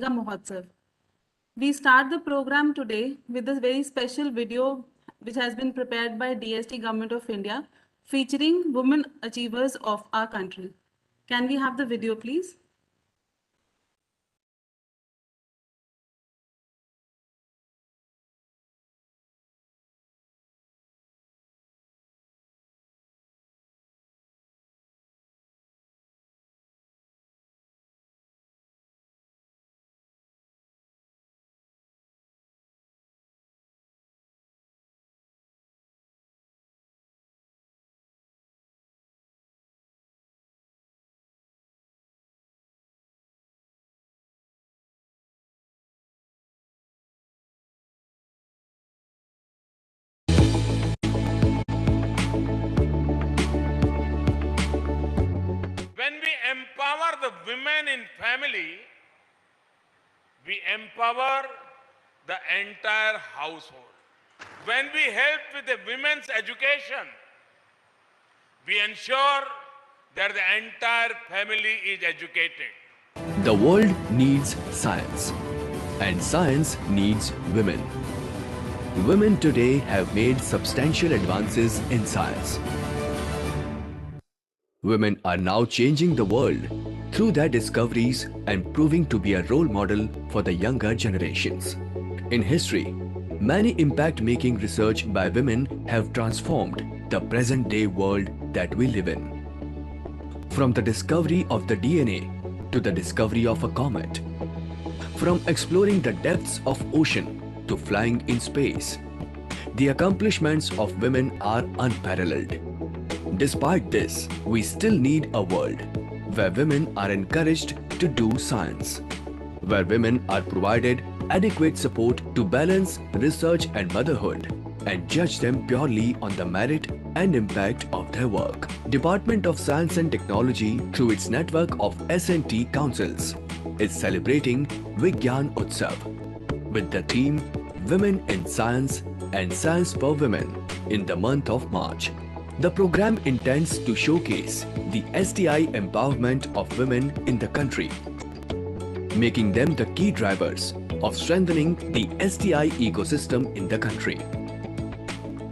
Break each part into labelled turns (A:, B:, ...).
A: Mahotsav. We start the program today with this very special video which has been prepared by DST Government of India featuring women achievers of our country. Can we have the video, please?
B: When we empower the women in family, we empower the entire household. When we help with the women's education, we ensure that the entire family is educated.
C: The world needs science, and science needs women. Women today have made substantial advances in science. Women are now changing the world through their discoveries and proving to be a role model for the younger generations. In history, many impact-making research by women have transformed the present-day world that we live in. From the discovery of the DNA to the discovery of a comet, from exploring the depths of ocean to flying in space, the accomplishments of women are unparalleled. Despite this, we still need a world where women are encouraged to do science, where women are provided adequate support to balance research and motherhood and judge them purely on the merit and impact of their work. Department of Science and Technology, through its network of S&T councils, is celebrating Vigyan Utsav with the theme Women in Science and Science for Women in the month of March. The program intends to showcase the STI empowerment of women in the country, making them the key drivers of strengthening the STI ecosystem in the country.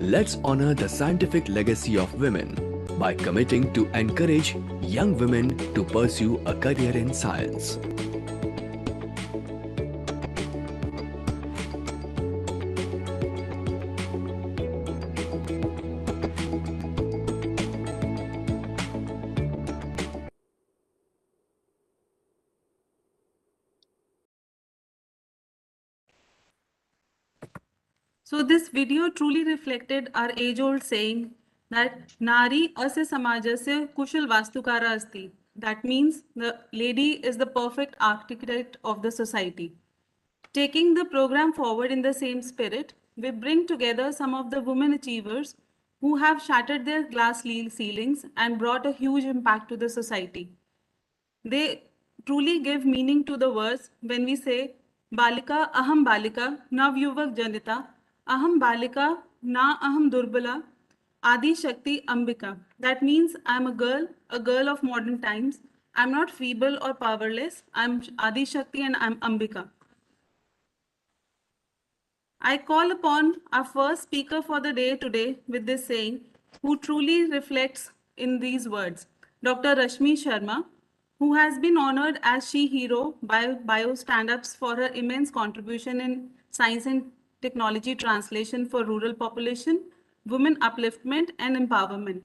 C: Let's honor the scientific legacy of women by committing to encourage young women to pursue a career in science.
A: So this video truly reflected our age-old saying that Nari asya samajasya kushal vastukara asti. That means the lady is the perfect architect of the society. Taking the program forward in the same spirit, we bring together some of the women achievers who have shattered their glass ceilings and brought a huge impact to the society. They truly give meaning to the words when we say, Balika aham balika nav yuvak janita, aham balika na aham durbala, Adi Shakti Ambika. That means I'm a girl of modern times. I'm not feeble or powerless. I'm Adi Shakti and I'm Ambika. I call upon our first speaker for the day today with this saying, who truly reflects in these words, Dr. Rashmi Sharma, who has been honored as She Hero by Bio Stand-Ups for her immense contribution in science and technology translation for rural population, women upliftment and empowerment.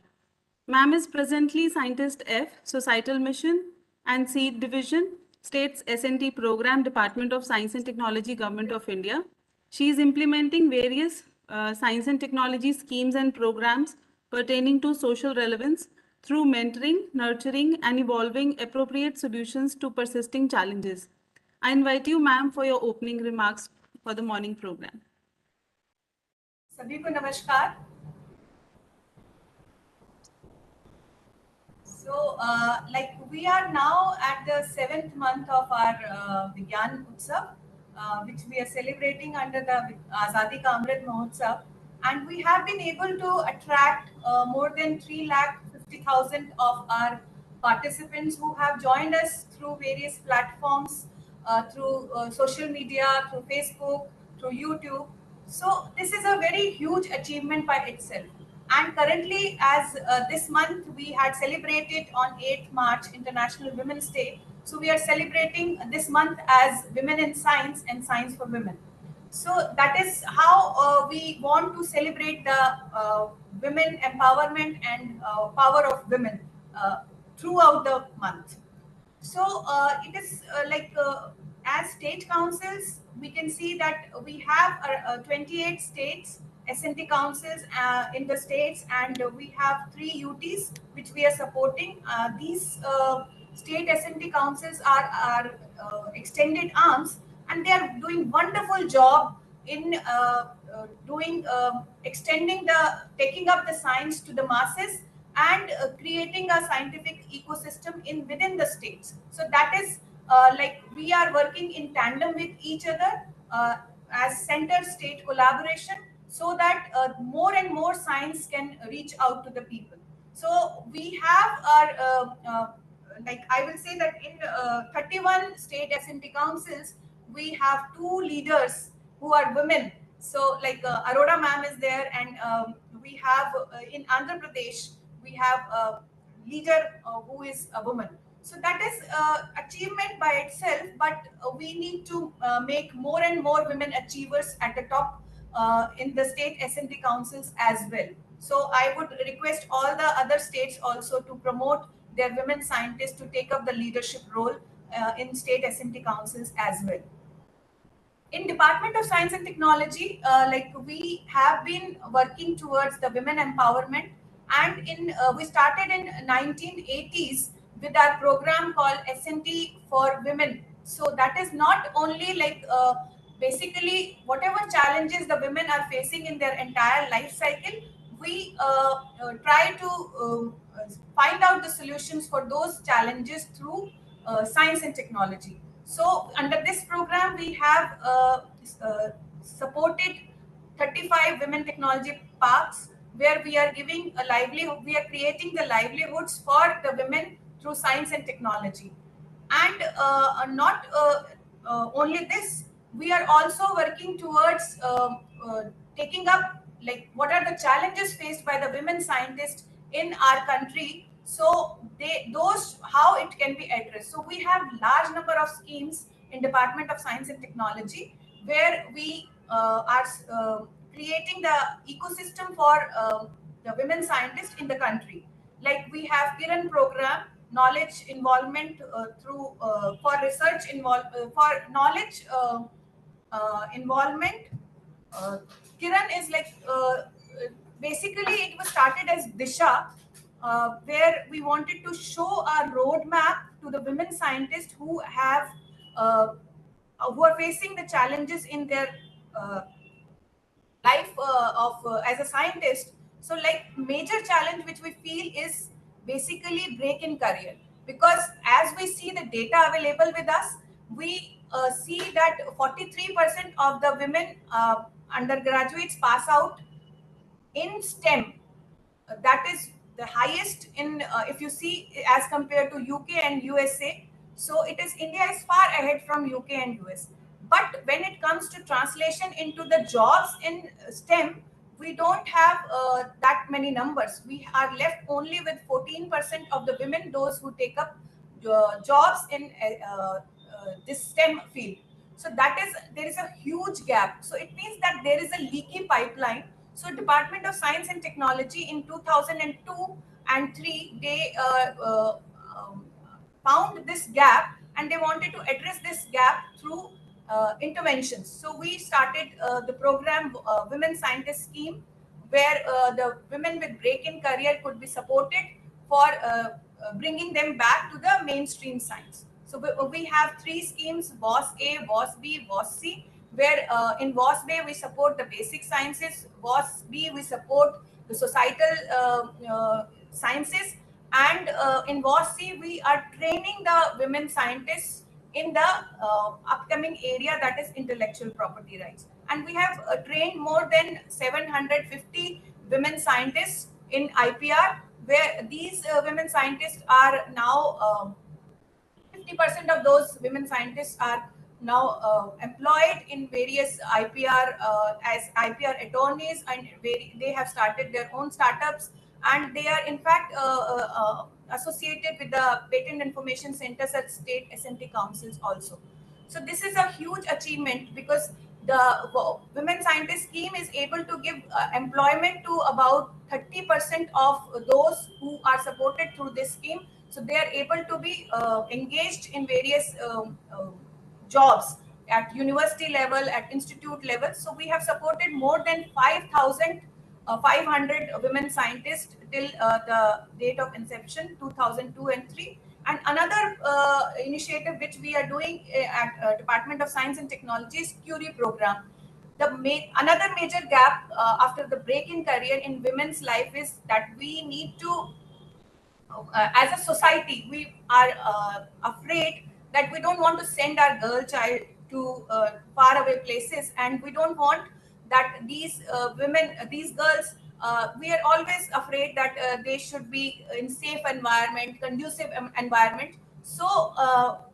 A: Ma'am is presently Scientist F, Societal Mission and Seed Division, State's S&T Program, Department of Science and Technology, Government of India. She is implementing various science and technology schemes and programs pertaining to social relevance through mentoring, nurturing, and evolving appropriate solutions to persisting challenges. I invite you, ma'am, for your opening remarks for the morning program.
D: सभी को नमस्कार. So, we are now at the 7th month of our Vigyan Utsav, which we are celebrating under the Azadi Ka Amrit Mahotsav, and we have been able to attract more than 3,50,000 of our participants who have joined us through various platforms through social media, through Facebook, through YouTube. So this is a very huge achievement by itself. And currently, as this month we had celebrated on 8th March International Women's Day, so we are celebrating this month as Women in Science and Science for Women. So that is how we want to celebrate the women empowerment and power of women throughout the month. So it is as state councils, we can see that we have 28 states SNT councils in the states, and we have 3 UTs which we are supporting. These state SNT councils are extended arms, and they are doing wonderful job in doing extending the taking up the science to the masses and creating a scientific ecosystem in within the states. So that is we are working in tandem with each other as center state collaboration, so that more and more science can reach out to the people. So we have our I will say that in 31 state SNT councils, we have 2 leaders who are women. So Arora ma'am is there, and we have in Andhra Pradesh we have a leader who is a woman. So that is achievement by itself, but we need to make more and more women achievers at the top in the state SNT councils as well. So I would request all the other states also to promote their women scientists to take up the leadership role in state SNT councils as well. In Department of Science and Technology, we have been working towards the women empowerment, and in we started in 1980s with our program called SNT for Women. So that is not only basically whatever challenges the women are facing in their entire life cycle, we try to find out the solutions for those challenges through science and technology. So under this program, we have supported 35 women technology parks, where we are giving a livelihood, we are creating the livelihoods for the women through science and technology. And not only this, we are also working towards taking up what are the challenges faced by the women scientists in our country, so those how it can be addressed. So we have large number of schemes in Department of Science and Technology, where we are creating the ecosystem for the women scientists in the country. Like we have Kiran program, knowledge involvement through for research for knowledge involvement. uh, Kiran is basically it was started as Disha, where we wanted to show our roadmap to the women scientists uh, who are facing the challenges in their uh, life of as a scientist. So major challenge which we feel is basically break in career, because as we see the data available with us, we see that 43% of the women undergraduates pass out in STEM. That is the highest in if you see as compared to UK and USA. So it is India is far ahead from UK and US. But when it comes to translation into the jobs in STEM, we don't have that many numbers. We are left only with 14% of the women, those who take up jobs in this STEM field. So that is there is a huge gap. So it means that there is a leaky pipeline. So Department of Science and Technology in 2002 and 3, they found this gap, and they wanted to address this gap through interventions. So we started the program Women Scientist Scheme, where the women with break in career could be supported for bringing them back to the mainstream science. So we have 3 schemes: WAS A, WAS B, WAS C, where in WAS A we support the basic sciences, WAS B we support the societal sciences, and in WAS C we are training the women scientists in the upcoming area, that is intellectual property rights. And we have trained more than 750 women scientists in IPR, where these women scientists are now 50% of those women scientists are now employed in various IPR as IPR attorneys, and they have started their own startups, and they are in fact associated with the patent information centers at state SMT councils also. So this is a huge achievement, because the women scientist scheme is able to give employment to about 30% of those who are supported through this scheme. So they are able to be engaged in various jobs at university level, at institute level. So we have supported more than 5,500 women scientists till the date of inception, 2002 and 3. And another initiative which we are doing at Department of Science and Technology is Curie program. Another major gap after the break in career in women's life is that we need to as a society, we are afraid that we don't want to send our girl child to far away places, and we don't want that these these girls, we are always afraid that they should be in safe environment, conducive environment. So,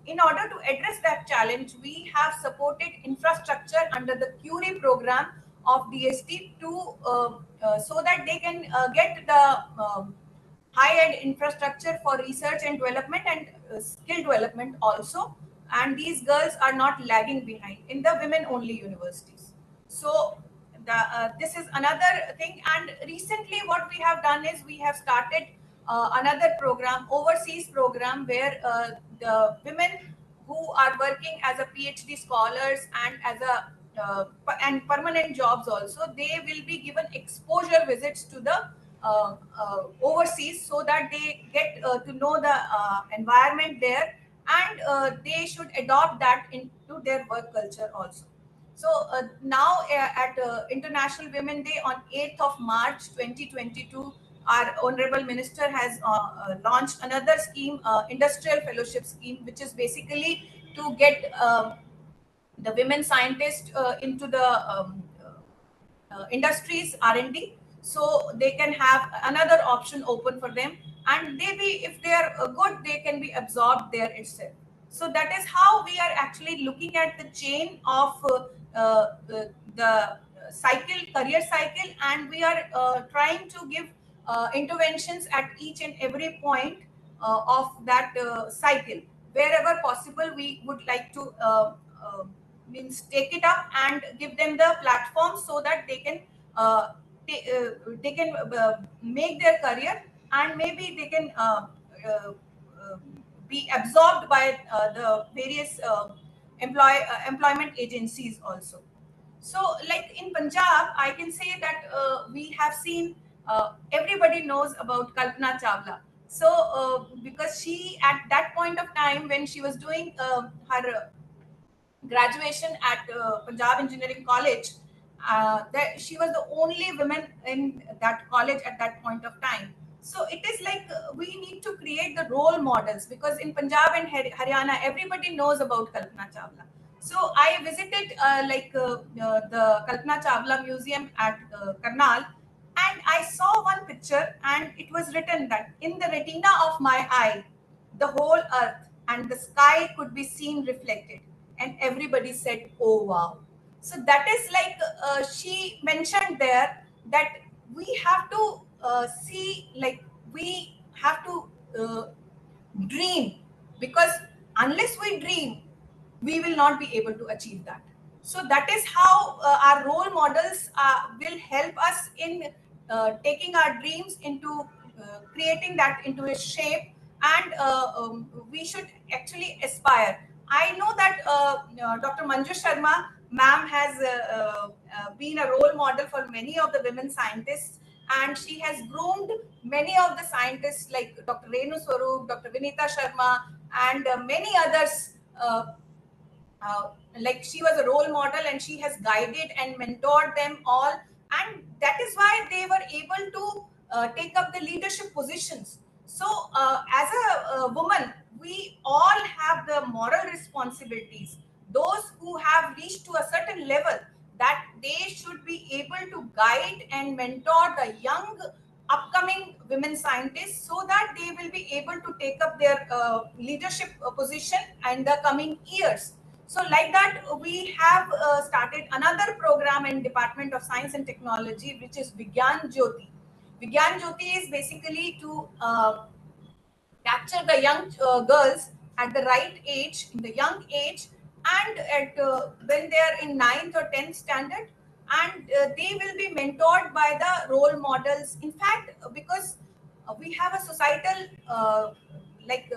D: in order to address that challenge, we have supported infrastructure under the Curie program of DST to so that they can get the high-end infrastructure for research and development and skill development also. And these girls are not lagging behind in the women-only universities. So this is another thing. And recently, what we have done is we have started another program, overseas program, where the women who are working as a PhD scholars and as a and permanent jobs also, they will be given exposure visits to the overseas, so that they get to know the environment there, and they should adopt that into their work culture also. So now at International Women Day on 8th of March 2022, our Honorable Minister has launched another scheme, Industrial Fellowship Scheme, which is basically to get the women scientists into the industries R&D, so they can have another option open for them, and maybe if they are good, they can be absorbed there itself. So that is how we are actually looking at the chain of the cycle, career cycle, and we are trying to give interventions at each and every point of that cycle. Wherever possible, we would like to means take it up and give them the platform, so that they can they can make their career, and maybe they can be absorbed by the various employment agencies also. So, like in Punjab, I can say that we have seen, everybody knows about Kalpana Chawla. So, because she, at that point of time when she was doing her graduation at Punjab Engineering College, that she was the only woman in that college at that point of time. So it is like we need to create the role models, because in Punjab and Haryana, everybody knows about Kalpana Chawla. So I visited the Kalpana Chawla Museum at Karnal, and I saw one picture, and it was written that in the retina of my eye, the whole earth and the sky could be seen reflected, and everybody said, oh wow. So that is like she mentioned there that we have to see, like we have to dream, because unless we dream, we will not be able to achieve that. So that is how our role models will help us in taking our dreams into creating that into a shape, and we should actually aspire. I know that Dr. Manju Sharma ma'am has been a role model for many of the women scientists, and she has groomed many of the scientists like Dr. Renu Swarup, Dr. Vinita Sharma, and many others. Like she was a role model, and she has guided and mentored them all, and that is why they were able to take up the leadership positions. So as a woman, we all have the moral responsibilities. Those who have reached to a certain level, that they should be able to guide and mentor the young upcoming women scientists, so that they will be able to take up their leadership position in the coming years. So like that, we have started another program in Department of Science and Technology, which is Vigyan Jyoti. Vigyan Jyoti is basically to capture the young girls at the right age, in the young age, and at when they are in ninth or 10th standard, and they will be mentored by the role models. In fact, because we have a societal like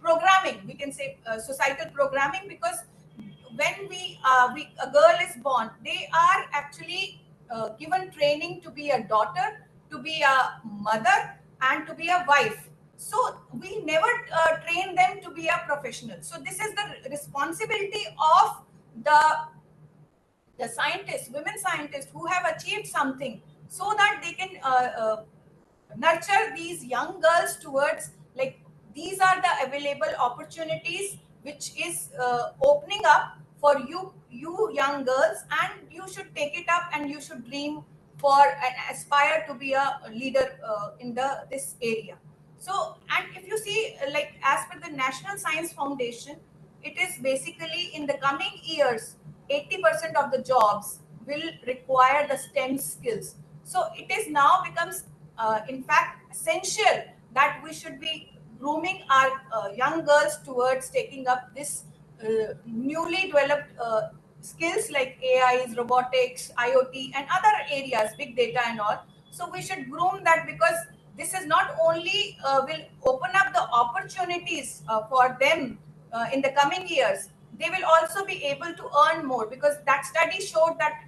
D: programming, we can say societal programming, because when a girl is born, they are actually given training to be a daughter, to be a mother, and to be a wife. So we never train them to be a professional. So this is the responsibility of the scientists, women scientists who have achieved something, so that they can nurture these young girls towards, like, these are the available opportunities which is opening up for you young girls, and you should take it up, and you should dream for and aspire to be a leader in the this area. So, and if you see, like, as per the National Science Foundation, it is basically in the coming years, 80% of the jobs will require the STEM skills. So it is now becomes, in fact, essential that we should be grooming our young girls towards taking up this newly developed skills like AIs, robotics, IoT, and other areas, big data and all. So we should groom that, because this is not only will open up the opportunities for them in the coming years, they will also be able to earn more, because that study showed that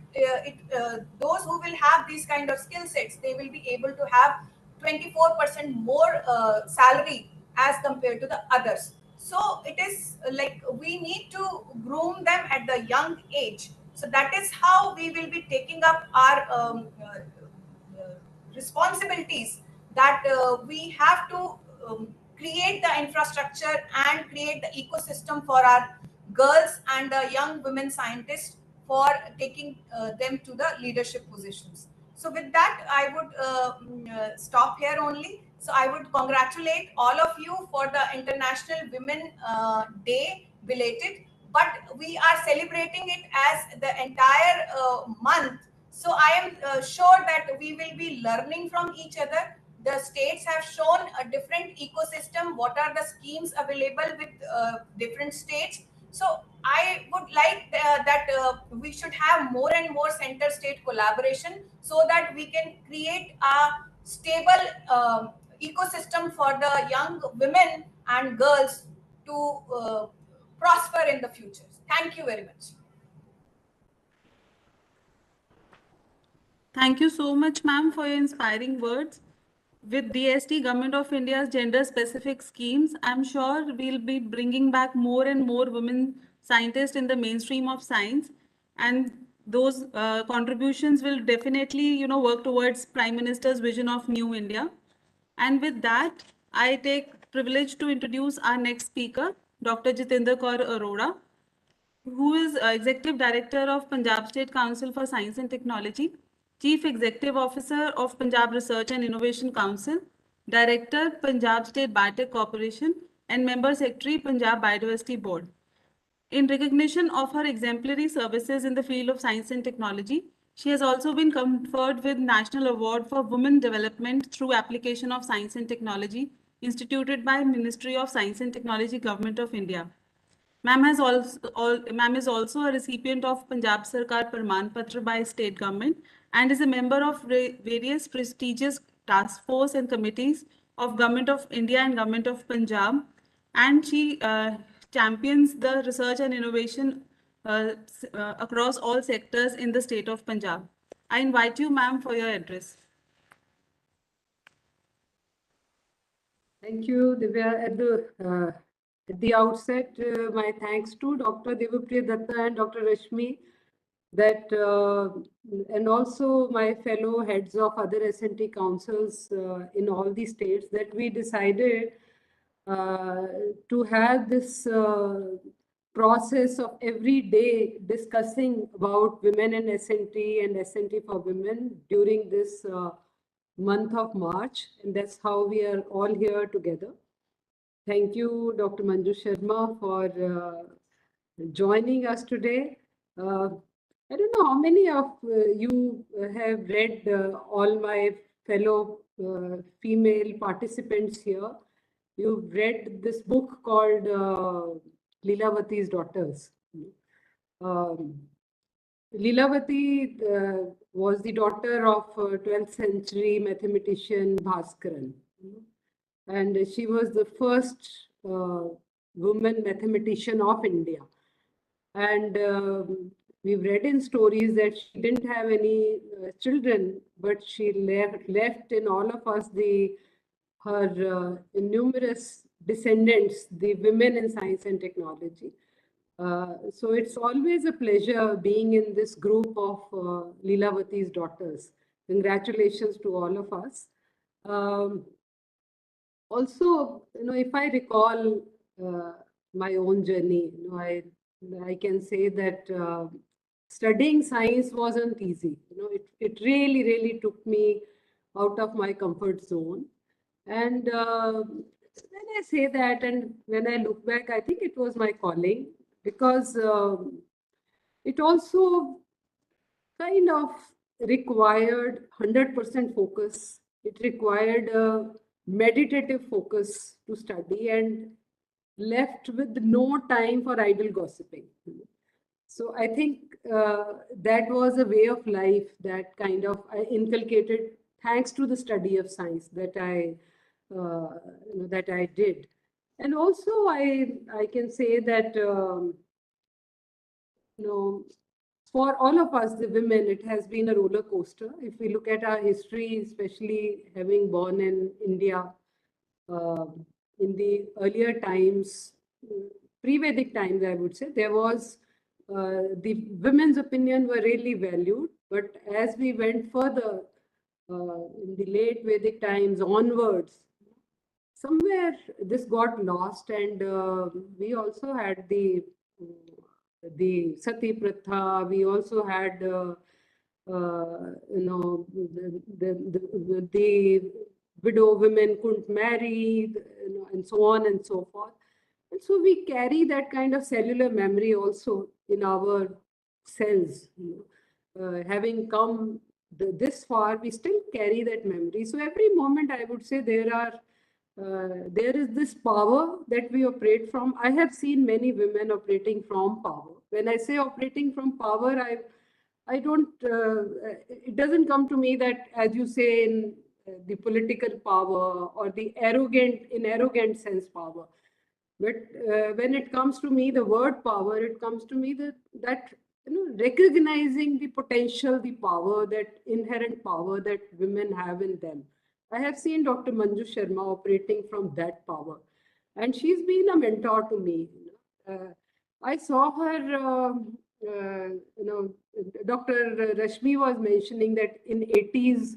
D: those who will have these kind of skill sets, they will be able to have 24% more salary as compared to the others. So it is like we need to groom them at the young age. So that is how we will be taking up our responsibilities, that we have to create the infrastructure and create the ecosystem for our girls and the young women scientists, for taking them to the leadership positions. So with that, I would stop here only. So I would congratulate all of you for the International Women Day belated, but we are celebrating it as the entire month. So I am sure that we will be learning from each other. The states have shown a different ecosystem. What are the schemes available with different states? So I would like that we should have more and more center-state collaboration, so that we can create a stable ecosystem for the young women and girls to prosper in the future. Thank you very much.
A: Thank you so much, ma'am, for your inspiring words. With DST, Government of India's gender-specific schemes, I'm sure we'll be bringing back more and more women scientists in the mainstream of science, and those contributions will definitely, work towards Prime Minister's vision of New India. And with that, I take privilege to introduce our next speaker, Dr. Jitendra Kaur Arora, who is Executive Director of Punjab State Council for Science and Technology, Chief Executive Officer of Punjab Research and Innovation Council, Director, Punjab State Biotech Corporation, and Member Secretary, Punjab Biodiversity Board. In recognition of her exemplary services in the field of science and technology, she has also been conferred with National Award for Women Development through application of science and technology, instituted by Ministry of Science and Technology, Government of India. Ma'am is also a recipient of Punjab Sarkar Praman Patra by state government, and is a member of various prestigious task force and committees of Government of India and Government of Punjab, and she champions the research and innovation across all sectors in the state of Punjab. I invite you, ma'am, for your address.
E: Thank you, Divya. At the outset, my thanks to Dr. Devapriya Datta and Dr. Rashmi, and also my fellow heads of other S&T councils in all the states, that we decided to have this process of every day discussing about women in S&T and S&T for women during this month of March, and that's how we are all here together. Thank you, Dr. Manju Sharma, for joining us today. I don't know how many of you have read all my fellow female participants here. You've read this book called Leelavati's Daughters. Um, Leelavati was the daughter of 12th century mathematician Bhaskaran. And she was the first woman mathematician of India. And we've read in stories that she didn't have any children, but she left in all of us her numerous descendants, the women in science and technology. So it's always a pleasure being in this group of Leelavati's daughters. Congratulations to all of us. Also, if I recall my own journey, I can say that studying science wasn't easy. It really, really took me out of my comfort zone. And when I say that, and when I look back, I think it was my calling, because it also kind of required 100% focus. It required a meditative focus to study, and left with no time for idle gossiping. So I think that was a way of life that kind of I inculcated thanks to the study of science that I did. And also I can say that for all of us, the women, it has been a roller coaster. If we look at our history, especially having born in India, in the earlier times, pre-Vedic times, I would say, there was the women's opinion were really valued. But as we went further, in the late Vedic times onwards, somewhere this got lost, and we also had the sati pratha. We also had the widow women couldn't marry, and so on and so forth. And so we carry that kind of cellular memory also in our cells. Having come this far, we still carry that memory. So every moment, I would say, there is this power that we operate from. I have seen many women operating from power. When I say operating from power, I don't, it doesn't come to me that, as you say, in the political power or the arrogant sense power. But when it comes to me, the word power, it comes to me that recognizing the potential, the power, that inherent power that women have in them. I have seen Dr. Manju Sharma operating from that power, and she's been a mentor to me. I saw her, Dr. Rashmi was mentioning that in 80s,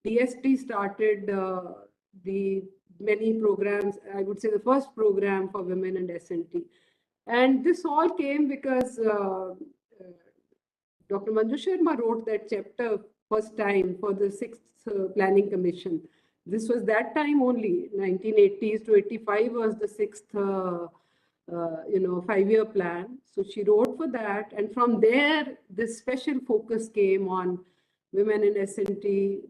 E: DST started the many programs. I would say the first program for women in S&T. And this all came because Dr. Manju Sharma wrote that chapter first time for the 6th Planning Commission. This was that time only, 1980s to 85 was the 6th 5-year plan. So she wrote for that. And from there, this special focus came on women in S&T,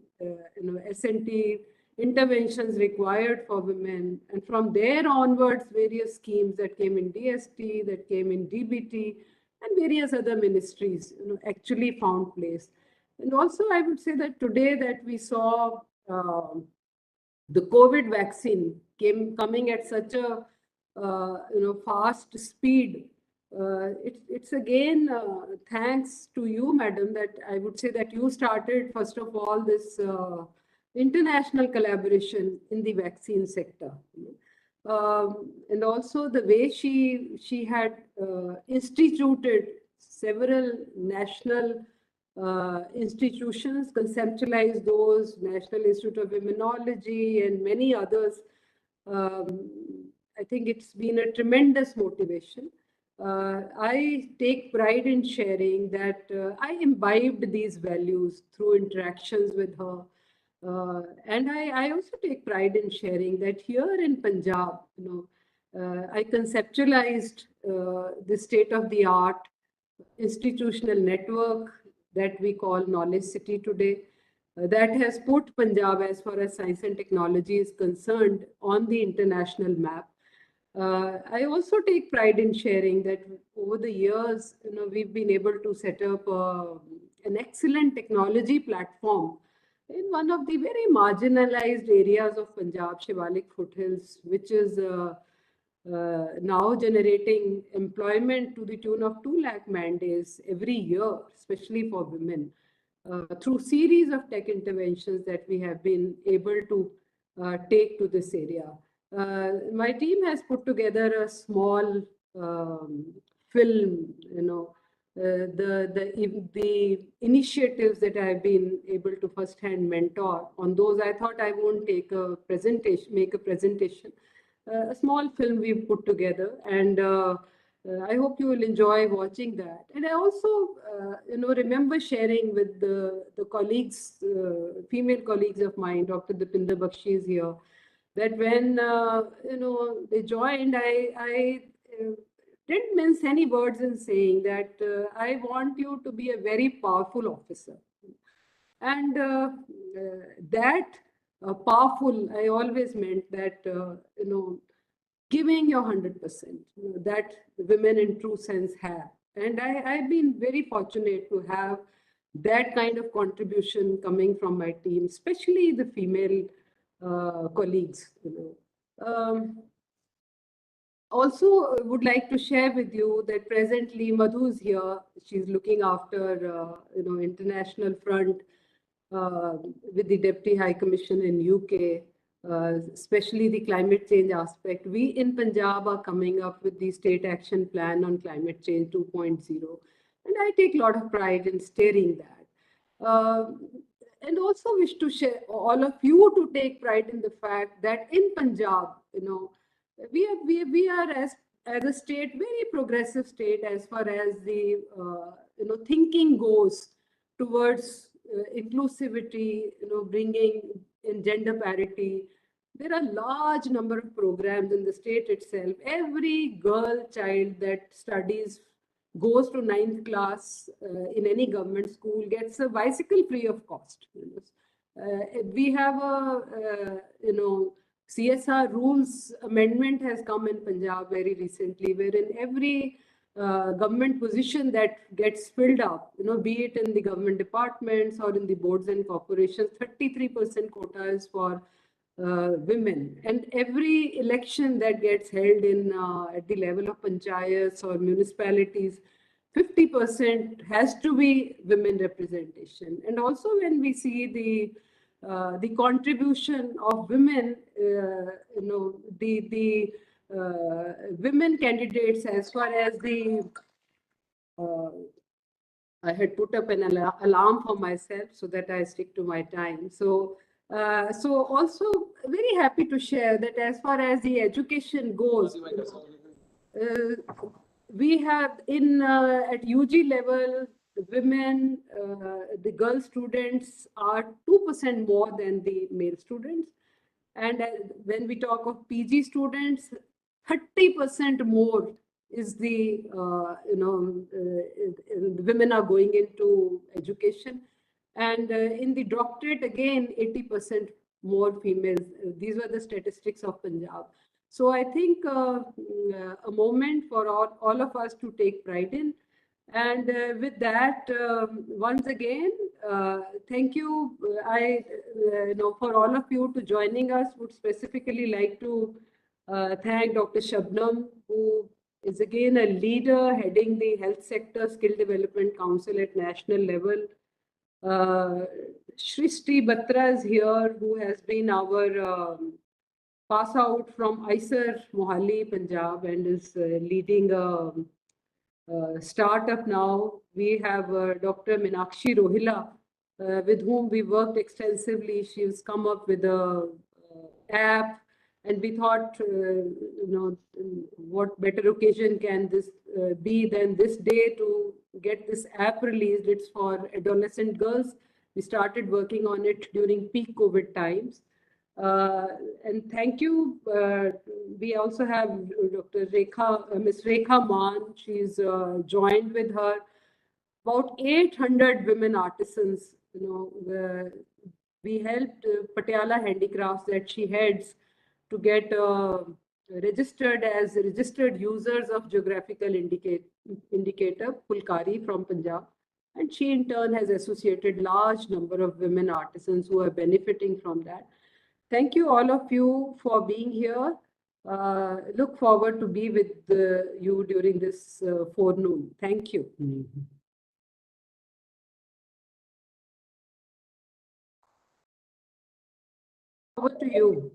E: S&T interventions required for women. And from there onwards, various schemes that came in DST, that came in DBT, and various other ministries actually found place. And also, I would say that today that we saw the COVID vaccine coming at such a fast speed. It's again thanks to you, madam, that I would say that you started first of all this international collaboration in the vaccine sector. And also the way she had instituted several national institutions, conceptualized those, National Institute of Immunology and many others. I think it's been a tremendous motivation. I take pride in sharing that I imbibed these values through interactions with her. And I also take pride in sharing that here in Punjab, I conceptualized the state-of-the-art institutional network that we call Knowledge City today, that has put Punjab, as far as science and technology is concerned, on the international map. I also take pride in sharing that over the years, we've been able to set up an excellent technology platform in one of the very marginalized areas of Punjab, Shivalik foothills, which is now generating employment to the tune of 2 lakh man days every year, especially for women, through series of tech interventions that we have been able to take to this area. My team has put together a small film, the initiatives that I've been able to firsthand mentor. On those, I thought I won't make a presentation. A small film we've put together, and I hope you will enjoy watching that. And I also, remember sharing with the colleagues, female colleagues of mine, Dr. Dipinder Bakshi is here, that when, they joined, I didn't mince any words in saying that I want you to be a very powerful officer. And that powerful, I always meant that, giving your 100%, that women in true sense have. And I've been very fortunate to have that kind of contribution coming from my team, especially the female colleagues. Also, would like to share with you that presently Madhu is here. She's looking after, international front with the Deputy High Commission in UK, especially the climate change aspect. We in Punjab are coming up with the State Action Plan on Climate Change 2.0, and I take a lot of pride in steering that. And also wish to share all of you to take pride in the fact that in Punjab, we are as a state, very progressive state as far as the thinking goes towards inclusivity, bringing in gender parity. There are large number of programs in the state itself. Every girl child that studies, goes to 9th class in any government school, gets a bicycle free of cost. We have a, CSR rules amendment has come in Punjab very recently, wherein every government position that gets filled up, be it in the government departments or in the boards and corporations, 33% quota is for women. And every election that gets held in at the level of panchayats or municipalities, 50% has to be women representation. And also when we see the contribution of women, the women candidates, as far as the I had put up an alarm for myself so that I stick to my time. So also very happy to share that as far as the education goes, we have in at UG level, the women, the girl students are 2% more than the male students. And when we talk of PG students, 30% more is the, women are going into education. And in the doctorate, again, 80% more females. These were the statistics of Punjab. So I think a moment for all of us to take pride in. And with that, once again, thank you. I for all of you to joining us. Would specifically like to thank Dr. Shabnam, who is again a leader heading the Health Sector Skill Development Council at national level. Shrishti Batra is here, who has been our pass out from ISER Mohali, Punjab, and is leading a startup now. We have Dr. Meenakshi Rohila, with whom we worked extensively. She's come up with a app, and we thought, what better occasion can this be than this day to get this app released. It's for adolescent girls. We started working on it during peak COVID times. And thank you. We also have Dr. Ms. Rekha Maan. She's joined with her about 800 women artisans. We helped Patiala Handicrafts that she heads to get registered as registered users of geographical indicator Pulkari from Punjab. And she in turn has associated large number of women artisans who are benefiting from that. Thank you all of you for being here. Look forward to be with you during this forenoon. Thank you. Over to you.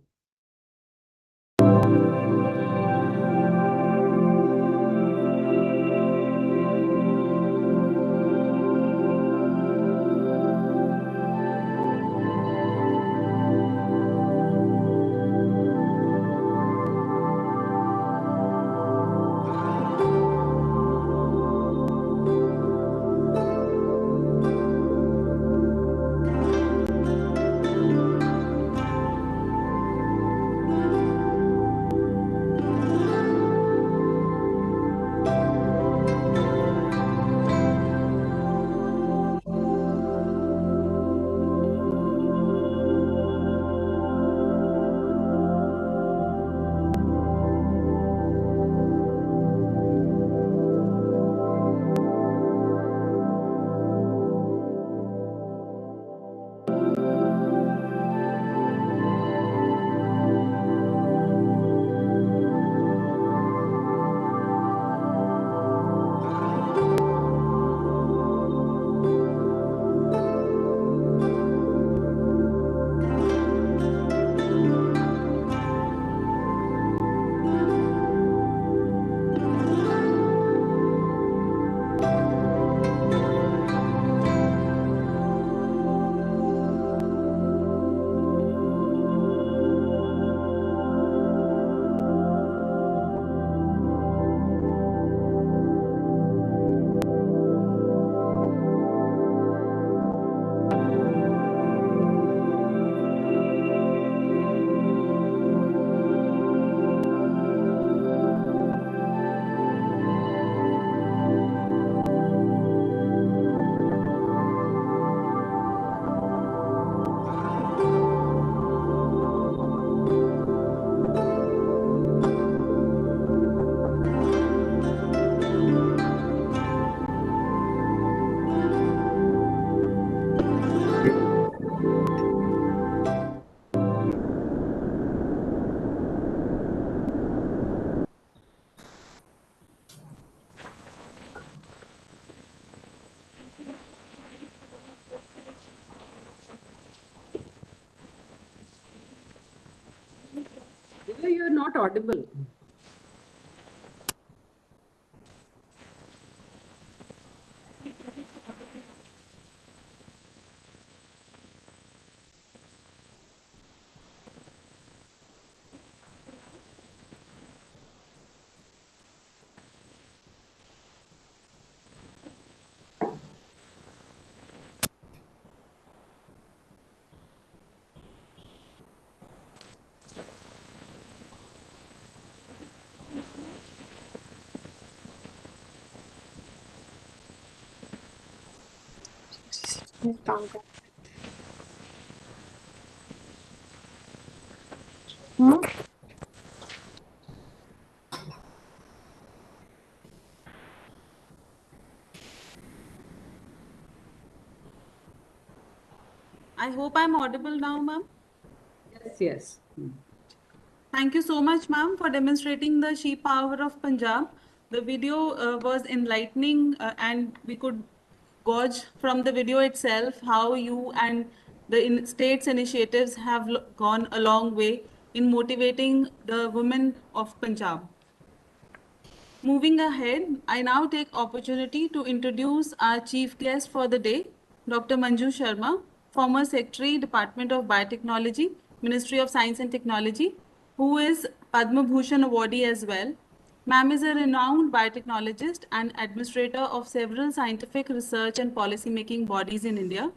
E: You're not audible.
A: I hope I'm audible now, ma'am.
E: Yes, yes.
A: Thank you so much, ma'am, for demonstrating the she power of Punjab. The video was enlightening, and we could gauge from the video itself how you and the state's initiatives have gone a long way in motivating the women of Punjab. Moving ahead, I now take opportunity to introduce our chief guest for the day, Dr. Manju Sharma, former Secretary, Department of Biotechnology, Ministry of Science and Technology, who is Padma Bhushan awardee as well. Ma'am is a renowned biotechnologist and administrator of several scientific research and policy making bodies in India.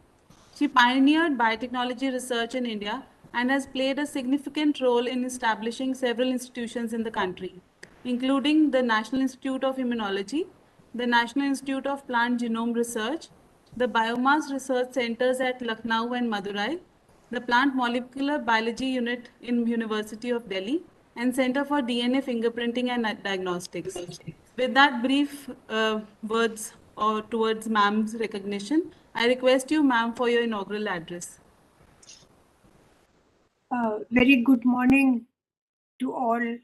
A: She pioneered biotechnology research in India and has played a significant role in establishing several institutions in the country, including the National Institute of Immunology, the National Institute of Plant Genome Research, the Biomass Research Centers at Lucknow and Madurai, the Plant Molecular Biology Unit in University of Delhi, and Center for DNA Fingerprinting and Diagnostics. With that brief words or towards ma'am's recognition, I request you, ma'am, for your inaugural address.
F: Very good morning to all.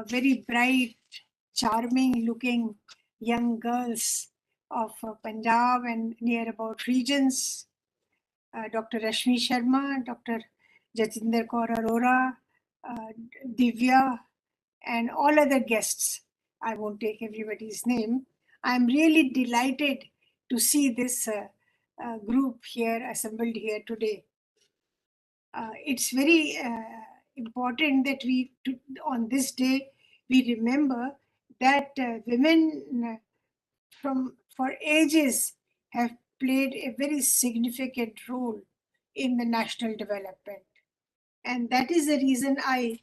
F: Very bright, charming looking young girls of Punjab and near about regions. Dr. Rashmi Sharma, Dr. Jatinder Kaur Arora, Divya, and all other guests. I won't take everybody's name. I'm really delighted to see this group here assembled here today. It's very important that on this day, we remember that women for ages have played a very significant role in the national development. And that is the reason I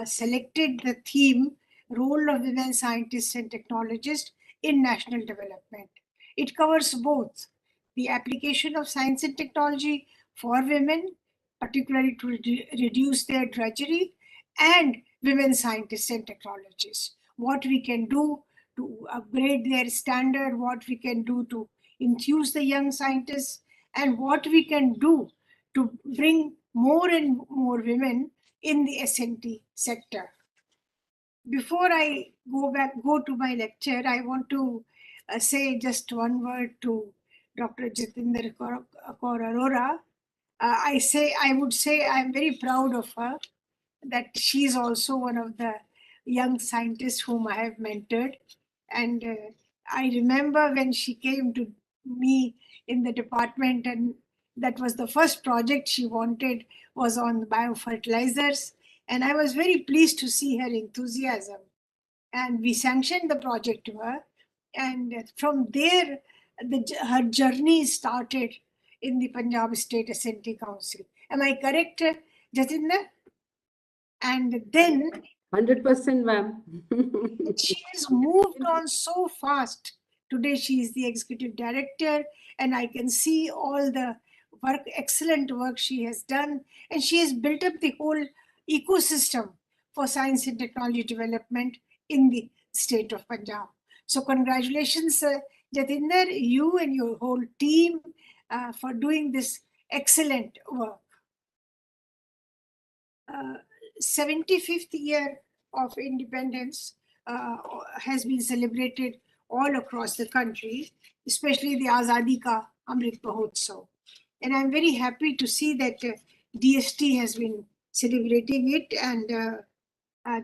F: selected the theme, Role of Women Scientists and Technologists in National Development. It covers both the application of science and technology for women, particularly to reduce their drudgery, and women scientists and technologists. What we can do to upgrade their standard, what we can do to enthuse the young scientists, and what we can do to bring more and more women in the S&T sector. Before I go to my lecture, I want to say just one word to Dr. Jatinder Kaur Arora. I would say I'm very proud of her, that she's also one of the young scientists whom I have mentored. And I remember when she came to me in the department, and that was the first project she wanted was on biofertilizers. And I was very pleased to see her enthusiasm. And we sanctioned the project to her. And from there, her journey started in the Punjab State S&T Council. Am I correct, Jatinder? And then
E: 100%, ma'am.
F: she has moved on so fast. Today she is the executive director, and I can see all the excellent work she has done, and she has built up the whole ecosystem for science and technology development in the state of Punjab. So congratulations, Jatinder, you and your whole team for doing this excellent work. 75th year of independence has been celebrated all across the country, especially the Azadi Ka Amrit Mahotsav. And I'm very happy to see that DST has been celebrating it, and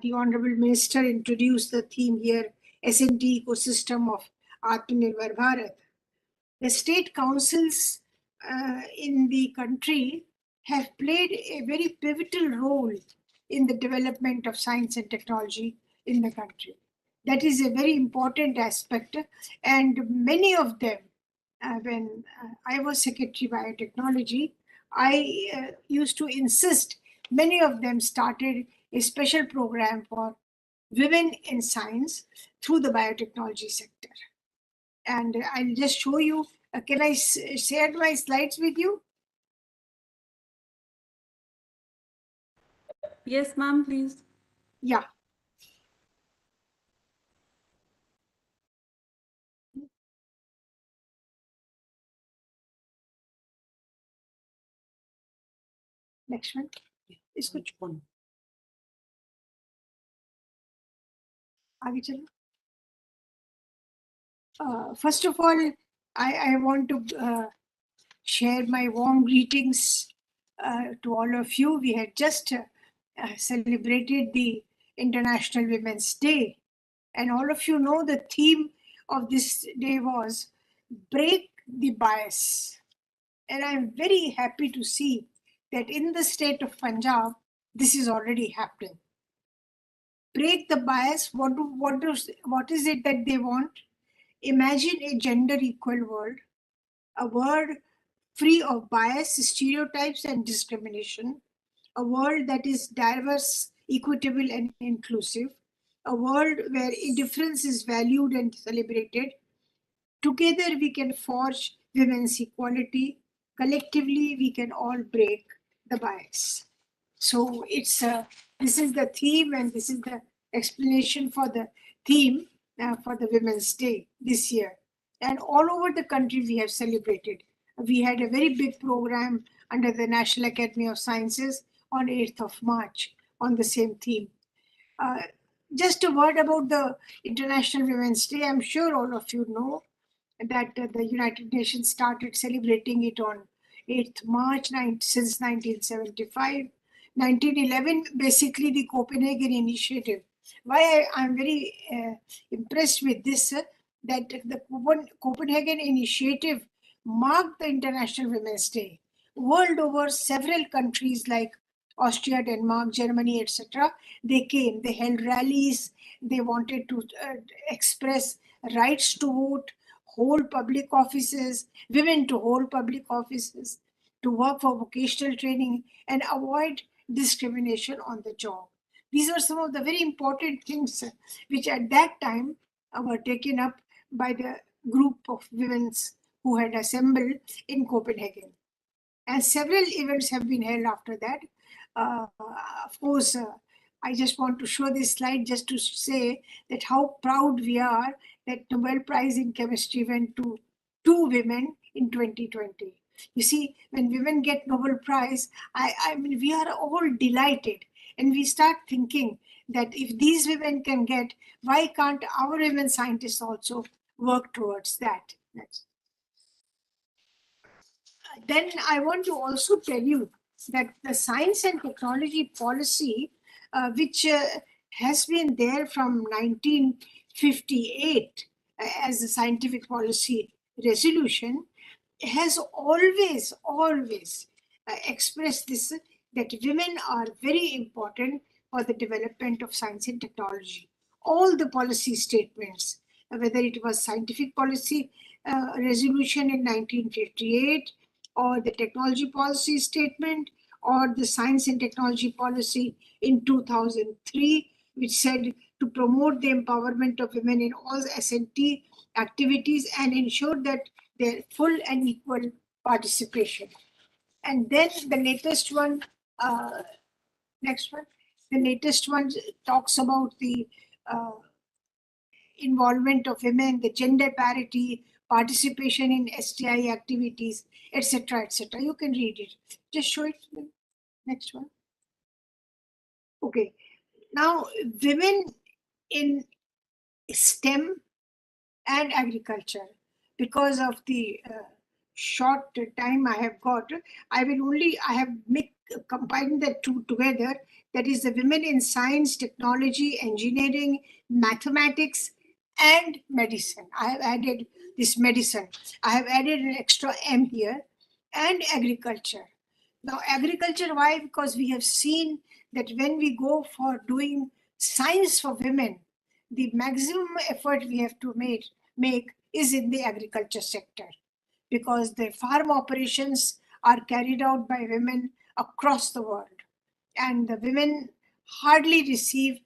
F: the Honorable Minister introduced the theme here, S&T Ecosystem of Atmanirbhar Bharat. The state councils in the country have played a very pivotal role in the development of science and technology in the country. That is a very important aspect, and many of them, when I was Secretary Biotechnology, I used to insist, many of them started a special program for women in science through the biotechnology sector. And I'll just show you, can I share my slides with you?
A: Yes, ma'am, please.
F: Yeah. Next one. इसको छोड़ो. आगे चलो. First of all, I want to share my warm greetings to all of you. We had just celebrated the International Women's Day, and all of you know the theme of this day was Break the Bias. And I'm very happy to see that in the state of Punjab, this is already happening. Break the bias. What is it that they want? Imagine a gender equal world, a world free of bias, stereotypes, and discrimination, a world that is diverse, equitable, and inclusive, a world where difference is valued and celebrated. Together, we can forge women's equality. Collectively, we can all break the bias. So this is the theme, and this is the explanation for the theme for the Women's Day this year. And all over the country, we have celebrated. We had a very big program under the National Academy of Sciences on 8th of March on the same theme. Just a word about the International Women's Day. I'm sure all of you know that the United Nations started celebrating it on 8th March since 1975. 1911, basically the Copenhagen Initiative. Why I'm very impressed with this, that the Copenhagen Initiative marked the International Women's Day. World over, several countries like Austria, Denmark, Germany, etc., they came, they held rallies, they wanted to express rights to vote, hold public offices, women to hold public offices, to work for vocational training, and avoid discrimination on the job. These are some of the very important things which at that time were taken up by the group of women who had assembled in Copenhagen. And several events have been held after that. Of course, I just want to show this slide just to say that how proud we are that Nobel Prize in Chemistry went to 2 women in 2020. You see, when women get Nobel Prize, I mean, we are all delighted. And we start thinking that if these women can get, why can't our women scientists also work towards that? Then I want to also tell you that the science and technology policy, which has been there from 1958 as a scientific policy resolution, has always expressed this, that women are very important for the development of science and technology. All the policy statements, whether it was scientific policy resolution in 1958, or the technology policy statement, or the science and technology policy in 2003, which said to promote the empowerment of women in all S&T activities and ensure that their full and equal participation. And then the latest one, next one, the latest one talks about the involvement of women, the gender parity, participation in STI activities, etc., etc. You can read it. Just show it. Next one. Okay. Now, women in STEM and agriculture, because of the short time I have got, I have combined the two together. That is the women in science, technology, engineering, mathematics, and medicine. I have added this medicine. I have added an extra M here, and agriculture. Now, agriculture, why? Because we have seen that when we go for doing science for women, the maximum effort we have to make is in the agriculture sector, because the farm operations are carried out by women across the world, and the women hardly receive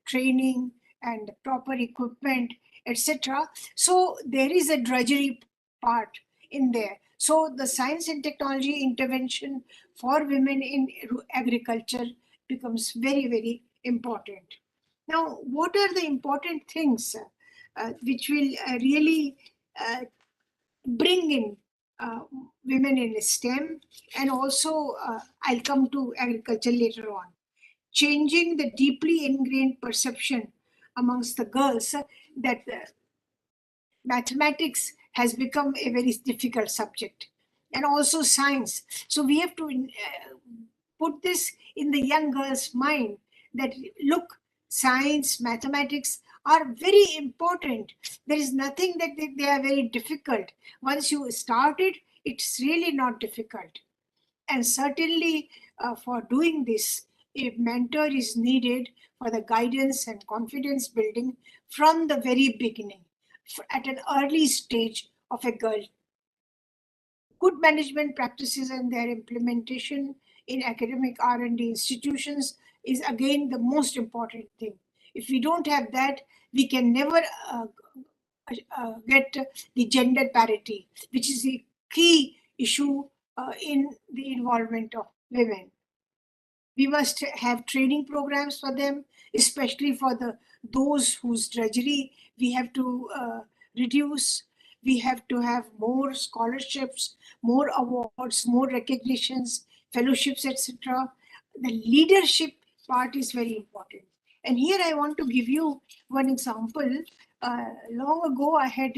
F: training and proper equipment, etc. So there is a drudgery part in there. So the science and technology intervention for women in agriculture becomes very, very important. Now, what are the important things which will really bring in women in STEM? And also, I'll come to agriculture later on. Changing the deeply ingrained perception amongst the girls that mathematics has become a very difficult subject, and also science. So we have to put this in the young girls' mind that, look, science, mathematics are very important. There is nothing that they are very difficult. Once you start it, it's really not difficult. And certainly for doing this, a mentor is needed for the guidance and confidence building from the very beginning, at an early stage of a girl. Good management practices and their implementation in academic R&D institutions is again the most important thing. If we don't have that, we can never get the gender parity, which is the key issue in the involvement of women. We must have training programs for them, especially for those whose drudgery we have to reduce. We have to have more scholarships, more awards, more recognitions, fellowships, etc. The leadership part is very important. And here I want to give you one example. Long ago, I had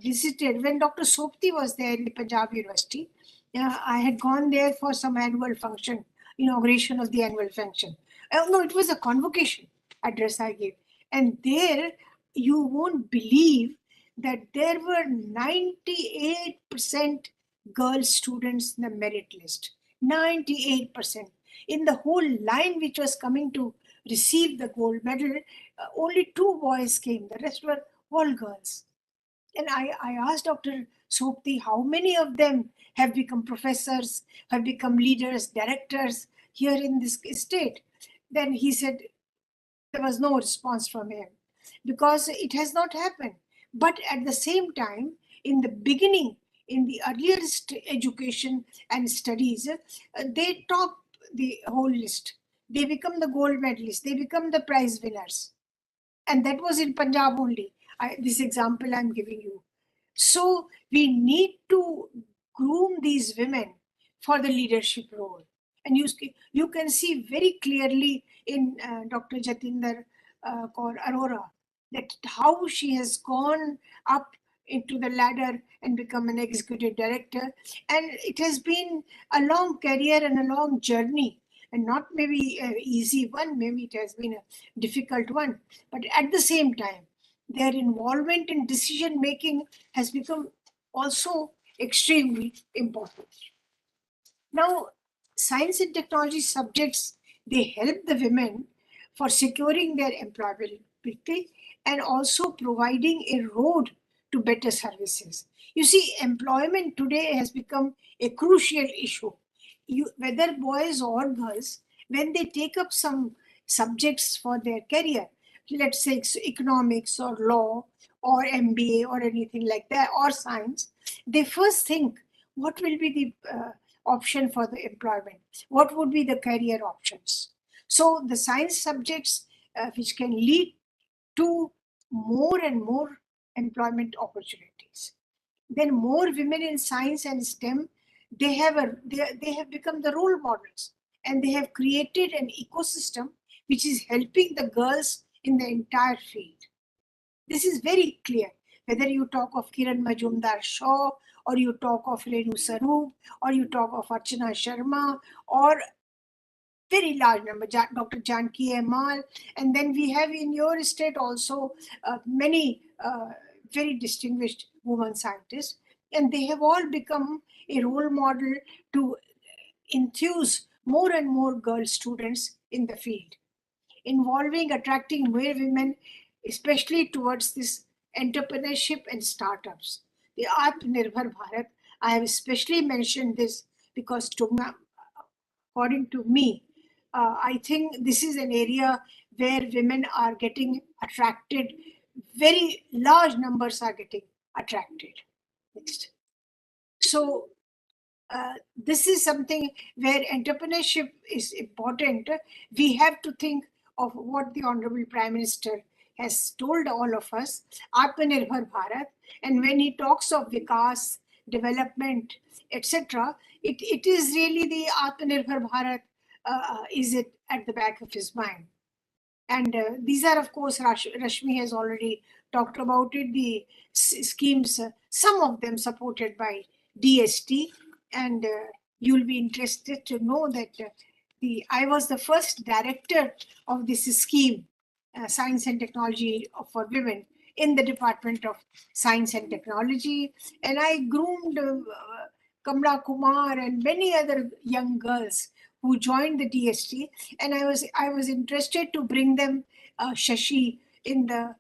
F: visited when Dr. Sopti was there in the Punjab University. I had gone there for some annual function, inauguration of the annual function. No, it was a convocation address I gave. And there, you won't believe that there were 98% girl students in the merit list. 98%. In the whole line which was coming to receive the gold medal, only 2 boys came. The rest were all girls. And I asked Dr. Sopti how many of them have become professors, have become leaders, directors here in this state. Then he said there was no response from him because it has not happened. But at the same time, in the beginning, in the earliest education and studies, they top the whole list. They become the gold medalists, they become the prize winners. And that was in Punjab only. This example I'm giving you. So we need to groom these women for the leadership role. And you can see very clearly in Dr. Jatinder Kaur Arora that how she has gone up into the ladder and become an executive director. And it has been a long career and a long journey, and not maybe an easy one, maybe it has been a difficult one. But at the same time, their involvement in decision making has become also extremely important. Now, science and technology subjects, they help the women for securing their employability and also providing a road to better services. You see, employment today has become a crucial issue. Whether boys or girls, when they take up some subjects for their career, let's say economics or law or MBA or anything like that, or science, they first think, what will be the option for the employment? What would be the career options? So the science subjects which can lead to more and more employment opportunities. Then more women in science and STEM, they have become the role models, and they have created an ecosystem which is helping the girls in the entire field. This is very clear. Whether you talk of Kiran Majumdar Shaw, or you talk of Renu Saroop, or you talk of Archana Sharma, or very large number, Dr. Janki Amal, and then we have in your state also many very distinguished women scientists, and they have all become a role model to enthuse more and more girl students in the field, involving attracting more women, especially towards this entrepreneurship and startups. The Atmanirbhar Bharat, I have especially mentioned this because according to me, I think this is an area where women are getting attracted. Very large numbers are getting attracted. Next. So this is something where entrepreneurship is important. We have to think of what the Honorable Prime Minister has told all of us, Atmanirbhar Bharat, and when he talks of Vikas, development, etc., it is really the Atmanirbhar Bharat is it at the back of his mind. And these are, of course, Rashmi has already talked about it, the schemes, some of them supported by DST, and you'll be interested to know that I was the first director of this scheme, Science and Technology for Women, in the Department of Science and Technology, and I groomed Kamla Kumar and many other young girls who joined the DST, and I was interested to bring them Shashi in the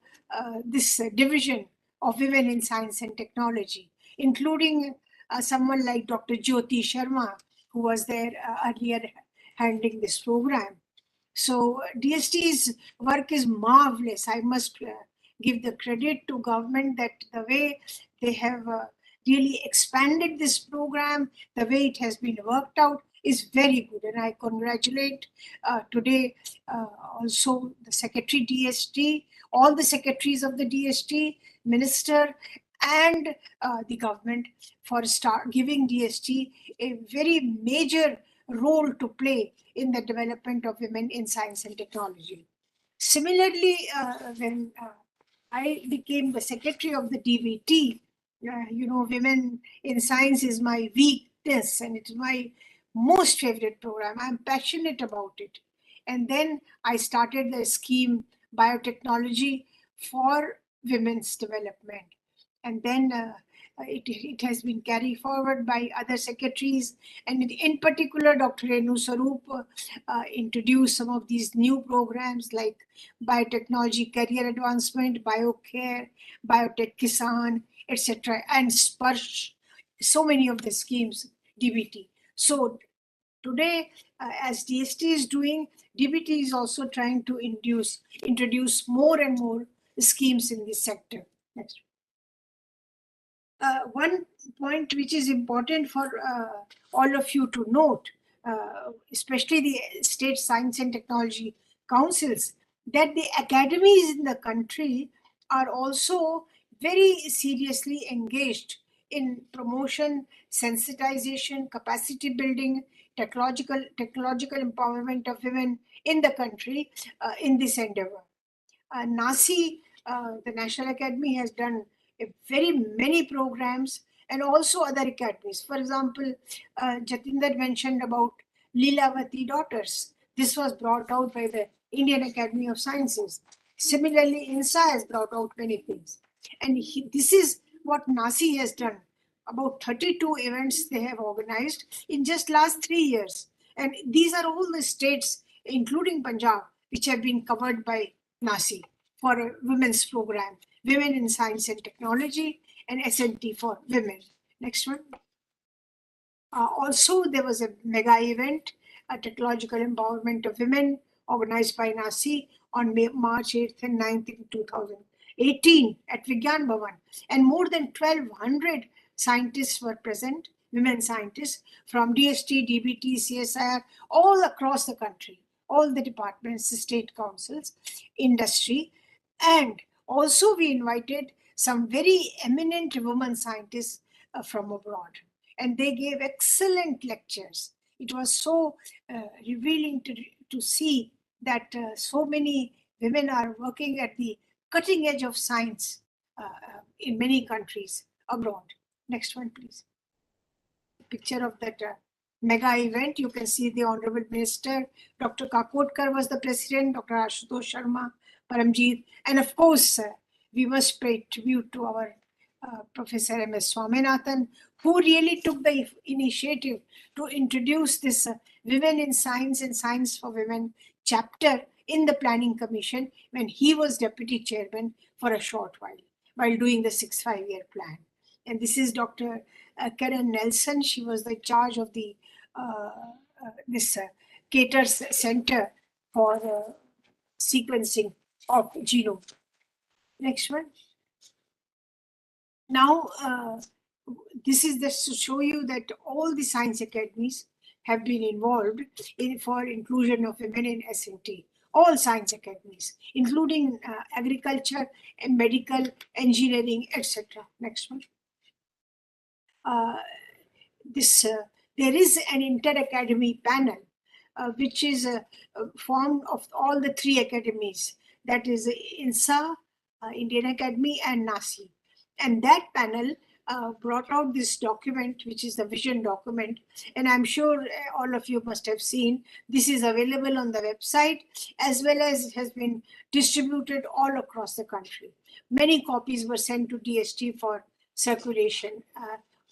F: this division of women in science and technology, including someone like Dr. Jyoti Sharma, who was there earlier handling this program. So DST's work is marvelous. I must give the credit to government that the way they have really expanded this program, the way it has been worked out is very good. And I congratulate today also the Secretary DST, all the secretaries of the DST, Minister, and the government for giving DST a very major role to play in the development of women in science and technology. Similarly, when I became the secretary of the DVT, women in science is my weakness and it's my most favorite program. I'm passionate about it. And then I started the scheme biotechnology for women's development. And then it has been carried forward by other secretaries, and in particular, Dr. Renu Sarup introduced some of these new programs like biotechnology career advancement, biocare, biotech kisan, etc., and Sparsh, so many of the schemes, DBT. So today, as DST is doing, DBT is also trying to introduce more and more schemes in this sector. Next. One point which is important for all of you to note, especially the state science and technology councils, that the academies in the country are also very seriously engaged in promotion, sensitization, capacity building, technological empowerment of women in the country in this endeavor. NASI, the National Academy, has done very many programs, and also other academies. For example, Jatinder mentioned about Leelavati Daughters. This was brought out by the Indian Academy of Sciences. Similarly, INSA has brought out many things. And this is what NASI has done. About 32 events they have organized in just last 3 years. And these are all the states, including Punjab, which have been covered by NASI for a women's program, Women in Science and Technology, and SNT for Women. Next one. Also, there was a mega event, a technological empowerment of women, organized by NASI on March 8th and 9th in 2018 at Vigyan Bhavan. And more than 1,200 scientists were present, women scientists from DST, DBT, CSIR, all across the country, all the departments, the state councils, industry. And also we invited some very eminent women scientists from abroad. And they gave excellent lectures. It was so revealing to see that so many women are working at the cutting edge of science in many countries abroad. Next one, please. Picture of that mega event. You can see the Honorable Minister, Dr. Kakotkar was the president, Dr. Ashutosh Sharma, Paramjeet, and of course, we must pay tribute to our Professor M.S. Swaminathan, who really took the initiative to introduce this Women in Science and Science for Women chapter in the Planning Commission when he was deputy chairman for a short while doing the 6 5-year plan. And this is Dr. Karen Nelson. She was the charge of the this Caters Center for sequencing of genome. Next one. Now, this is just to show you that all the science academies have been involved for inclusion of women in SNT. All science academies, including agriculture and medical, engineering, etc. Next one. There is an inter-academy panel, which is formed of all the 3 academies. That is INSA, Indian Academy, and NASI. And that panel brought out this document, which is the vision document. And I'm sure all of you must have seen. This is available on the website, as well as it has been distributed all across the country. Many copies were sent to DST for circulation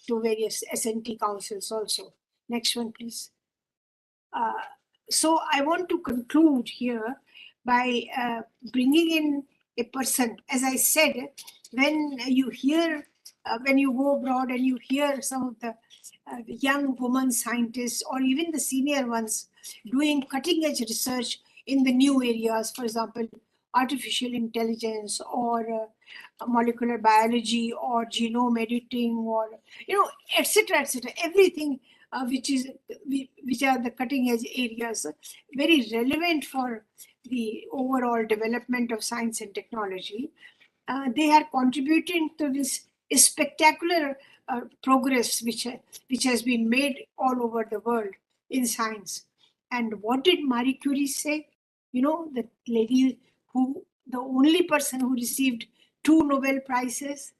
F: to various SNT councils also. Next one, please. So I want to conclude here by bringing in a person. As I said, when you hear when you go abroad and you hear some of the young women scientists or even the senior ones doing cutting edge research in the new areas, for example, artificial intelligence or molecular biology or genome editing or, etc., everything which are the cutting edge areas, very relevant for the overall development of science and technology. They are contributing to this spectacular progress which has been made all over the world in science. And what did Marie Curie say? The lady the only person who received 2 Nobel Prizes.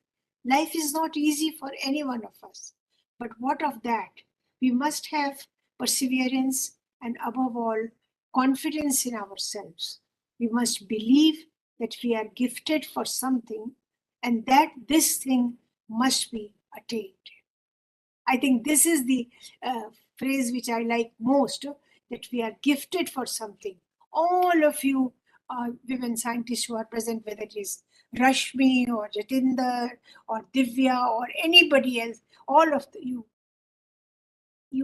F: Life is not easy for any one of us. But what of that? We must have perseverance and, above all, confidence in ourselves. We must believe that we are gifted for something and that this thing must be attained. I think this is the phrase which I like most, that we are gifted for something. All of you women scientists who are present, whether it is Rashmi or Jatinder or Divya or anybody else, all of you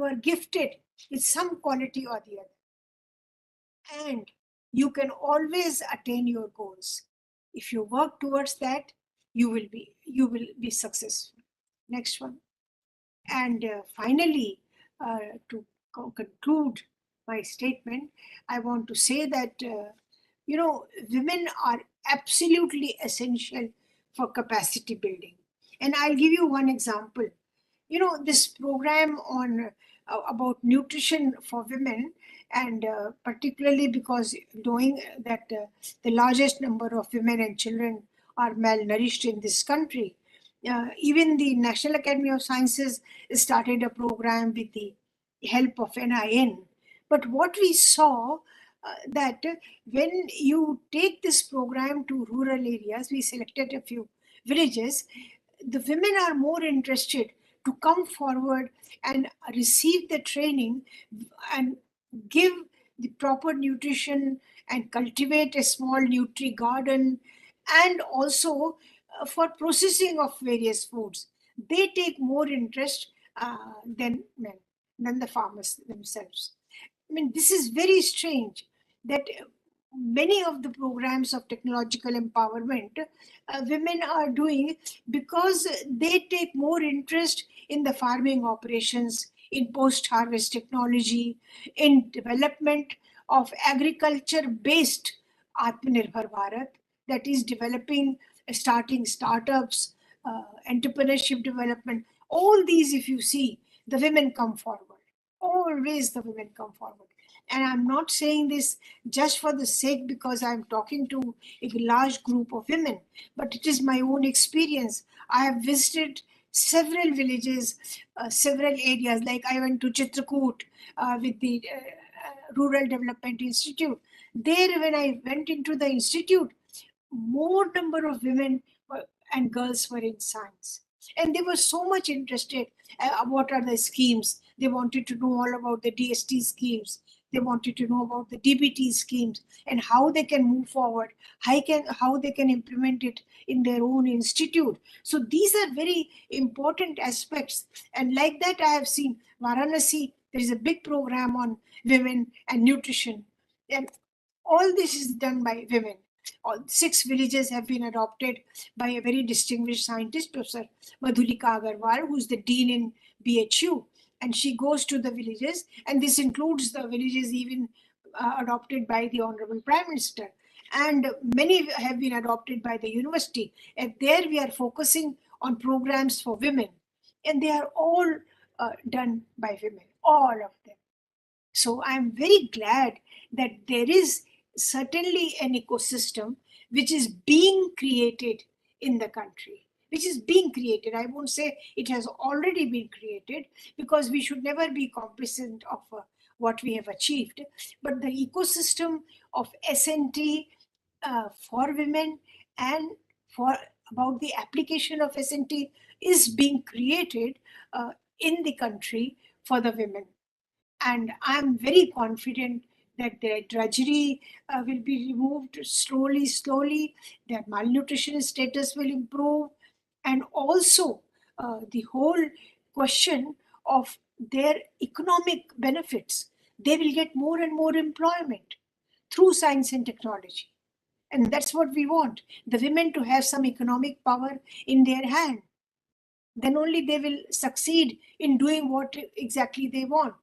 F: are gifted with some quality or the other. And you can always attain your goals. If you work towards that, you will be successful. Next one. And finally, to conclude my statement, I want to say that, women are absolutely essential for capacity building. And I'll give you one example. This program on about nutrition for women, and particularly because knowing that the largest number of women and children are malnourished in this country, even the National Academy of Sciences started a program with the help of NIN. But what we saw that when you take this program to rural areas, we selected a few villages, the women are more interested to come forward and receive the training and give the proper nutrition and cultivate a small nutri garden, and also for processing of various foods. They take more interest than men, than the farmers themselves. I mean, this is very strange that many of the programs of technological empowerment women are doing because they take more interest in the farming operations, in post-harvest technology, in development of agriculture-based Atmanirbhar Bharat, that is developing, starting startups, entrepreneurship development. All these, if you see, the women come forward. Always the women come forward. And I'm not saying this just for the sake because I'm talking to a large group of women, but it is my own experience. I have visited several villages, several areas, like I went to Chitrakoot with the Rural Development Institute. There, when I went into the institute, more number of women and girls were in science. And they were so much interested. What are the schemes? They wanted to know all about the DST schemes. They wanted to know about the DBT schemes and how they can move forward, how they can implement it in their own institute. So these are very important aspects. And like that, I have seen Varanasi, there is a big program on women and nutrition. And all this is done by women. All 6 villages have been adopted by a very distinguished scientist, Professor Madhulika Agarwal, who's the dean in BHU. And she goes to the villages, and this includes the villages even adopted by the Honorable Prime Minister. And many have been adopted by the university. And there we are focusing on programs for women. And they are all done by women, all of them. So I'm very glad that there is certainly an ecosystem which is being created in the country, which is being created. I won't say it has already been created, because we should never be complacent of what we have achieved. But the ecosystem of SNT for women and for about the application of SNT is being created in the country for the women. And I'm very confident that their drudgery will be removed slowly, their malnutrition status will improve, and also the whole question of their economic benefits. They will get more and more employment through science and technology. And that's what we want, the women to have some economic power in their hand. Then only they will succeed in doing what exactly they want.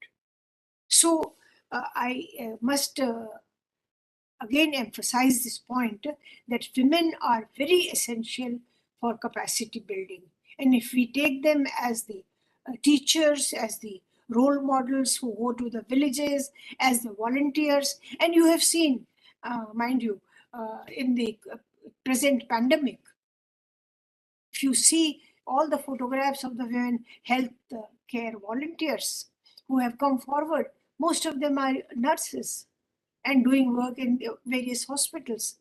F: So I must again emphasize this point that women are very essential for capacity building. And if we take them as the teachers, as the role models who go to the villages, as the volunteers, and you have seen, mind you, in the present pandemic, if you see all the photographs of the women health care volunteers who have come forward, most of them are nurses and doing work in various hospitals.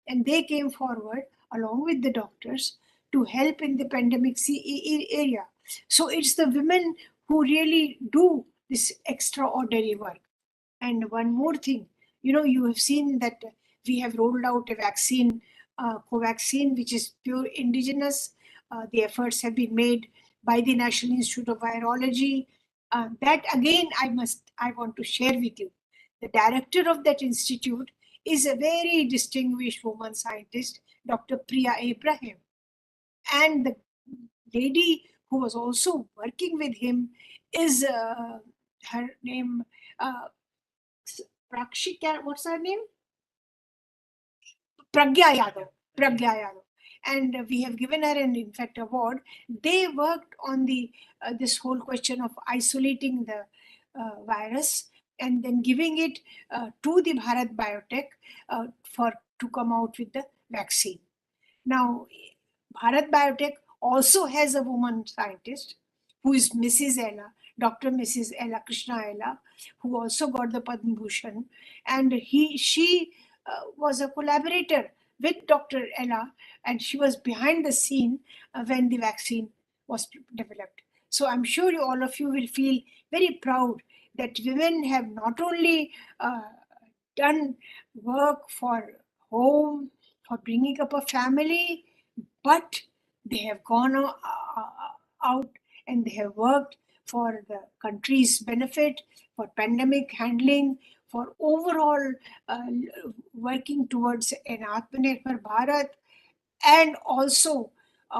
F: And they came forward along with the doctors to help in the pandemic area. So it's the women who really do this extraordinary work. And one more thing, you have seen that we have rolled out a vaccine, Covaxin, which is pure indigenous. The efforts have been made by the National Institute of Virology. That again, I want to share with you. The director of that institute is a very distinguished woman scientist, Dr. Priya Abraham. And the lady who was also working with him is her name, Prakshika, what's her name? Pragya Yadav. Pragya Yadav. And we have given her an in fact award. They worked on the this whole question of isolating the virus and then giving it to the Bharat Biotech to come out with the vaccine. Now, Bharat Biotech also has a woman scientist who is Mrs. Ella, Dr. Mrs. Ella Krishna Ella, who also got the Padma Bhushan, and she was a collaborator with Dr. Ella, and she was behind the scene when the vaccine was developed. So I'm sure all of you will feel very proud that women have not only done work for home, for bringing up a family, but they have gone out and they have worked for the country's benefit, for pandemic handling, for overall working towards an Atmanirbhar Bharat, and also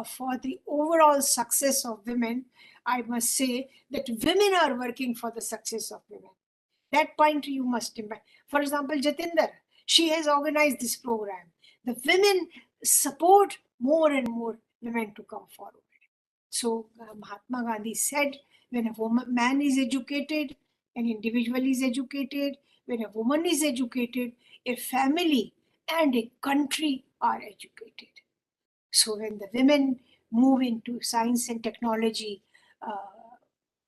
F: for the overall success of women. I must say that women are working for the success of women. That point you must remember. For example, Jatinder, she has organized this program. The women support more and more women to come forward. So Mahatma Gandhi said, when a man is educated, an individual is educated, when a woman is educated, a family and a country are educated. So when the women move into science and technology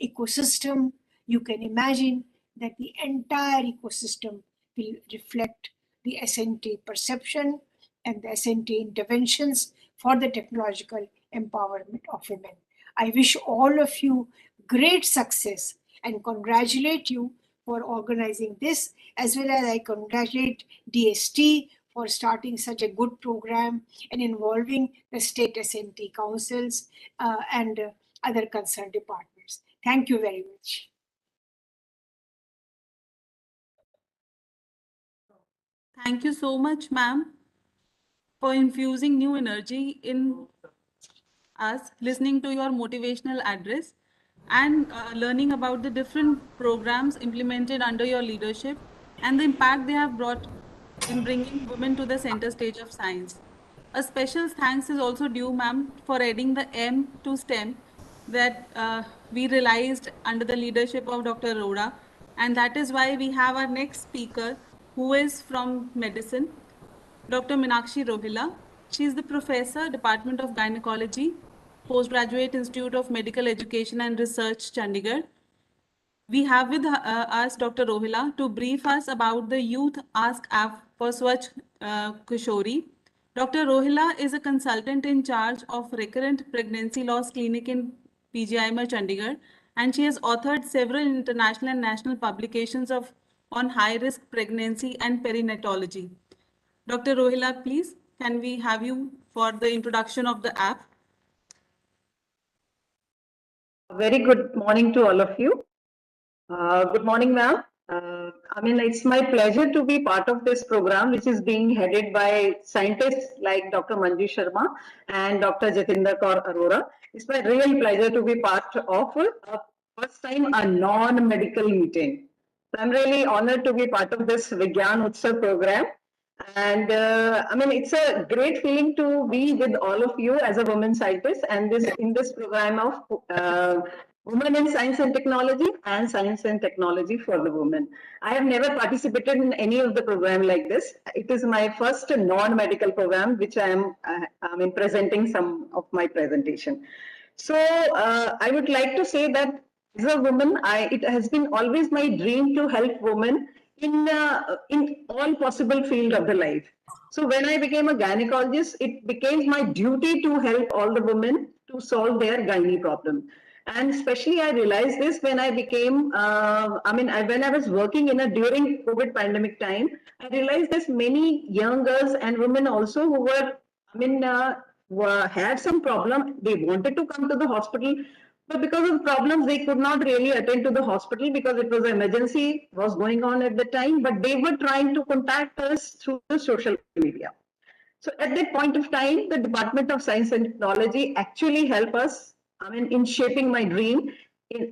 F: ecosystem, you can imagine that the entire ecosystem will reflect the SNT perception and the SNT interventions for the technological empowerment of women. I wish all of you great success and congratulate you for organizing this, as well as I congratulate DST for starting such a good program and involving the state SNT councils and other concerned departments. Thank you very much.
A: Thank you so much, ma'am, for infusing new energy in us, listening to your motivational address, and learning about the different programs implemented under your leadership and the impact they have brought in bringing women to the center stage of science. A special thanks is also due, ma'am, for adding the M to STEM that we realized under the leadership of Dr. Arora. And that is why we have our next speaker, who is from medicine, Dr. Meenakshi Rohila. She is the professor, Department of Gynecology, Postgraduate Institute of Medical Education and Research, Chandigarh. We have with us Dr. Rohila to brief us about the Youth Ask app for Swachh Kishori. Dr. Rohila is a consultant in charge of recurrent pregnancy loss clinic in PGIMer Chandigarh, and she has authored several international and national publications on high-risk pregnancy and perinatology. Dr. Rohila, please, can we have you for the introduction of the app?
G: Very good morning to all of you. Good morning, ma'am. It's my pleasure to be part of this program, which is being headed by scientists like Dr. Manju Sharma and Dr. Jatinder Kaur Arora. It's my real pleasure to be part of first time a non-medical meeting. So I'm really honored to be part of this Vigyan Utsav program. And it's a great feeling to be with all of you as a women scientist and this in this program of Women in Science and Technology and Science and Technology for the Women. I have never participated in any of the program like this. It is my first non-medical program, which I am presenting some of my presentation. So I would like to say that as a woman, it has been always my dream to help women in all possible field of the life. So when I became a gynecologist, it became my duty to help all the women to solve their gynae problem. And especially I realized this when I became, when I was working during COVID pandemic time, I realized there's many young girls and women also who had some problem. They wanted to come to the hospital, but because of problems, they could not really attend to the hospital because it was an emergency was going on at the time, but they were trying to contact us through the social media. So at that point of time, the Department of Science and Technology actually helped us, in shaping my dream.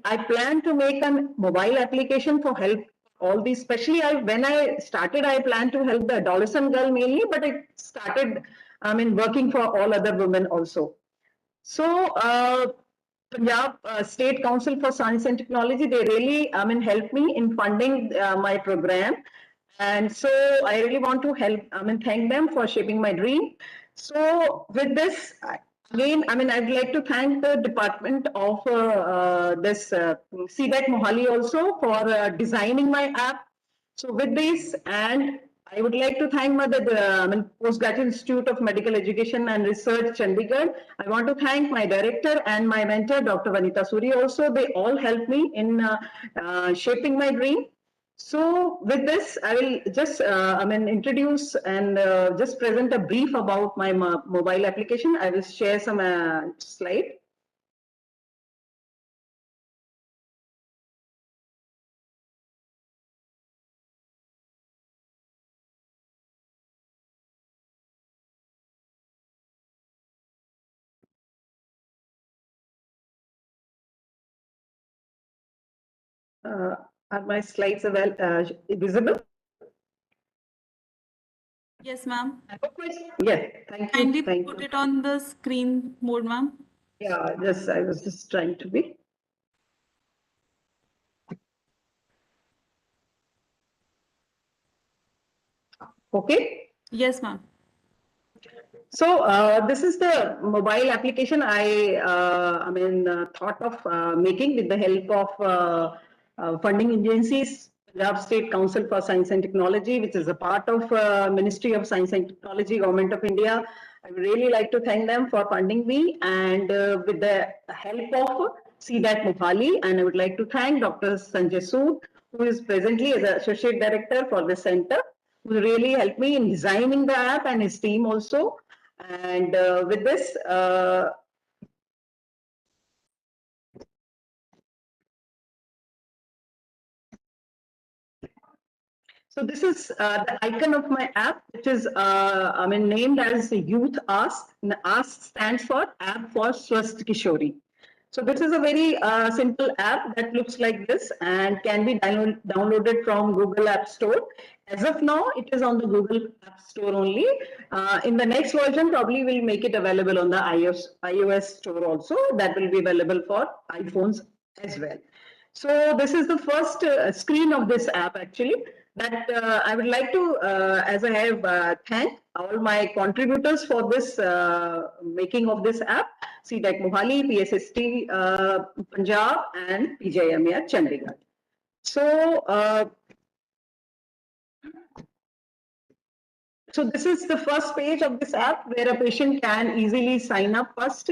G: I plan to make a mobile application for help all these, especially when I started, I planned to help the adolescent girl mainly, but it started, working for all other women also. So Punjab State Council for Science and Technology, they really, helped me in funding my program. And so I really want to thank them for shaping my dream. So with this, again, I'd like to thank the department of this CDEC Mohali also for designing my app. So with this, and I would like to thank the Postgraduate Institute of Medical Education and Research, Chandigarh. I want to thank my director and my mentor, Dr. Vanita Suri also. They all helped me in shaping my dream. So with this, I will just introduce and just present a brief about my mobile application. I will share some slide. Are my slides visible?
A: Yes, ma'am.
G: Yes, thank you.
A: Kindly
G: Thank
A: put
G: you.
A: it on the screen mode, ma'am.
G: Yeah, I was just trying to be. Okay.
A: Yes, ma'am.
G: So this is the mobile application I thought of making with the help of funding agencies, Punjab State Council for Science and Technology, which is a part of Ministry of Science and Technology, Government of India. I would really like to thank them for funding me, and with the help of CDEC Mohali, and I would like to thank Dr. Sanjay Sood, who is presently as the Associate Director for the center, who really helped me in designing the app, and his team also. And with this, so this is the icon of my app, which is named as Youth Ask. And Ask stands for App for Swasth Kishori. So this is a very simple app that looks like this and can be downloaded from Google App Store. As of now, it is on the Google App Store only. In the next version, probably we'll make it available on the iOS Store also. That will be available for iPhones as well. So this is the first screen of this app actually. That I would like to, as I have thanked all my contributors for this making of this app, CDEC Mohali, PSST Punjab, and PJMR Chandigarh. So, so this is the first page of this app where a patient can easily sign up first.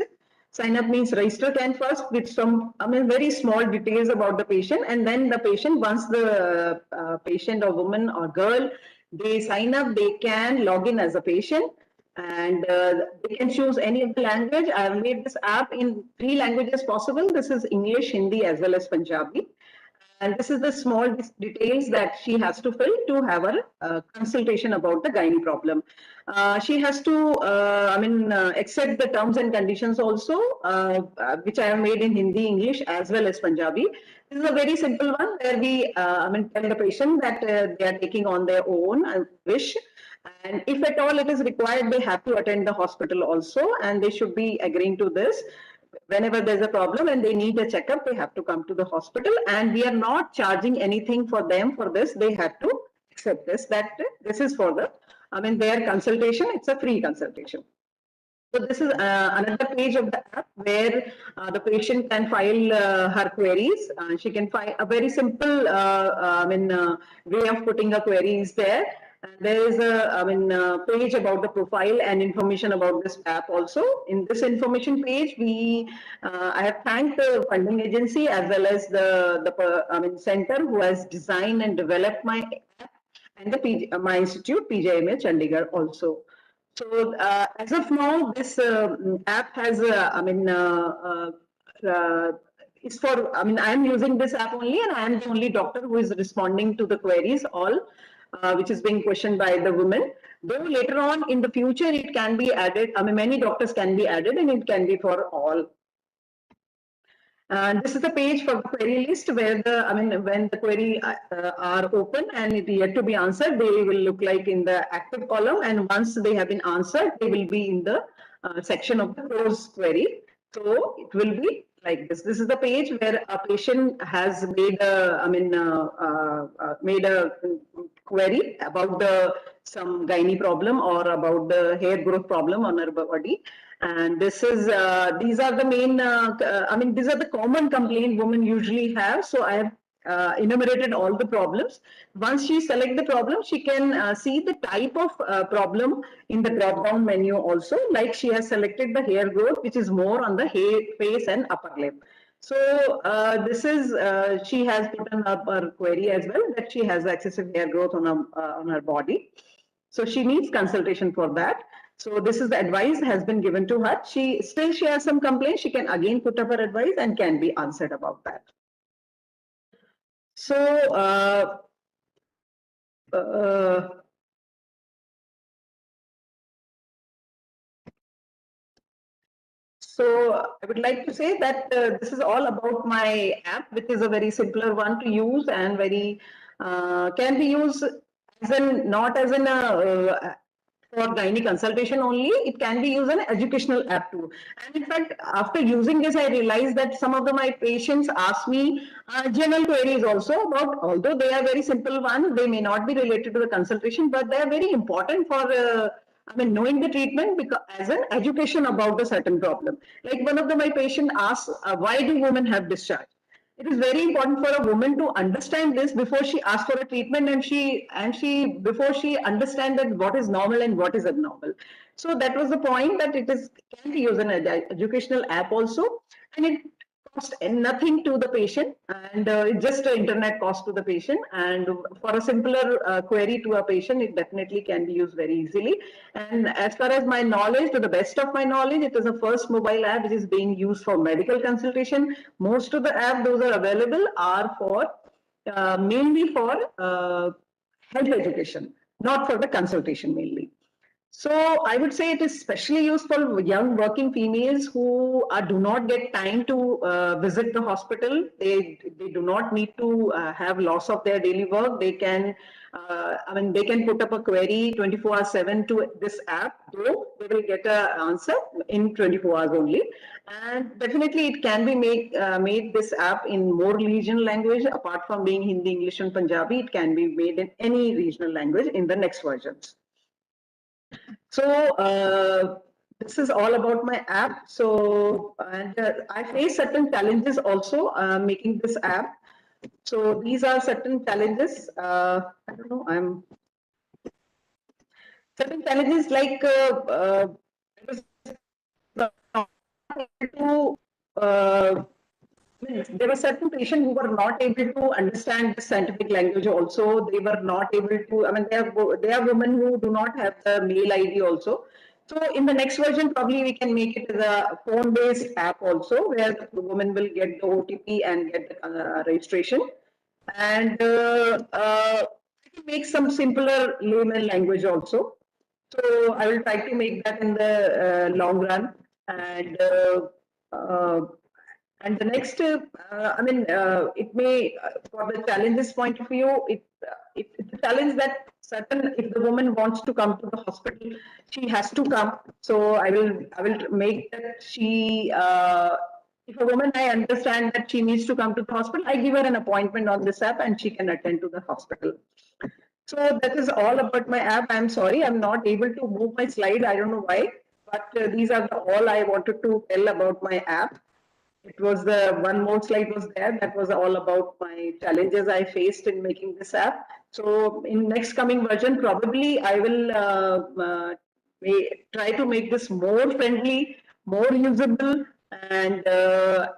G: Sign up means register can first with some, very small details about the patient, and then the patient, once the patient or woman or girl, they sign up, they can log in as a patient. and they can choose any of the language. I have made this app in 3 languages possible. This is English, Hindi, as well as Punjabi. And this is the small details that she has to fill to have a consultation about the gynae problem. She has to, accept the terms and conditions also, which I have made in Hindi, English, as well as Punjabi. This is a very simple one where we, tell the patient that they are taking on their own wish. And if at all it is required, they have to attend the hospital also, and they should be agreeing to this. Whenever there's a problem and they need a checkup, they have to come to the hospital, and we are not charging anything for them for this. They have to accept this, that this is for the, their consultation. It's a free consultation. So this is another page of the app where the patient can file her queries. She can file a very simple way of putting a query is there. There is a page about the profile and information about this app also. In this information page, I have thanked the funding agency as well as the center who has designed and developed my app, and my institute, PJMA Chandigarh also. So as of now, this app has, it's for, I am using this app only, and I am the only doctor who is responding to the queries all, which is being questioned by the women. Though later on in the future, it can be added, many doctors can be added, and it can be for all. And this is the page for the query list where when the query are open and it yet to be answered, they will look like in the active column. And once they have been answered, they will be in the section of the closed query. So it will be like this. This is the page where a patient has made a, made a query about some gynae problem or about the hair growth problem on her body. And this is, these are the main, these are the common complaint women usually have. So I have enumerated all the problems. Once she selects the problem, she can see the type of problem in the drop-down menu also. Like she has selected the hair growth, which is more on the face and upper lip. So this is, she has put up her query as well, that she has excessive hair growth on her body. So she needs consultation for that. So this is the advice has been given to her. She has some complaints. She can again put up her advice and can be answered about that. So I would like to say that this is all about my app, which is a very simpler one to use and very can be used as in not as in a for gynae consultation only. It can be used as an educational app too. And in fact, after using this, I realized that some of my patients ask me general queries also about, although they are very simple ones, they may not be related to the consultation, but they are very important for knowing the treatment because as an education about the certain problem. Like one of my patient asks, why do women have discharge? It is very important for a woman to understand this before she asks for a treatment, and before she understands that what is normal and what is abnormal. So that was the point, that it can be used as an educational app also, and it costs nothing to the patient, and it's just an internet cost to the patient. And for a simpler query to a patient, it definitely can be used very easily. And as far as my knowledge, to the best of my knowledge, it is the first mobile app which is being used for medical consultation. Most of the apps those are available are for mainly for health education, not for the consultation mainly. So I would say it is especially used for young working females who do not get time to visit the hospital. They do not need to have loss of their daily work. They can, they can put up a query 24/7 to this app, though they will get an answer in 24 hours only. And definitely it can be made this app in more regional language. Apart from being Hindi, English and Punjabi, it can be made in any regional language in the next versions. So this is all about my app. So and I face certain challenges also making this app. So these are certain challenges. I don't know. Certain challenges like there were certain patients who were not able to understand the scientific language also. They were not able to, there are women who do not have the mail ID also. So in the next version, probably we can make it as a phone-based app also, where the woman will get the OTP and get the registration. And I can make some simpler layman language also. So I will try to make that in the long run. And uh, and the next, it may, for the challenges point of view, it's a challenge that certain, if the woman wants to come to the hospital, she has to come. So I will make that she, if a woman, I understand that she needs to come to the hospital, I give her an appointment on this app and she can attend to the hospital. So that is all about my app. I'm sorry, I'm not able to move my slide. I don't know why, but these are all I wanted to tell about my app. It was the one more slide was there. That was all about my challenges I faced in making this app. So in next coming version, probably I will try to make this more friendly, more usable, and I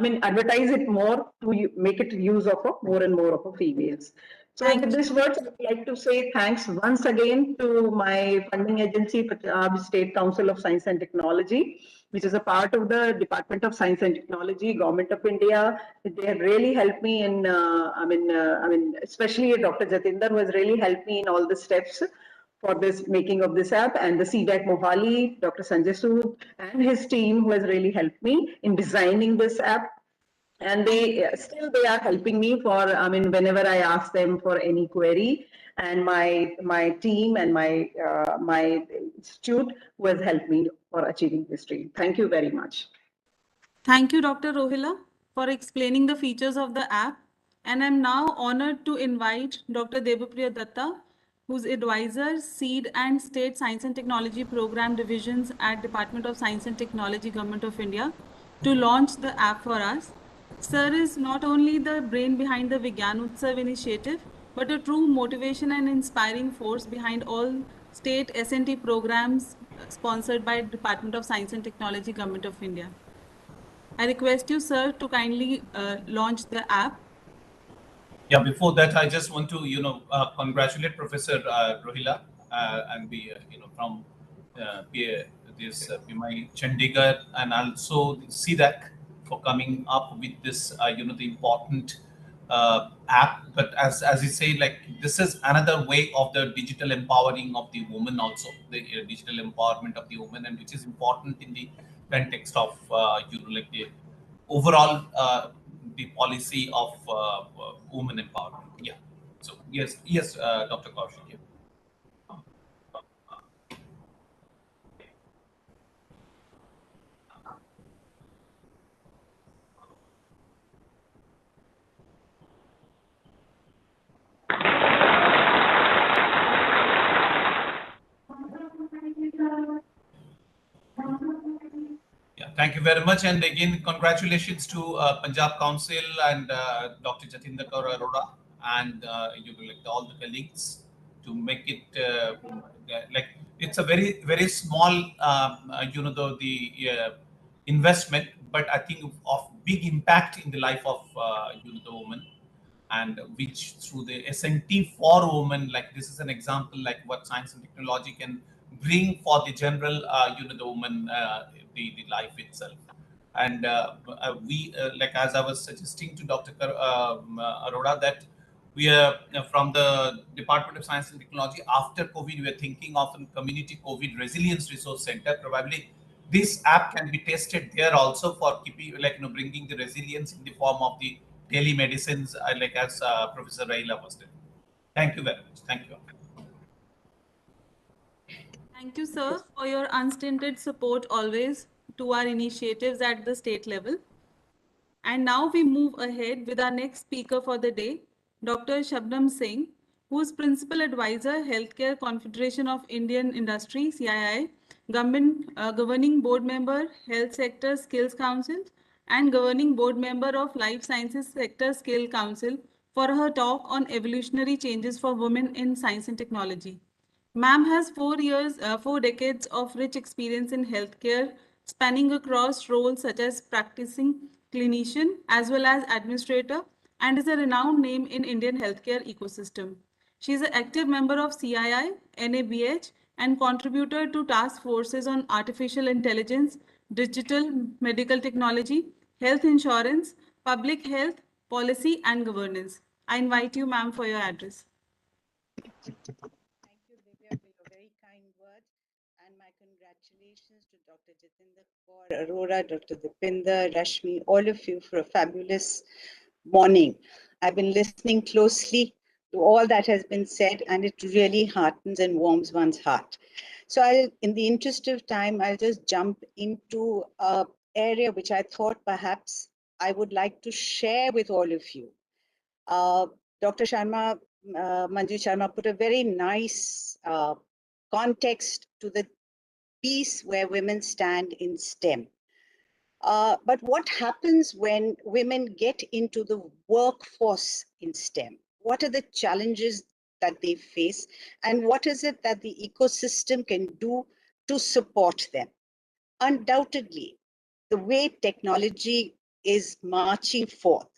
G: mean advertise it more to make it use of more and more of females. So with these words, I would like to say thanks once again to my funding agency, Punjab State Council of Science and Technology, which is a part of the Department of Science and Technology, Government of India. They have really helped me in, especially Dr. Jatinder, who has really helped me in all the steps for this making of this app, and the CDAC Mohali, Dr. Sanjay Sood, and his team, who has really helped me in designing this app. And they are helping me for, I mean, whenever I ask them for any query, and my team and my institute who has helped me for achieving this dream. Thank you very much.
A: Thank you, Dr. Rohila, for explaining the features of the app. And I'm now honored to invite Dr. Debapriya Datta, who's advisor, Seed and State Science and Technology Program Divisions at Department of Science and Technology, Government of India, to launch the app for us. Sir is not only the brain behind the Vigyan Utsav initiative, but a true motivation and inspiring force behind all state S&T programs sponsored by Department of Science and Technology, Government of India. I request you, sir, to kindly launch the app.
H: Yeah, before that, I just want to, congratulate Professor Rohila and be, from PMI Chandigarh, and also CDAC for coming up with this, the important app. But as you say, like, this is another way of the digital empowering of the woman, also the digital empowerment of the woman, and which is important in the context of, like the overall the policy of women empowerment. Yeah. So yes, Dr. Kaushik. Yeah. Yeah, thank you very much, and again, congratulations to Punjab Council and Dr. Jatinder Kaur Arora and like all the colleagues to make it like it's a very small the investment, but I think of big impact in the life of the woman, and which through the S&T for women, like this is an example like what science and technology can bring for the general the woman, the life itself. And we like, as I was suggesting to Dr. Arora, that we are from the Department of Science and Technology, after COVID, we are thinking of a community COVID resilience resource center. Probably this app can be tested there also for keeping, like, bringing the resilience in the form of the telemedicines, like as Professor Raila was doing. Thank you very much. Thank you.
A: Thank you, sir, for your unstinted support always to our initiatives at the state level. And now we move ahead with our next speaker for the day, Dr. Shabnam Singh, who is Principal Advisor, Healthcare Confederation of Indian Industry, CII, Governing Board Member, Health Sector Skills Council, and Governing Board Member of Life Sciences Sector Skill Council, for her talk on evolutionary changes for women in science and technology. Ma'am has 4 decades of rich experience in healthcare, spanning across roles such as practicing clinician as well as administrator, and is a renowned name in Indian healthcare ecosystem. She is an active member of CII, NABH, and contributor to task forces on artificial intelligence, digital medical technology, health insurance, public health, policy, and governance. I invite you, ma'am, for your address.
I: Thank you, Divya, for your very kind words. And my congratulations to Dr. Jatinder Kaur, Arora, Dr. Dipinder, Rashmi, all of you for a fabulous morning. I've been listening closely to all that has been said, and it really heartens and warms one's heart. So in the interest of time, I'll just jump into an area which I thought perhaps I would like to share with all of you. Dr. Sharma, Manju Sharma put a very nice context to the piece where women stand in STEM. But what happens when women get into the workforce in STEM? What are the challenges that they face? And what is it that the ecosystem can do to support them? Undoubtedly, the way technology is marching forth,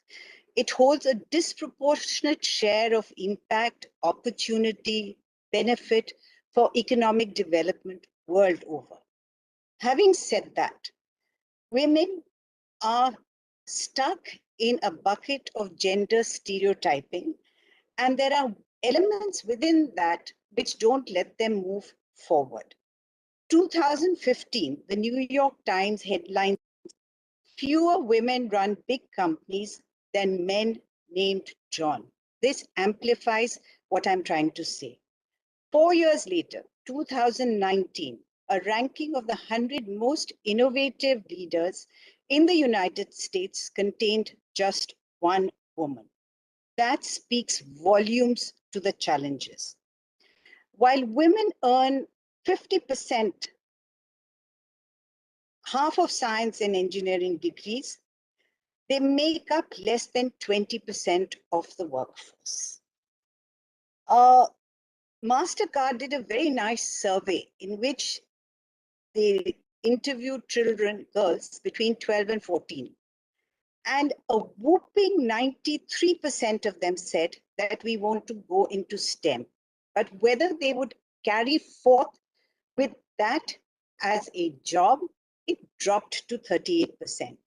I: it holds a disproportionate share of impact, opportunity, benefit for economic development world over. Having said that, women are stuck in a bucket of gender stereotyping, and there are elements within that which don't let them move forward. 2015, the New York Times headline, "Fewer women run big companies than men named John." This amplifies what I'm trying to say. 4 years later, 2019, a ranking of the 100 most innovative leaders in the United States contained just one woman. That speaks volumes to the challenges. While women earn 50%, half of science and engineering degrees, they make up less than 20% of the workforce. MasterCard did a very nice survey in which they interviewed children, girls between 12 and 14. And a whooping 93% of them said that we want to go into STEM. But whether they would carry forth with that as a job, it dropped to 38%.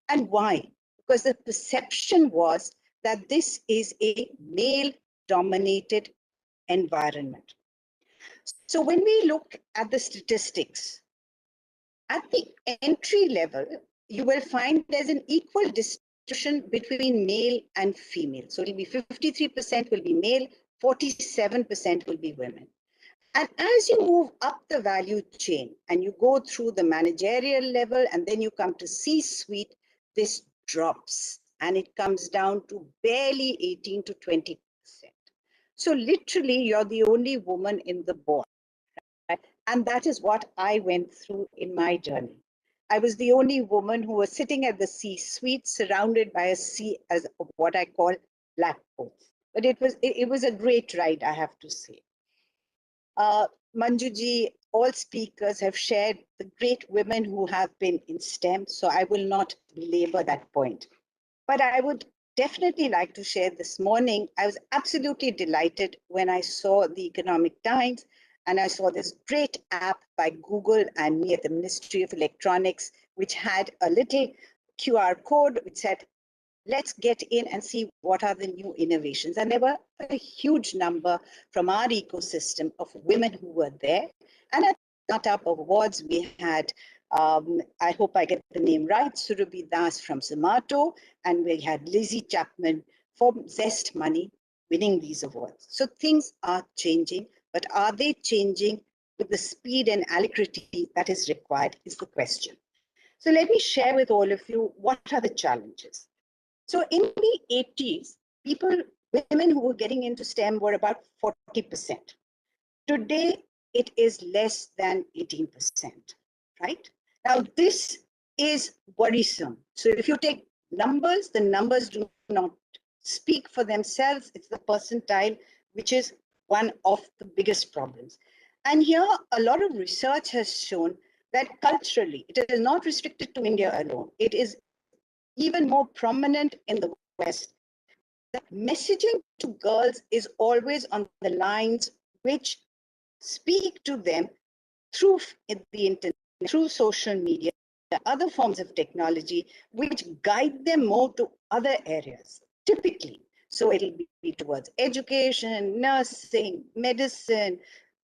I: And why? Because the perception was that this is a male-dominated environment. So when we look at the statistics, at the entry level, you will find there's an equal distribution between male and female. So it'll be 53% will be male, 47% will be women. And as you move up the value chain and you go through the managerial level and then you come to C-suite, this drops and it comes down to barely 18 to 20%. So literally, you're the only woman in the board. Right? And that is what I went through in my journey. I was the only woman who was sitting at the C-suite, surrounded by a sea as what I call black coats. But it was a great ride, I have to say. Manjuji, all speakers have shared the great women who have been in STEM, so I will not belabor that point. But I would definitely like to share this morning. I was absolutely delighted when I saw the Economic Times and I saw this great app by Google and me at the Ministry of Electronics, which had a little QR code which said, let's get in and see what are the new innovations. And there were a huge number from our ecosystem of women who were there. And at the Startup Awards, we had, I hope I get the name right, Surabhi Das from Zomato, and we had Lizzie Chapman from Zest Money winning these awards. So things are changing, but are they changing with the speed and alacrity that is required is the question. So let me share with all of you what are the challenges. So in the 80s, women who were getting into STEM were about 40%. Today, it is less than 18%, right? Now, this is worrisome. So if you take numbers, the numbers do not speak for themselves. It's the percentile, which is one of the biggest problems. And here, a lot of research has shown that culturally, it is not restricted to India alone. It is even more prominent in the West. That messaging to girls is always on the lines which speak to them through the internet, through social media, other forms of technology, which guide them more to other areas, typically. So it'll be towards education, nursing, medicine,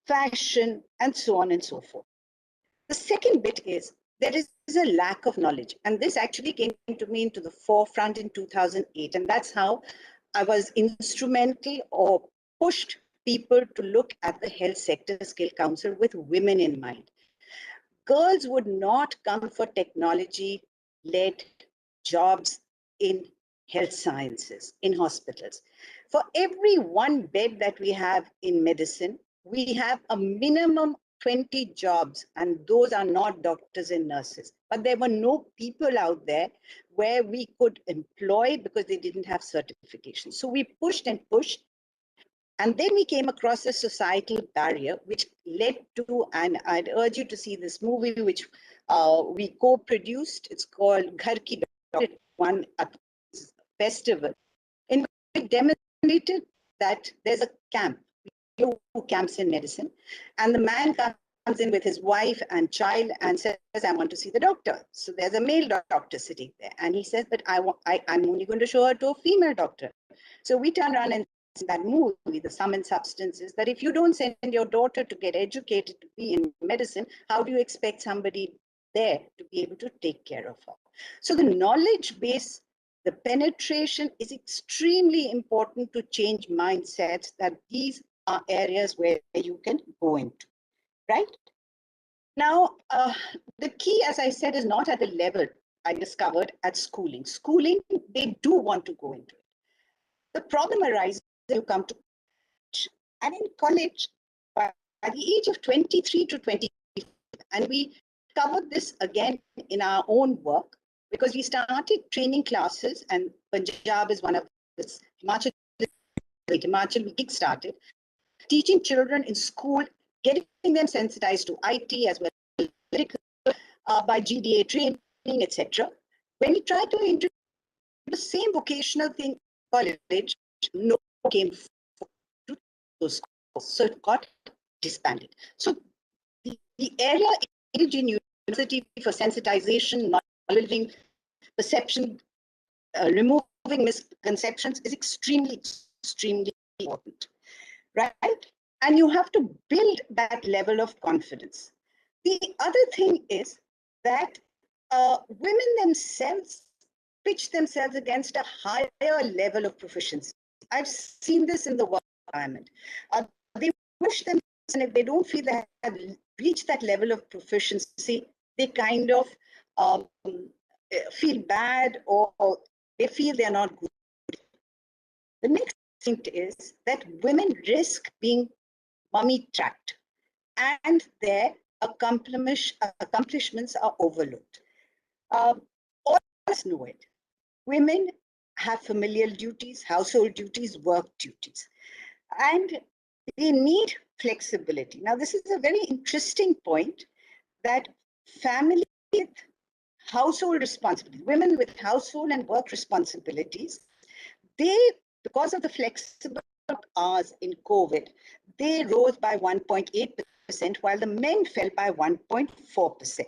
I: fashion, and so on and so forth. The second bit is there is a lack of knowledge. And this actually came to me into the forefront in 2008. And that's how I was instrumental or pushed people to look at the Health Sector Skill Council with women in mind. Girls would not come for technology-led jobs in health sciences, in hospitals. For every one bed that we have in medicine, we have a minimum 20 jobs, and those are not doctors and nurses. But there were no people out there where we could employ because they didn't have certification. So we pushed and pushed. And then we came across a societal barrier, which led to, and I'd urge you to see this movie, which we co-produced. It's called Ghar Ki Baat, one at festival, in which we demonstrated that there's a camp, who camps in medicine, and the man comes in with his wife and child and says, I want to see the doctor. So there's a male doctor sitting there, and he says, but I'm only going to show her to a female doctor. So we turn around and that movie, The Sum and Substance, is that if you don't send your daughter to get educated to be in medicine, how do you expect somebody there to be able to take care of her? So the knowledge base, the penetration is extremely important to change mindsets, that these are areas where you can go into, right? Now, the key, as I said, is not at the level I discovered at schooling. Schooling, they do want to go into it. The problem arises when you come to college. And in college, by the age of 23 to 25, and we covered this again in our own work, because we started training classes, and Punjab is one of this. Himachal, we kick-started teaching children in school, getting them sensitized to IT as well as by GDA training, etc. When we tried to introduce the same vocational thing in college, no one came to those schools, so it got disbanded. So the area in University for sensitization, knowledge building, perception, removing misconceptions is extremely, extremely important, right? And you have to build that level of confidence. The other thing is that women themselves pitch themselves against a higher level of proficiency. I've seen this in the work environment. They push themselves, and if they don't feel they have reached that level of proficiency, they kind of feel bad, or they feel they're not good. The next thing is that women risk being mummy tracked, and their accomplishments are overlooked. All of us know it. Women have familial duties, household duties, work duties, and they need flexibility. Now, this is a very interesting point, that family with household responsibilities, women with household and work responsibilities, they, because of the flexible hours in COVID, they rose by 1.8%, while the men fell by 1.4%.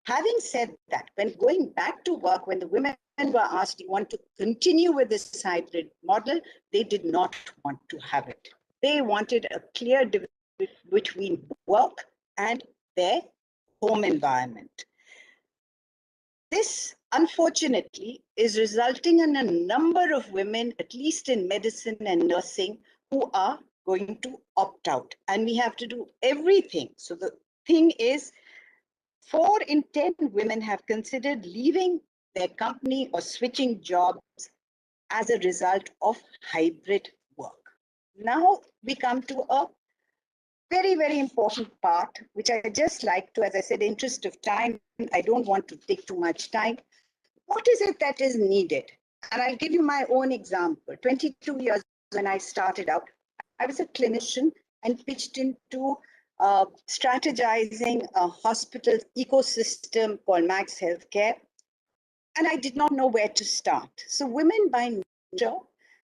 I: Having said that, when going back to work, when the women were asked, do you want to continue with this hybrid model, they did not want to have it. They wanted a clear division between work and their home environment. This, unfortunately, is resulting in a number of women, at least in medicine and nursing, who are going to opt out. And we have to do everything. So the thing is, 4 in 10 women have considered leaving their company or switching jobs as a result of hybrid work. Now we come to a very, very important part, which I just like to, as I said, interest of time, I don't want to take too much time. What is it that is needed? And I'll give you my own example. 22 years when I started out, I was a clinician and pitched into strategizing a hospital ecosystem called Max Healthcare. And I did not know where to start. So women by nature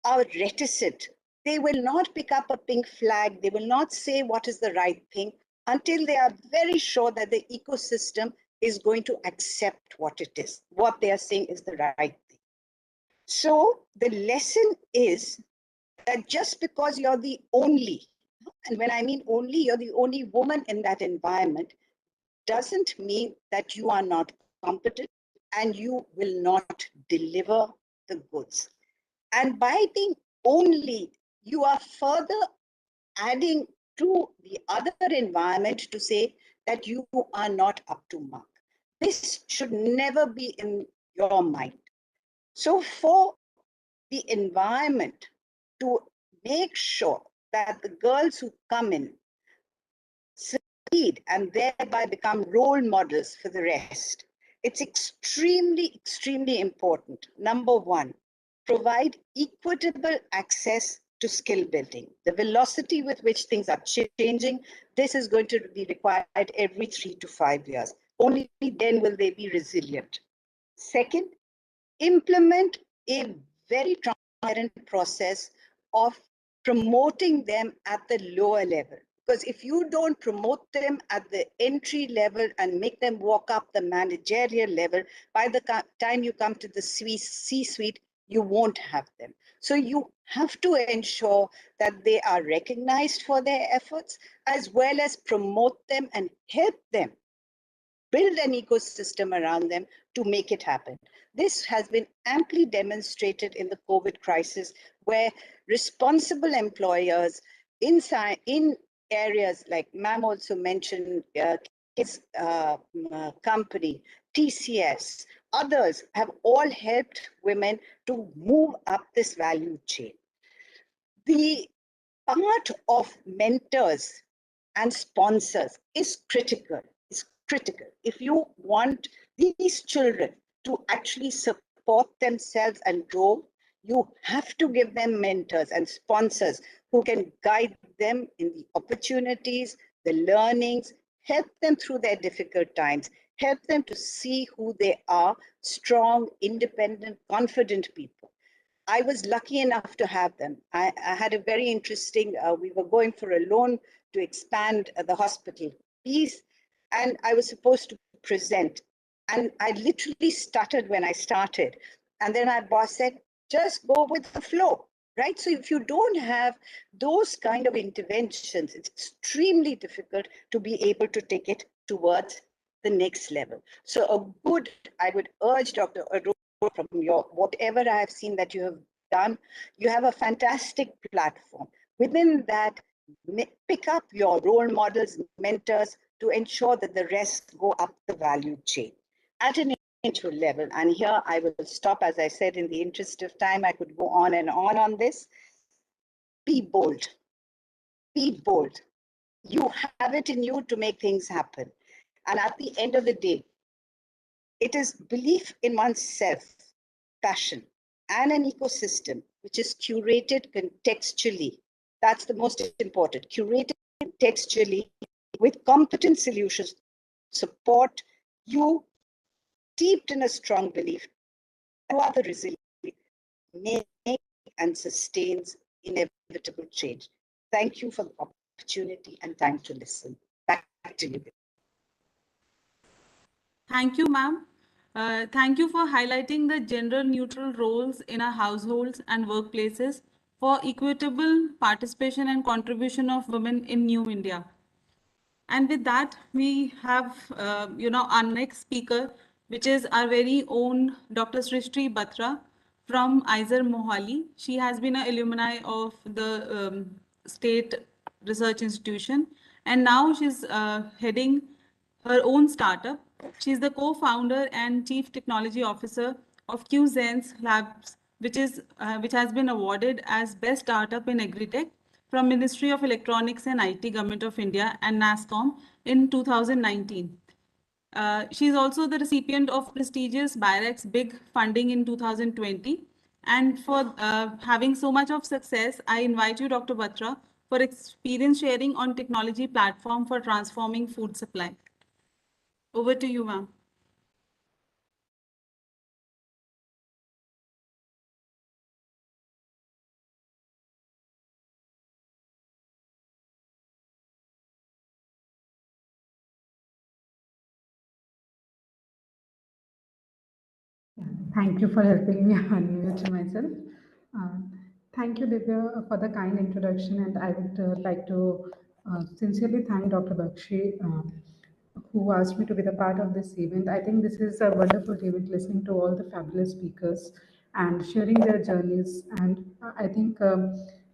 I: are reticent They will not pick up a pink flag. They will not say what is the right thing until they are very sure that the ecosystem is going to accept what it is, what they are saying is the right thing. So the lesson is that just because you're the only, and when I mean only, you're the only woman in that environment, doesn't mean that you are not competent and you will not deliver the goods. And by being only, you are further adding to the other environment to say that you are not up to mark. This should never be in your mind. So for the environment to make sure that the girls who come in succeed and thereby become role models for the rest, it's extremely, extremely important. Number one, provide equitable access to skill building. The velocity with which things are changing, this is going to be required every 3 to 5 years. Only then will they be resilient. Second, implement a very transparent process of promoting them at the lower level. Because if you don't promote them at the entry level and make them walk up the managerial level, by the time you come to the C-suite, you won't have them. So you have to ensure that they are recognized for their efforts, as well as promote them and help them build an ecosystem around them to make it happen. This has been amply demonstrated in the COVID crisis, where responsible employers in areas like ma'am also mentioned, his company, TCS, others have all helped women to move up this value chain. The part of mentors and sponsors is critical. Is critical. If you want these children to actually support themselves and grow, you have to give them mentors and sponsors who can guide them in the opportunities, the learnings, help them through their difficult times, help them to see who they are, strong, independent, confident people. I was lucky enough to have them. I had a very interesting, we were going for a loan to expand the hospital piece, and I was supposed to present. And I literally stuttered when I started. And then my boss said, just go with the flow, right? So if you don't have those kind of interventions, it's extremely difficult to be able to take it towards the next level. So a good, I would urge Dr. Arun, from your whatever I have seen that you have done, you have a fantastic platform. Within that, pick up your role models, mentors, to ensure that the rest go up the value chain at an individual level. And here I will stop. As I said, in the interest of time, I could go on and on this. Be bold. Be bold. You have it in you to make things happen. And at the end of the day, it is belief in oneself, passion, and an ecosystem which is curated contextually. That's the most important. Curated contextually with competent solutions support you, steeped in a strong belief. You are the resilient, make and sustains inevitable change. Thank you for the opportunity and time to listen. Back to you.
A: Thank you, ma'am. Thank you for highlighting the gender neutral roles in our households and workplaces for equitable participation and contribution of women in New India. And with that, we have, our next speaker, which is our very own Dr. Srishti Batra from ISER Mohali. She has been an alumni of the State Research Institution, and now she's heading her own startup. She's the co-founder and chief technology officer of QZen's Labs, which has been awarded as best startup in agritech from Ministry of Electronics and IT, Government of India, and NASSCOM in 2019. She is also the recipient of prestigious BIREX Big funding in 2020. And for having so much of success, I invite you, Dr. Batra, for experience sharing on technology platform for transforming food supply. Over to you, ma'am.
J: Thank you for helping me unmute myself. Uh, Thank you, Divya, for the kind introduction, and I would like to sincerely thank Dr. Bakshi, who asked me to be the part of this event. I think this is a wonderful event, listening to all the fabulous speakers and sharing their journeys. And I think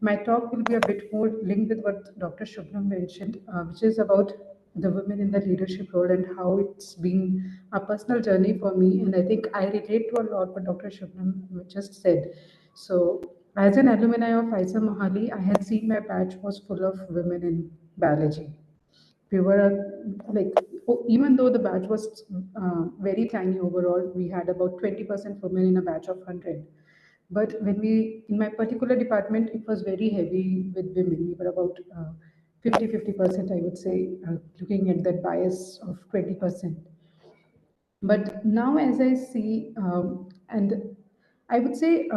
J: my talk will be a bit more linked with what Dr. Shubham mentioned, which is about the women in the leadership role and how it's been a personal journey for me. And I think I relate to a lot what Dr. Shubham just said. So, as an alumni of ISA Mohali, I had seen my batch was full of women in biology. We were like, even though the batch was very tiny overall, we had about 20% women in a batch of 100. But when we, in my particular department, it was very heavy with women. We were about 50-50%, I would say, looking at that bias of 20%. But now, as I see, and I would say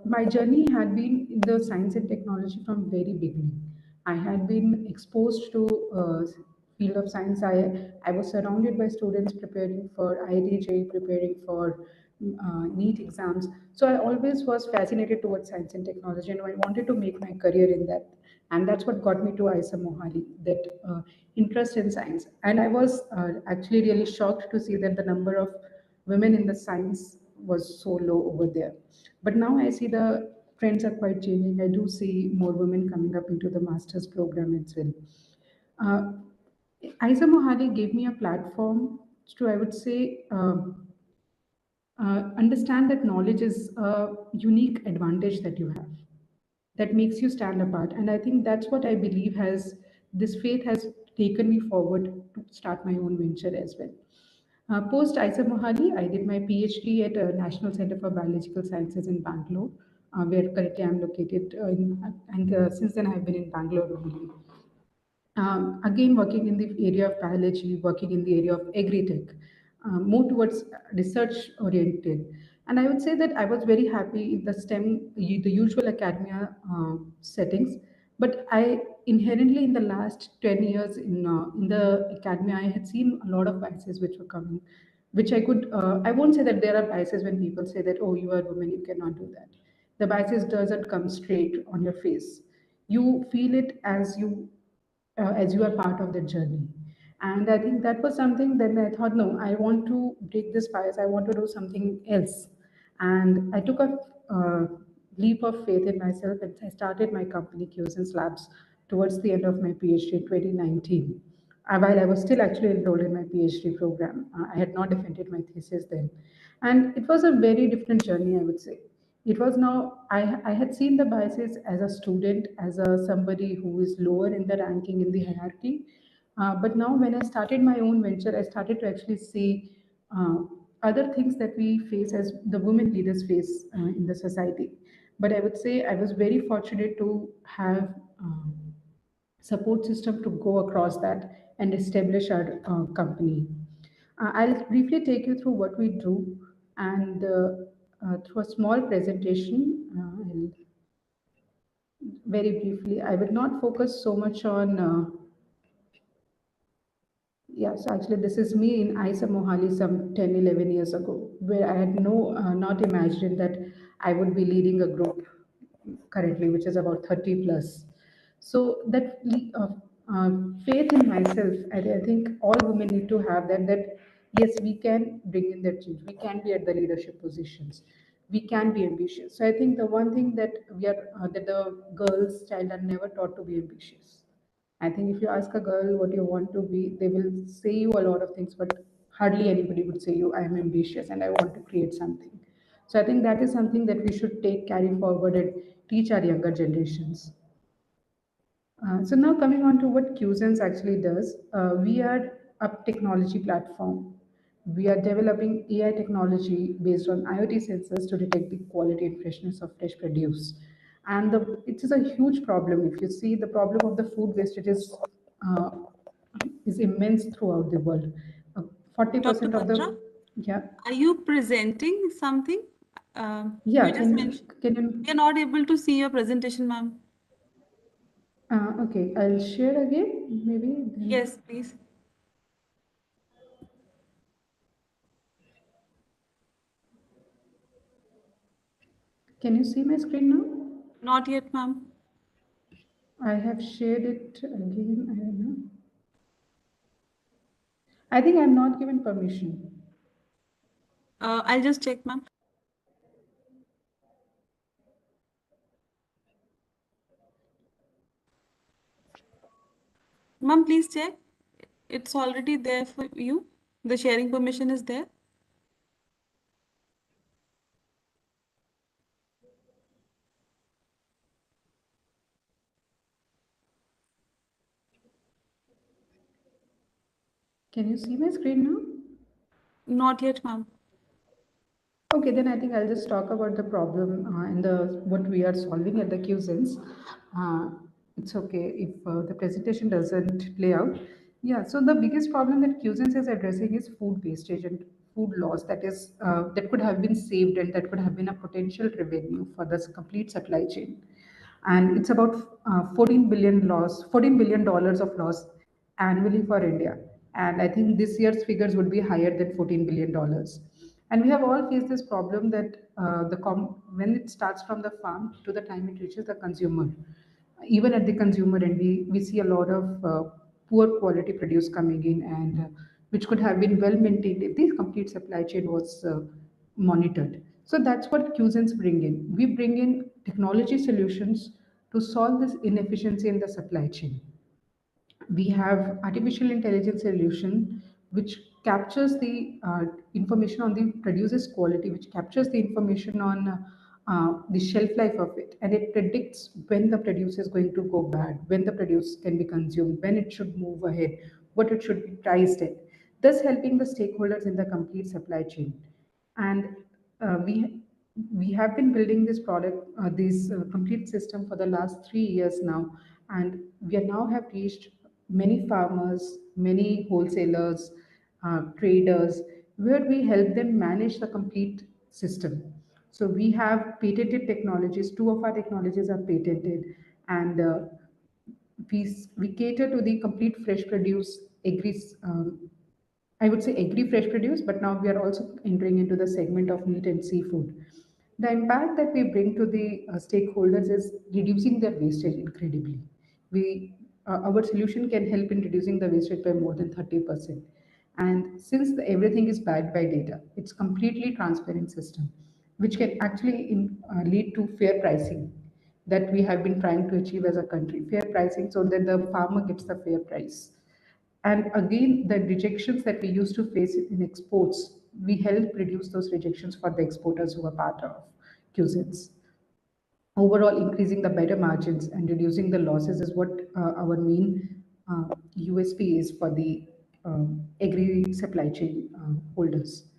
J: my journey had been in the science and technology from very beginning. I had been exposed to field of science. I was surrounded by students preparing for IIT, preparing for NEET exams. So I always was fascinated towards science and technology, and I wanted to make my career in that. And that's what got me to ISA Mohali, that interest in science. And I was actually really shocked to see that the number of women in the science was so low over there. But now I see the trends are quite changing. I do see more women coming up into the master's program as well. Uh, ISA Mohali gave me a platform to, I would say, understand that knowledge is a unique advantage that you have that makes you stand apart. And I think that's what I believe has this faith has taken me forward to start my own venture as well. Post ISA Mohali, I did my PhD at National Center for Biological Sciences in Bangalore, where currently I'm located. And since then, I've been in Bangalore only. Again, working in the area of biology, working in the area of agri-tech, more towards research oriented. And I would say that I was very happy in the STEM, the usual academia settings. But I inherently, in the last 10 years in the academia, I had seen a lot of biases which were coming, which I won't say that there are biases when people say that, oh, you are a woman, you cannot do that. The biases doesn't come straight on your face. You feel it as you are part of the journey. And I think that was something that I thought, no, I want to break this bias. I want to do something else. And I took a leap of faith in myself and I started my company, Cuisines Labs, towards the end of my PhD in 2019. While I was still actually enrolled in my PhD program, I had not defended my thesis then. And it was a very different journey, I would say. It was now, I had seen the biases as a student, as a somebody who is lower in the ranking in the hierarchy. But now, when I started my own venture, I started to actually see uh, other things that we face as the women leaders face in the society. But I would say I was very fortunate to have support system to go across that and establish our company. I'll briefly take you through what we do, and through a small presentation, very briefly. I will not focus so much on yeah, so actually, this is me in ISA Mohali some 10, 11 years ago, where I had not imagined that I would be leading a group currently, which is about 30 plus. So that faith in myself, I think all women need to have that yes, we can bring in that change. We can be at the leadership positions. We can be ambitious. So I think the one thing that that the girls' child are never taught to be ambitious. I think if you ask a girl what you want to be, they will say you a lot of things, but hardly anybody would say you, I am ambitious and I want to create something. So I think that is something that we should carry forward and teach our younger generations. So now coming on to what QSense actually does, we are a technology platform. We are developing AI technology based on IoT sensors to detect the quality and freshness of fresh produce. And it is a huge problem. If you see the problem of the food wastage uh, is immense throughout the world. Uh,
A: Dr.
J: 40% of
A: Batra,
J: the yeah
A: are you presenting something?
J: yeah
A: You just mentioned
J: can
A: we are
J: you
A: not able to see your presentation, ma'am.
J: okay, I'll share again maybe then.
A: Yes, please.
J: Can you see my screen now?
A: Not yet, ma'am.
J: I have shared it again. I don't know. I think I'm not given permission.
A: I'll just check, ma'am. Ma'am, please check. It's already there for you. The sharing permission is there.
J: Can you see my screen now?
A: Not yet, ma'am.
J: Okay, then I think I'll just talk about the problem and the what we are solving at the QSense. Uh, it's okay if the presentation doesn't play out. Yeah, so the biggest problem that QSense is addressing is food wastage and food loss that is that could have been saved and that could have been a potential revenue for this complete supply chain. And it's about 14 billion dollars of loss annually for India. And I think this year's figures would be higher than 14 billion dollars. And we have all faced this problem that when it starts from the farm to the time it reaches the consumer, even at the consumer end, we see a lot of poor quality produce coming in, and which could have been well maintained if the complete supply chain was monitored. So that's what QSense bring in. We bring in technology solutions to solve this inefficiency in the supply chain. We have artificial intelligence solution which captures the information on the producer's quality, which captures the information on the shelf life of it, and it predicts when the produce is going to go bad, when the produce can be consumed, when it should move ahead, what it should be priced at, thus helping the stakeholders in the complete supply chain. And we have been building this product, this complete system for the last 3 years now, and we are now have reached many farmers, many wholesalers, traders, where we help them manage the complete system. So we have patented technologies. Two of our technologies are patented, and we cater to the complete fresh produce agri. I would say agri fresh produce, but now we are also entering into the segment of meat and seafood. The impact that we bring to the stakeholders is reducing their wastage incredibly. Our solution can help in reducing the wastage by more than 30%. And since everything is backed by data, it's completely transparent system, which can actually lead to fair pricing that we have been trying to achieve as a country. Fair pricing so that the farmer gets the fair price. And again, the rejections that we used to face in exports, we help reduce those rejections for the exporters who are part of QSINs. Overall, increasing the better margins and reducing the losses is what our main USP is for the agri supply chain holders.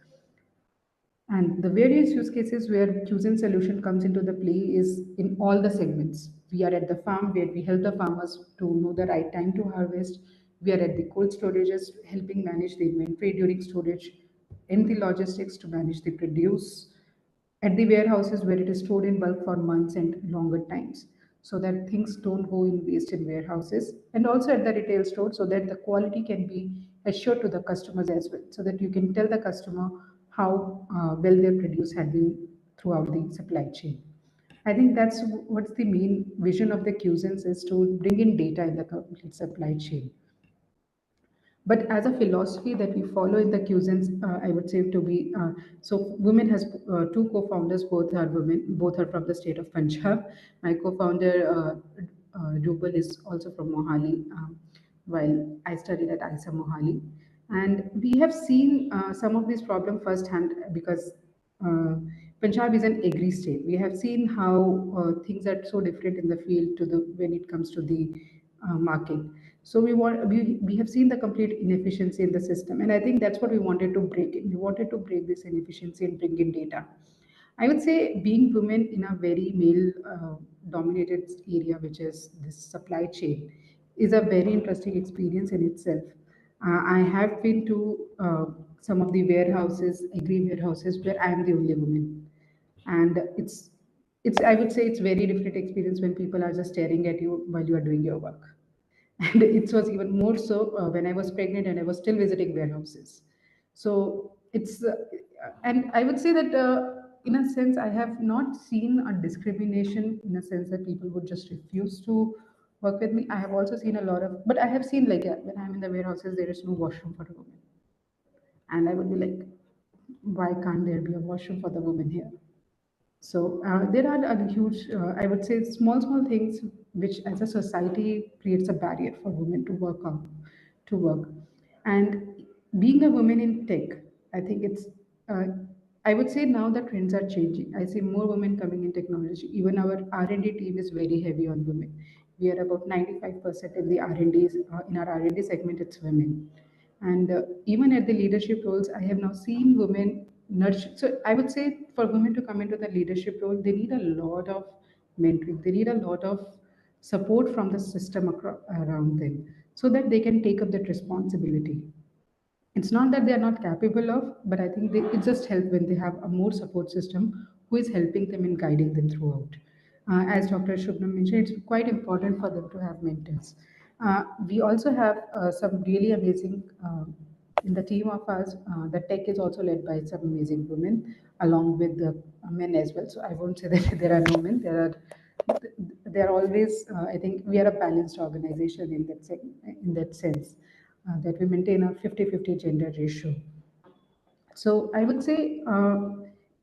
J: And the various use cases where QSIN solution comes into the play is in all the segments. We are at the farm where we help the farmers to know the right time to harvest. We are at the cold storages helping manage the inventory during storage, in the logistics to manage the produce, at the warehouses where it is stored in bulk for months and longer times so that things don't go in waste in warehouses, and also at the retail store so that the quality can be assured to the customers as well, so that you can tell the customer how well their produce had been throughout the supply chain. I think that's what's the main vision of the QSense is to bring in data in the complete supply chain. But as a philosophy that we follow in the QSense, I would say to be so. Women has two co-founders. Both are women. Both are from the state of Punjab. My co-founder Rubal is also from Mohali, while I studied at ISA Mohali, and we have seen some of these problems firsthand because. Punjab is an agri state. We have seen how things are so different in the field to the when it comes to the market. So we have seen the complete inefficiency in the system, and I think that's what we wanted to break in. We wanted to break this inefficiency and bring in data. I would say being women in a very male dominated area, which is this supply chain, is a very interesting experience in itself. I have been to some of the warehouses, agri warehouses, where I am the only woman, and it's I would say it's very different experience when people are just staring at you while you are doing your work. And it was even more so when I was pregnant and I was still visiting warehouses. So it's and I would say that in a sense, I have not seen a discrimination in a sense that people would just refuse to work with me. I have also seen a lot of, but I have seen like, yeah, when I'm in the warehouses, there is no washroom for a woman. And I would be like, why can't there be a washroom for the woman here? So there are a huge, I would say, small things which, as a society, creates a barrier for women to work on, to work. And being a woman in tech, I think it's, uh, I would say now the trends are changing. I see more women coming in technology. Even our R&D team is very heavy on women. We are about 95% in the R&D, in our R&D segment, it's women. And even at the leadership roles, I have now seen women nurture. So I would say for women to come into the leadership role, they need a lot of mentoring. They need a lot of support from the system around them so that they can take up that responsibility. It's not that they are not capable of, but I think it just helps when they have a more support system who is helping them and guiding them throughout. As Dr. Shubham mentioned, it's quite important for them to have mentors. We also have some really amazing, in the team of us, the tech is also led by some amazing women along with the men as well. So I won't say that there are no men, there are always, I think we are a balanced organization in that sense, that we maintain a 50-50 gender ratio. So I would say,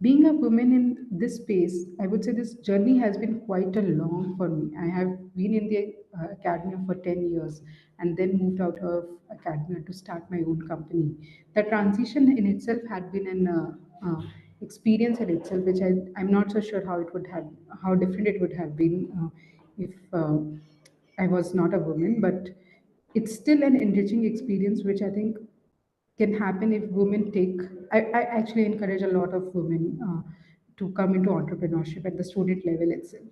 J: being a woman in this space, I would say this journey has been quite a long for me. I have been in the academia for 10 years and then moved out of academia to start my own company. The transition in itself had been an experience in itself, which I'm not so sure how different it would have been if I was not a woman, but it's still an enriching experience, which I think can happen if women take. I actually encourage a lot of women to come into entrepreneurship at the student level itself,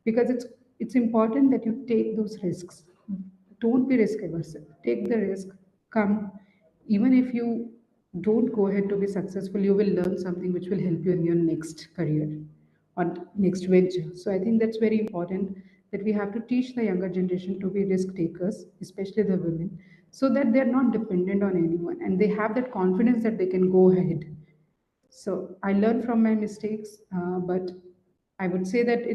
J: because it's important that you take those risks. Don't be risk averse. Take the risk. Come, even if you don't go ahead to be successful, you will learn something which will help you in your next career or next venture. So I think that's very important, that we have to teach the younger generation to be risk takers, especially the women, so that they're not dependent on anyone and they have that confidence that they can go ahead. So I learn from my mistakes, but I would say that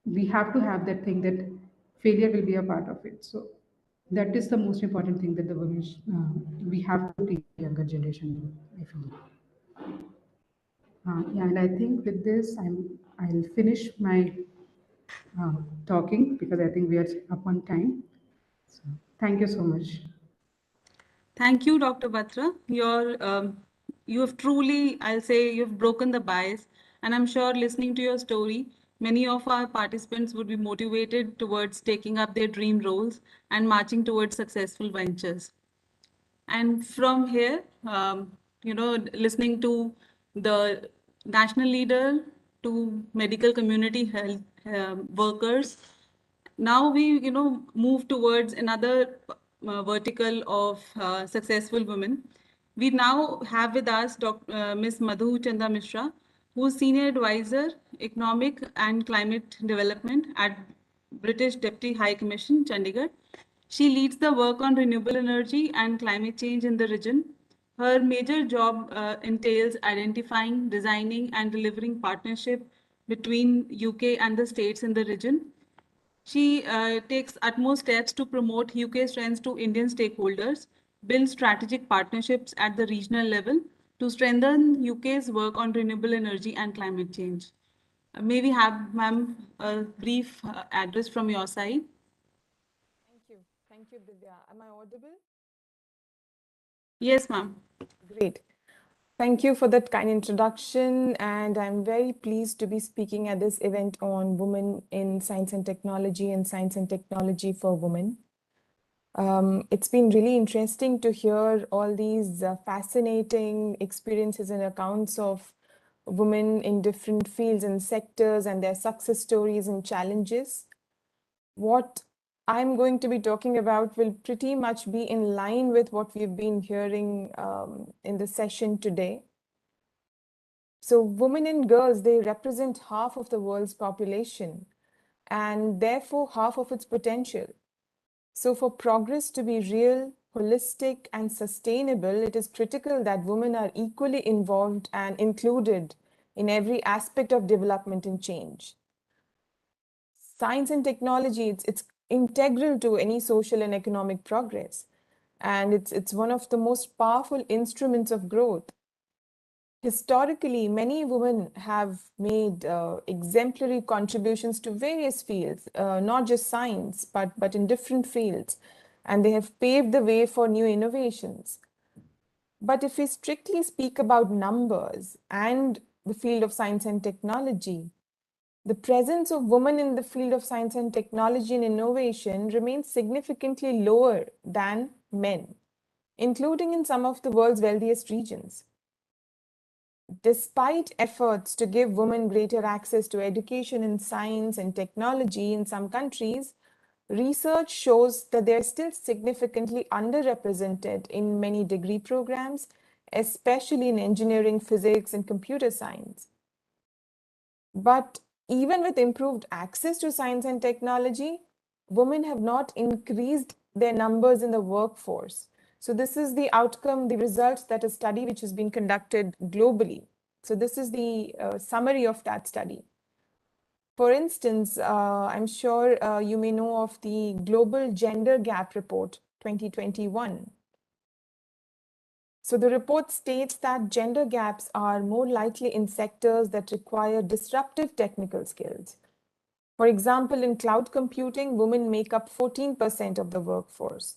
J: we have to have that thing that failure will be a part of it. So that is the most important thing that the women we have to teach the younger generation. I feel. Yeah, and I think with this, I'll finish my talking because I think we are up on time. So thank you so much.
A: Thank you, Dr. Batra. You have truly, I'll say, you've broken the bias. And I'm sure listening to your story, many of our participants would be motivated towards taking up their dream roles and marching towards successful ventures. And from here, listening to the national leader to medical community health workers, now we move towards another vertical of successful women. We now have with us Ms. Madhu Chanda Mishra, who is Senior Advisor, Economic and Climate Development at British Deputy High Commission, Chandigarh. She leads the work on renewable energy and climate change in the region. Her major job entails identifying, designing, and delivering partnership between UK and the states in the region. She takes utmost steps to promote UK strengths to Indian stakeholders, build strategic partnerships at the regional level to strengthen UK's work on renewable energy and climate change. May we have, ma'am, a brief address from your side?
K: Thank you. Thank you, Divya. Am I audible?
A: Yes, ma'am.
K: Great. Thank you for that kind introduction, and I'm very pleased to be speaking at this event on women in science and technology and science and technology for women. It's been really interesting to hear all these fascinating experiences and accounts of women in different fields and sectors and their success stories and challenges. What I'm going to be talking about will pretty much be in line with what we've been hearing in the session today. So women and girls, they represent half of the world's population and therefore half of its potential. So for progress to be real, holistic, and sustainable, it is critical that women are equally involved and included in every aspect of development and change. Science and technology, it's integral to any social and economic progress. And it's one of the most powerful instruments of growth. Historically, many women have made exemplary contributions to various fields, not just science, but in different fields. And they have paved the way for new innovations. But if we strictly speak about numbers and the field of science and technology, the presence of women in the field of science and technology and innovation remains significantly lower than men, including in some of the world's wealthiest regions. Despite efforts to give women greater access to education in science and technology in some countries, research shows that they're still significantly underrepresented in many degree programs, especially in engineering, physics, and computer science. But even with improved access to science and technology, women have not increased their numbers in the workforce. So this is the outcome, the results that a study which has been conducted globally. So this is the summary of that study. For instance, I'm sure you may know of the Global Gender Gap Report 2021. So the report states that gender gaps are more likely in sectors that require disruptive technical skills. For example, in cloud computing, women make up 14% of the workforce.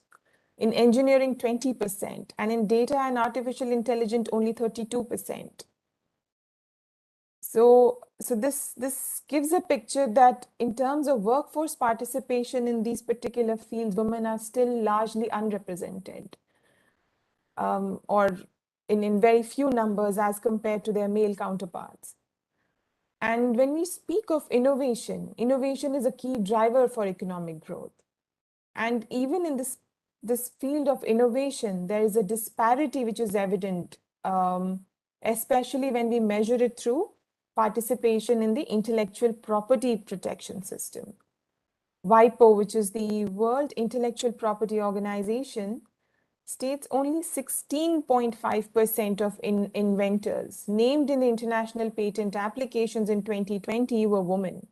K: In engineering, 20%, and in data and artificial intelligence, only 32%. So this gives a picture that in terms of workforce participation in these particular fields, women are still largely unrepresented, or in very few numbers as compared to their male counterparts. And when we speak of innovation, innovation is a key driver for economic growth. And even in this field of innovation, there is a disparity which is evident, especially when we measure it through participation in the intellectual property protection system. WIPO, which is the World Intellectual Property Organization, states only 16.5% of inventors named in the international patent applications in 2020 were women.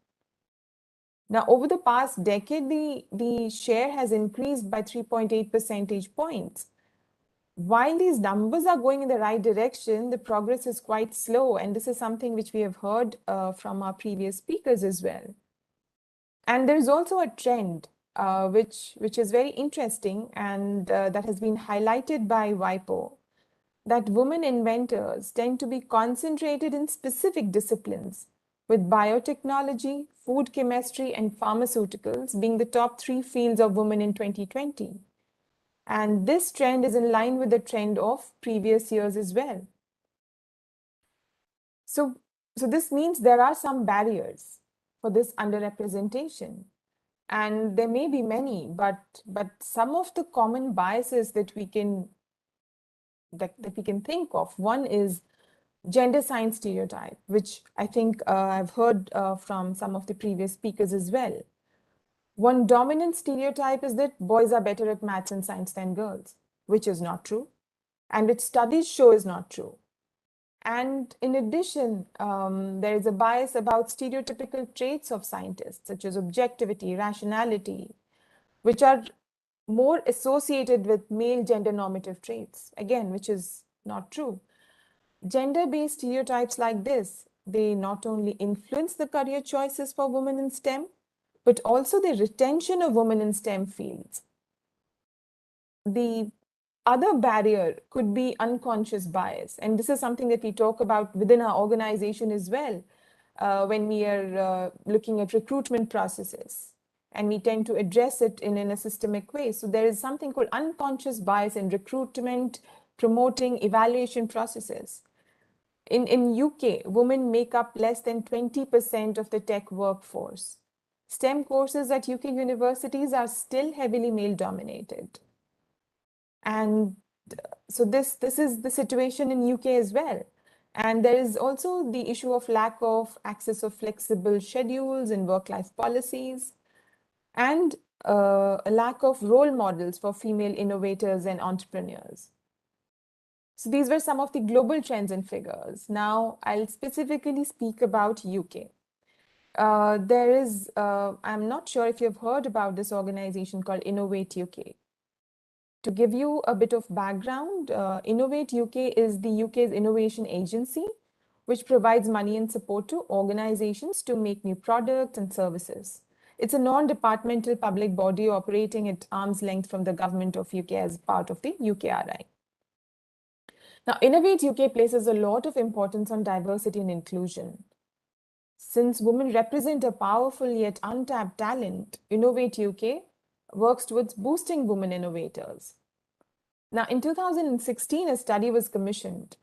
K: Now, over the past decade, the share has increased by 3.8 percentage points. While these numbers are going in the right direction, the progress is quite slow. And this is something which we have heard from our previous speakers as well. And there's also a trend which is very interesting and that has been highlighted by WIPO, that women inventors tend to be concentrated in specific disciplines, with biotechnology, food chemistry, and pharmaceuticals being the top 3 fields of women in 2020. And this trend is in line with the trend of previous years as well. So this means there are some barriers for this underrepresentation. And there may be many, but some of the common biases that we can think of. One is gender science stereotype, which I think I've heard from some of the previous speakers as well. One dominant stereotype is that boys are better at maths and science than girls, which is not true, and which studies show is not true. And in addition, there is a bias about stereotypical traits of scientists, such as objectivity, rationality, which are more associated with male gender normative traits, again, which is not true. Gender-based stereotypes like this, they not only influence the career choices for women in STEM, but also the retention of women in STEM fields. The other barrier could be unconscious bias. And this is something that we talk about within our organization as well, when we are looking at recruitment processes. And we tend to address it in a systemic way. So there is something called unconscious bias in recruitment, promoting, evaluation processes. In UK, women make up less than 20% of the tech workforce. STEM courses at UK universities are still heavily male dominated. And so this is the situation in UK as well. And there is also the issue of lack of access of flexible schedules and work-life policies, and a lack of role models for female innovators and entrepreneurs. So these were some of the global trends and figures. Now I'll specifically speak about UK. I'm not sure if you've heard about this organization called Innovate UK. To give you a bit of background, Innovate UK is the UK's innovation agency, which provides money and support to organizations to make new products and services. It's a non-departmental public body operating at arm's length from the government of UK as part of the UKRI. Now, Innovate UK places a lot of importance on diversity and inclusion. Since women represent a powerful yet untapped talent, Innovate UK works towards boosting women innovators. Now, in 2016, a study was commissioned,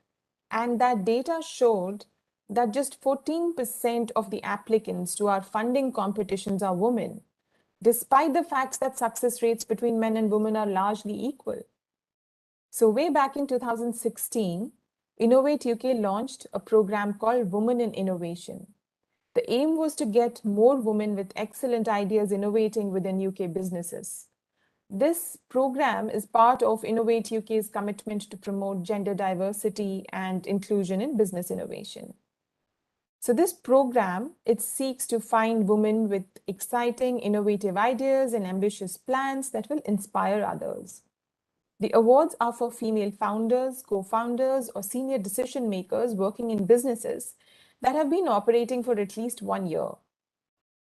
K: and that data showed that just 14% of the applicants to our funding competitions are women, despite the fact that success rates between men and women are largely equal. So way back in 2016, Innovate UK launched a program called Women in Innovation. The aim was to get more women with excellent ideas innovating within UK businesses. This program is part of Innovate UK's commitment to promote gender diversity and inclusion in business innovation. So this program, it seeks to find women with exciting, innovative ideas and ambitious plans that will inspire others. The awards are for female founders, co-founders, or senior decision makers working in businesses that have been operating for at least 1 year.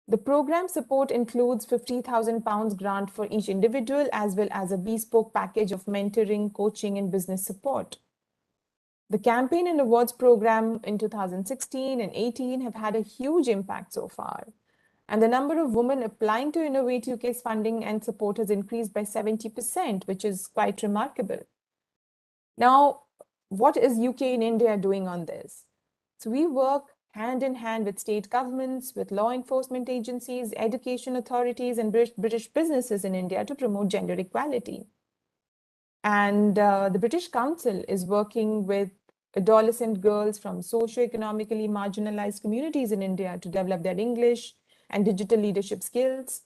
K: The program support includes £50,000 grant for each individual, as well as a bespoke package of mentoring, coaching, and business support. The campaign and awards program in 2016 and 18 have had a huge impact so far. And the number of women applying to Innovate UK's funding and support has increased by 70%, which is quite remarkable. Now, what is UK and India doing on this? So we work hand in hand with state governments, with law enforcement agencies, education authorities, and British businesses in India to promote gender equality. And the British Council is working with adolescent girls from socio-economically marginalized communities in India to develop their English and digital leadership skills.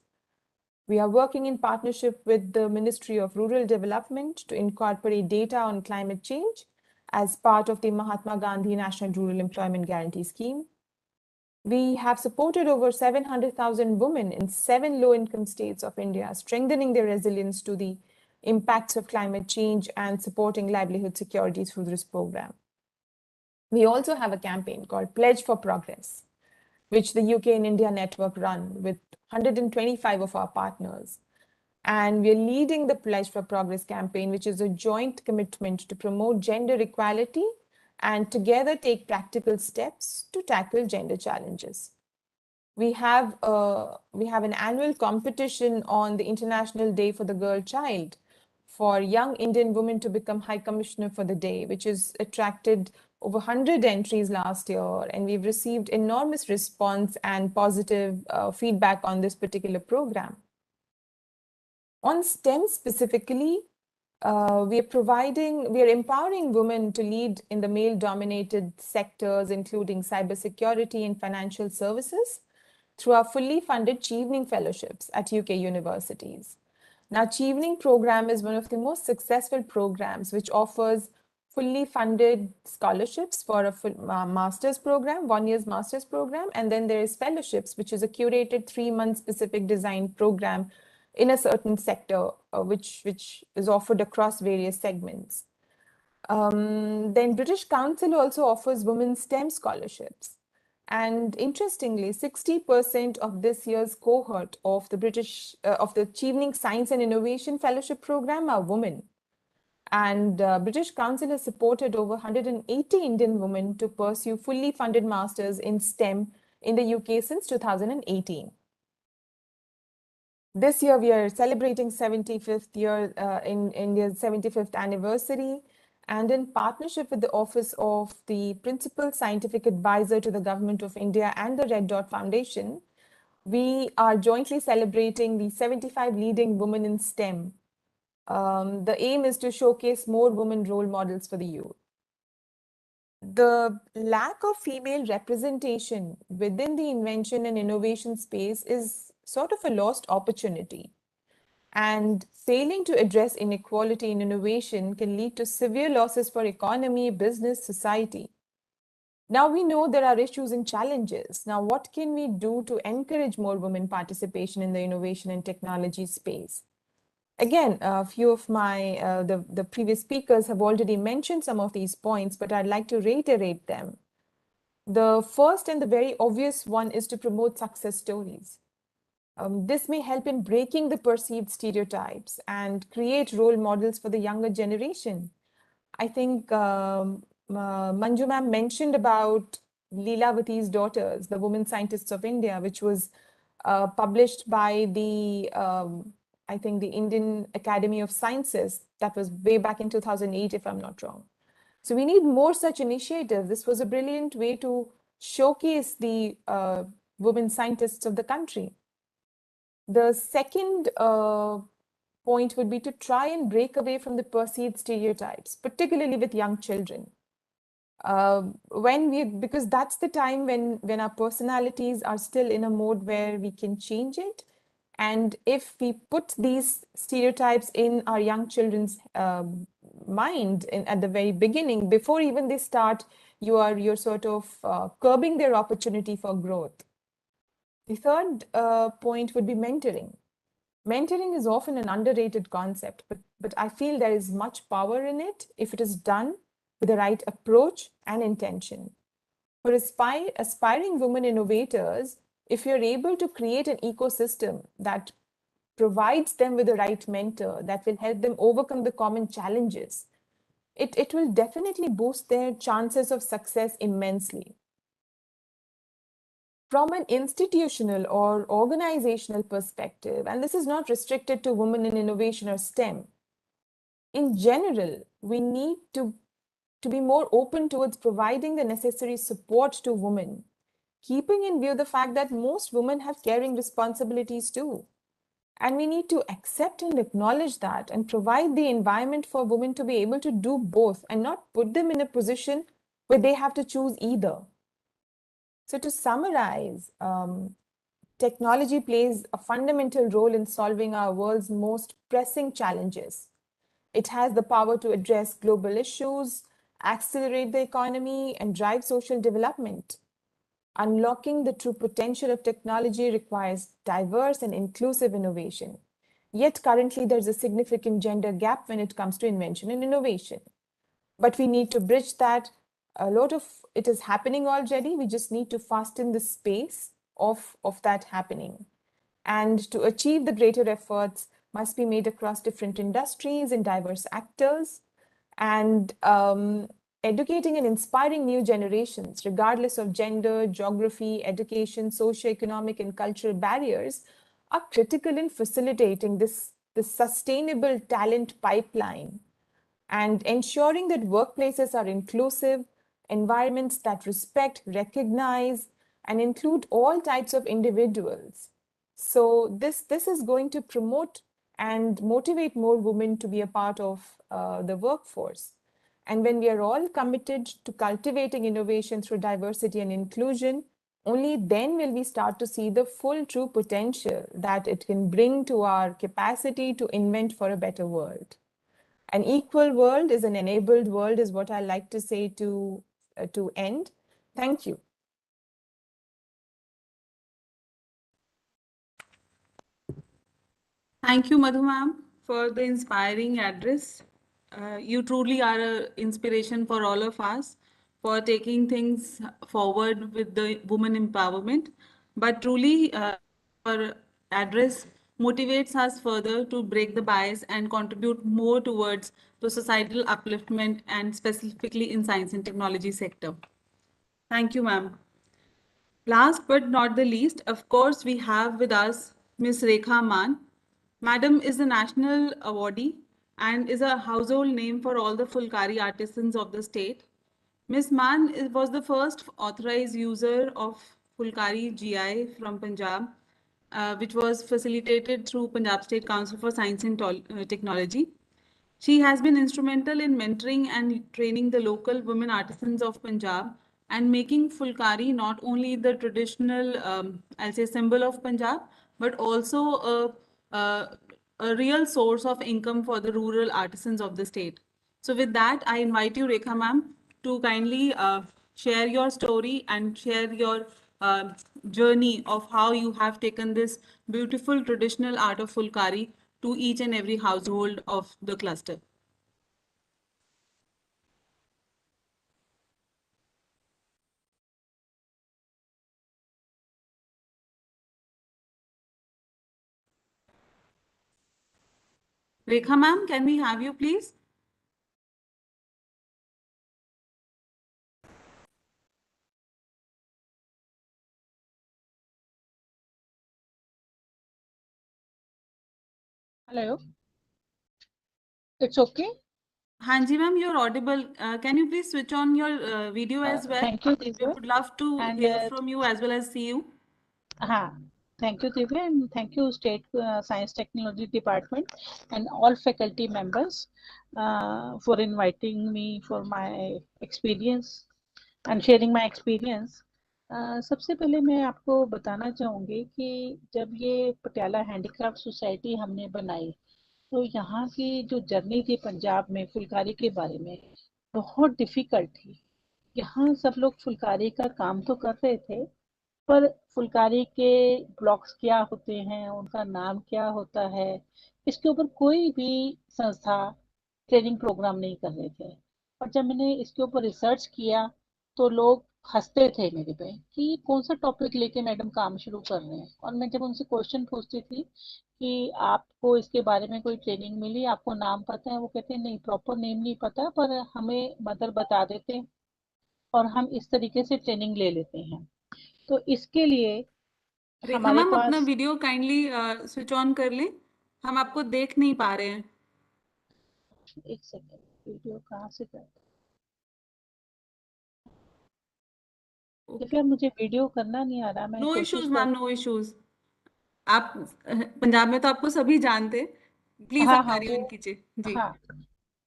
K: We are working in partnership with the Ministry of Rural Development to incorporate data on climate change as part of the Mahatma Gandhi National Rural Employment Guarantee Scheme. We have supported over 700,000 women in 7 low-income states of India, strengthening their resilience to the impacts of climate change and supporting livelihood security through this program. We also have a campaign called Pledge for Progress, which the UK and India network run with 125 of our partners. And we're leading the Pledge for Progress campaign, which is a joint commitment to promote gender equality and together take practical steps to tackle gender challenges. We have an annual competition on the International Day for the Girl Child for young Indian women to become High Commissioner for the day, which has attracted over 100 entries last year. And we've received enormous response and positive feedback on this particular program. On STEM specifically, we are empowering women to lead in the male-dominated sectors, including cybersecurity and financial services, through our fully funded Chevening Fellowships at UK universities. Now, Chevening program is one of the most successful programs which offers fully funded scholarships for a master's program, 1 year's master's program, and then there is fellowships, which is a curated 3-month specific design program in a certain sector, which is offered across various segments. Then British Council also offers women's STEM scholarships. And interestingly, 60% of this year's cohort of the Chevening Science and Innovation Fellowship Program are women. And British Council has supported over 180 Indian women to pursue fully funded masters in STEM in the UK since 2018. This year, we are celebrating 75th year in India's 75th anniversary. And in partnership with the Office of the Principal Scientific Advisor to the Government of India and the Red Dot Foundation, we are jointly celebrating the 75 leading women in STEM. The aim is to showcase more women role models for the youth. The lack of female representation within the invention and innovation space is sort of a lost opportunity. And failing to address inequality in innovation can lead to severe losses for economy, business, society. Now we know there are issues and challenges. Now, what can we do to encourage more women participation in the innovation and technology space? Again, a few of the previous speakers have already mentioned some of these points, but I'd like to reiterate them. The first and the very obvious one is to promote success stories. This may help in breaking the perceived stereotypes and create role models for the younger generation. I think Manju ma'am mentioned about Leelavati's Daughters, the Women Scientists of India, which was published by I think the Indian Academy of Sciences. That was way back in 2008, if I'm not wrong. So we need more such initiatives. This was a brilliant way to showcase the women scientists of the country. The second point would be to try and break away from the perceived stereotypes, particularly with young children. Because that's the time when our personalities are still in a mode where we can change it. And if we put these stereotypes in our young children's mind at the very beginning, before even they start, you're sort of curbing their opportunity for growth. The third point would be mentoring. Mentoring is often an underrated concept, but I feel there is much power in it if it is done with the right approach and intention. For aspiring women innovators, if you're able to create an ecosystem that provides them with the right mentor that will help them overcome the common challenges, it will definitely boost their chances of success immensely. From an institutional or organizational perspective, and this is not restricted to women in innovation or STEM, in general, we need to be more open towards providing the necessary support to women, keeping in view the fact that most women have caring responsibilities too. And we need to accept and acknowledge that and provide the environment for women to be able to do both and not put them in a position where they have to choose either. So to summarize, technology plays a fundamental role in solving our world's most pressing challenges. It has the power to address global issues, accelerate the economy, and drive social development. Unlocking the true potential of technology requires diverse and inclusive innovation. Yet currently there's a significant gender gap when it comes to invention and innovation. But we need to bridge that. A lot of it is happening already. We just need to fasten the space of that happening. And to achieve the greater efforts must be made across different industries and diverse actors. And educating and inspiring new generations, regardless of gender, geography, education, socioeconomic, and cultural barriers, are critical in facilitating this sustainable talent pipeline and ensuring that workplaces are inclusive, environments that respect, recognize, and include all types of individuals. So this is going to promote and motivate more women to be a part of the workforce. And when we are all committed to cultivating innovation through diversity and inclusion, only then will we start to see the full true potential that it can bring to our capacity to invent for a better world. An equal world is an enabled world is what I like to say to end. Thank you.
A: Thank you, Madhu ma'am, for the inspiring address. You truly are an inspiration for all of us for taking things forward with the woman empowerment. But truly, your address motivates us further to break the bias and contribute more towards the societal upliftment and specifically in science and technology sector. Thank you, ma'am. Last but not the least, of course, we have with us Ms. Rekha Man. Madam is a national awardee and is a household name for all the Fulkari artisans of the state. Ms. Man was the first authorized user of Fulkari GI from Punjab, which was facilitated through Punjab State Council for Science and Technology. She has been instrumental in mentoring and training the local women artisans of Punjab and making Fulkari not only the traditional, I'll say, symbol of Punjab, but also a a real source of income for the rural artisans of the state. So with that, I invite you, Rekha ma'am, to kindly share your story and share your journey of how you have taken this beautiful traditional art of Fulkari to each and every household of the cluster. Rekha ma'am, can we have you please?
L: Hello. It's okay?
A: Hanji ma'am, you're audible. Can you please switch on your video as well?
L: Thank you,
A: We
L: Divya.
A: would love to
L: And
A: hear from you as well as see you.
L: thank you, Divya, and thank you, State Science Technology Department and all faculty members for inviting me for my experience and sharing my experience. सबसे पहले मैं आपको बताना चाहूँगी कि जब ये Patiala handicraft society हमने बनाई तो यहाँ की जो जर्नी थी पंजाब में फुलकारी के बारे में बहुत डिफिकल्ट थी। यहाँ सब लोग फुलकारी का काम तो कर रहे थे पर फुलकारी के ब्लॉक्स क्या होते हैं, उनका नाम क्या होता है, इसके ऊपर कोई भी संस्था ट्रेनिंग प्रोग्राम नहीं कर रहे थे। और जब मैंने इसके ऊपर रिसर्च किया तो लोग हंसते थे मेरे पे कि कौन सा टॉपिक लेके मैडम काम शुरू कर रहे हैं। और मैं जब उनसे क्वेश्चन पूछती थी कि आपको इसके बारे में कोई ट्रेनिंग मिली, आपको नाम पता है, वो कहते हैं नहीं प्रॉपर नेम नहीं पता पर हमें मदर बता देते हैं और हम इस तरीके से ट्रेनिंग ले लेते हैं। तो इसके लिए
A: रेखा
L: हमारे
A: मैम, अपना
L: पास
A: वीडियो काइंडली स्विच ऑन कर लें, हम आपको देख नहीं पा रहे हैं।
L: एक सेकंड, वीडियो कहाँ से कर फिर मुझे वीडियो करना नहीं आ रहा, मैं
A: नो
L: कोशिश
A: इश्यूज
L: कर
A: मैम, नो इश्यूज। आप पंजाब में तो आपको सभी जानते, प्लीज आप
L: हाँ
A: कैरी ऑन
L: वो
A: कीजिए जी।
L: हाँ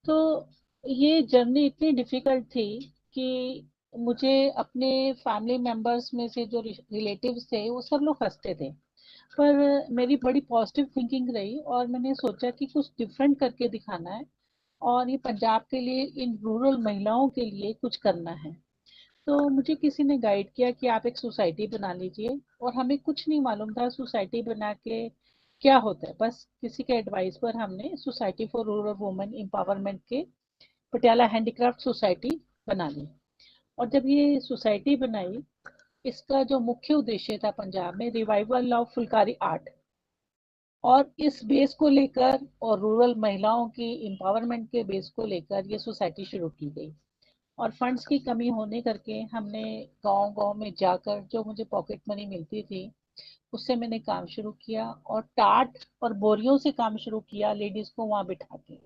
L: तो ये जर्नी इतनी डिफिकल्ट थी कि मुझे अपने फैमिली मेंबर्स में से जो रिलेटिव्स थे वो सब लोग हंसते थे पर मेरी बड़ी पॉजिटिव थिंकिंग रही और मैंने सोचा कि कुछ डिफरेंट करके दिखाना है और ये पंजाब के लिए इन रूरल महिलाओं के लिए कुछ करना है। तो मुझे किसी ने गाइड किया कि आप एक सोसाइटी बना लीजिए और हमें कुछ नहीं मालूम था सोसाइटी बना के क्या होता है। बस किसी के एडवाइस पर हमने society for rural women empowerment के पटियाला हैंडीक्राफ्ट सोसाइटी बना ली। और जब ये सोसाइटी बनाई इसका जो मुख्य उद्देश्य था पंजाब में रिवाइवल ऑफ फुलकारी आर्ट और इस बेस को लेकर और रूरल महिलाओं की एम्पावरमेंट के बेस को लेकर ये सोसाइटी शुरू की गई। और फंड्स की कमी होने करके हमने गांव-गांव में जाकर जो मुझे पॉकेट मनी मिलती थी उससे मैंने काम शुरू किया और टाट और बोरियों से काम शुरू किया लेडीज को वहां बिठा के।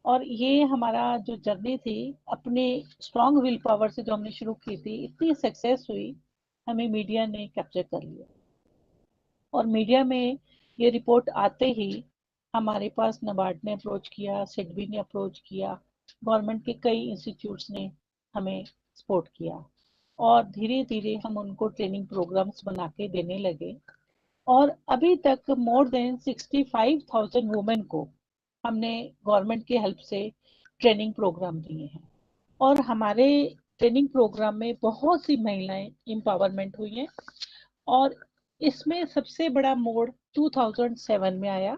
L: और ये हमारा जो जर्नी थी अपने स्ट्रॉन्ग विल पावर से जो हमने शुरू की थी इतनी सक्सेस हुई, हमें मीडिया ने कैप्चर कर लिया। और मीडिया में ये रिपोर्ट आते ही हमारे पास नबार्ड ने अप्रोच किया, सिडबी ने अप्रोच किया, गवर्नमेंट के कई इंस्टीट्यूट्स ने हमें सपोर्ट किया और धीरे धीरे हम उनको ट्रेनिंग प्रोग्राम्स बना के देने लगे। और अभी तक मोर देन 65,000 वुमेन को हमने गवर्नमेंट की हेल्प से ट्रेनिंग प्रोग्राम दिए हैं। और हमारे ट्रेनिंग प्रोग्राम में बहुत सी महिलाएं एम्पावरमेंट हुई हैं। और इसमें सबसे बड़ा मोड़ 2007 में आया।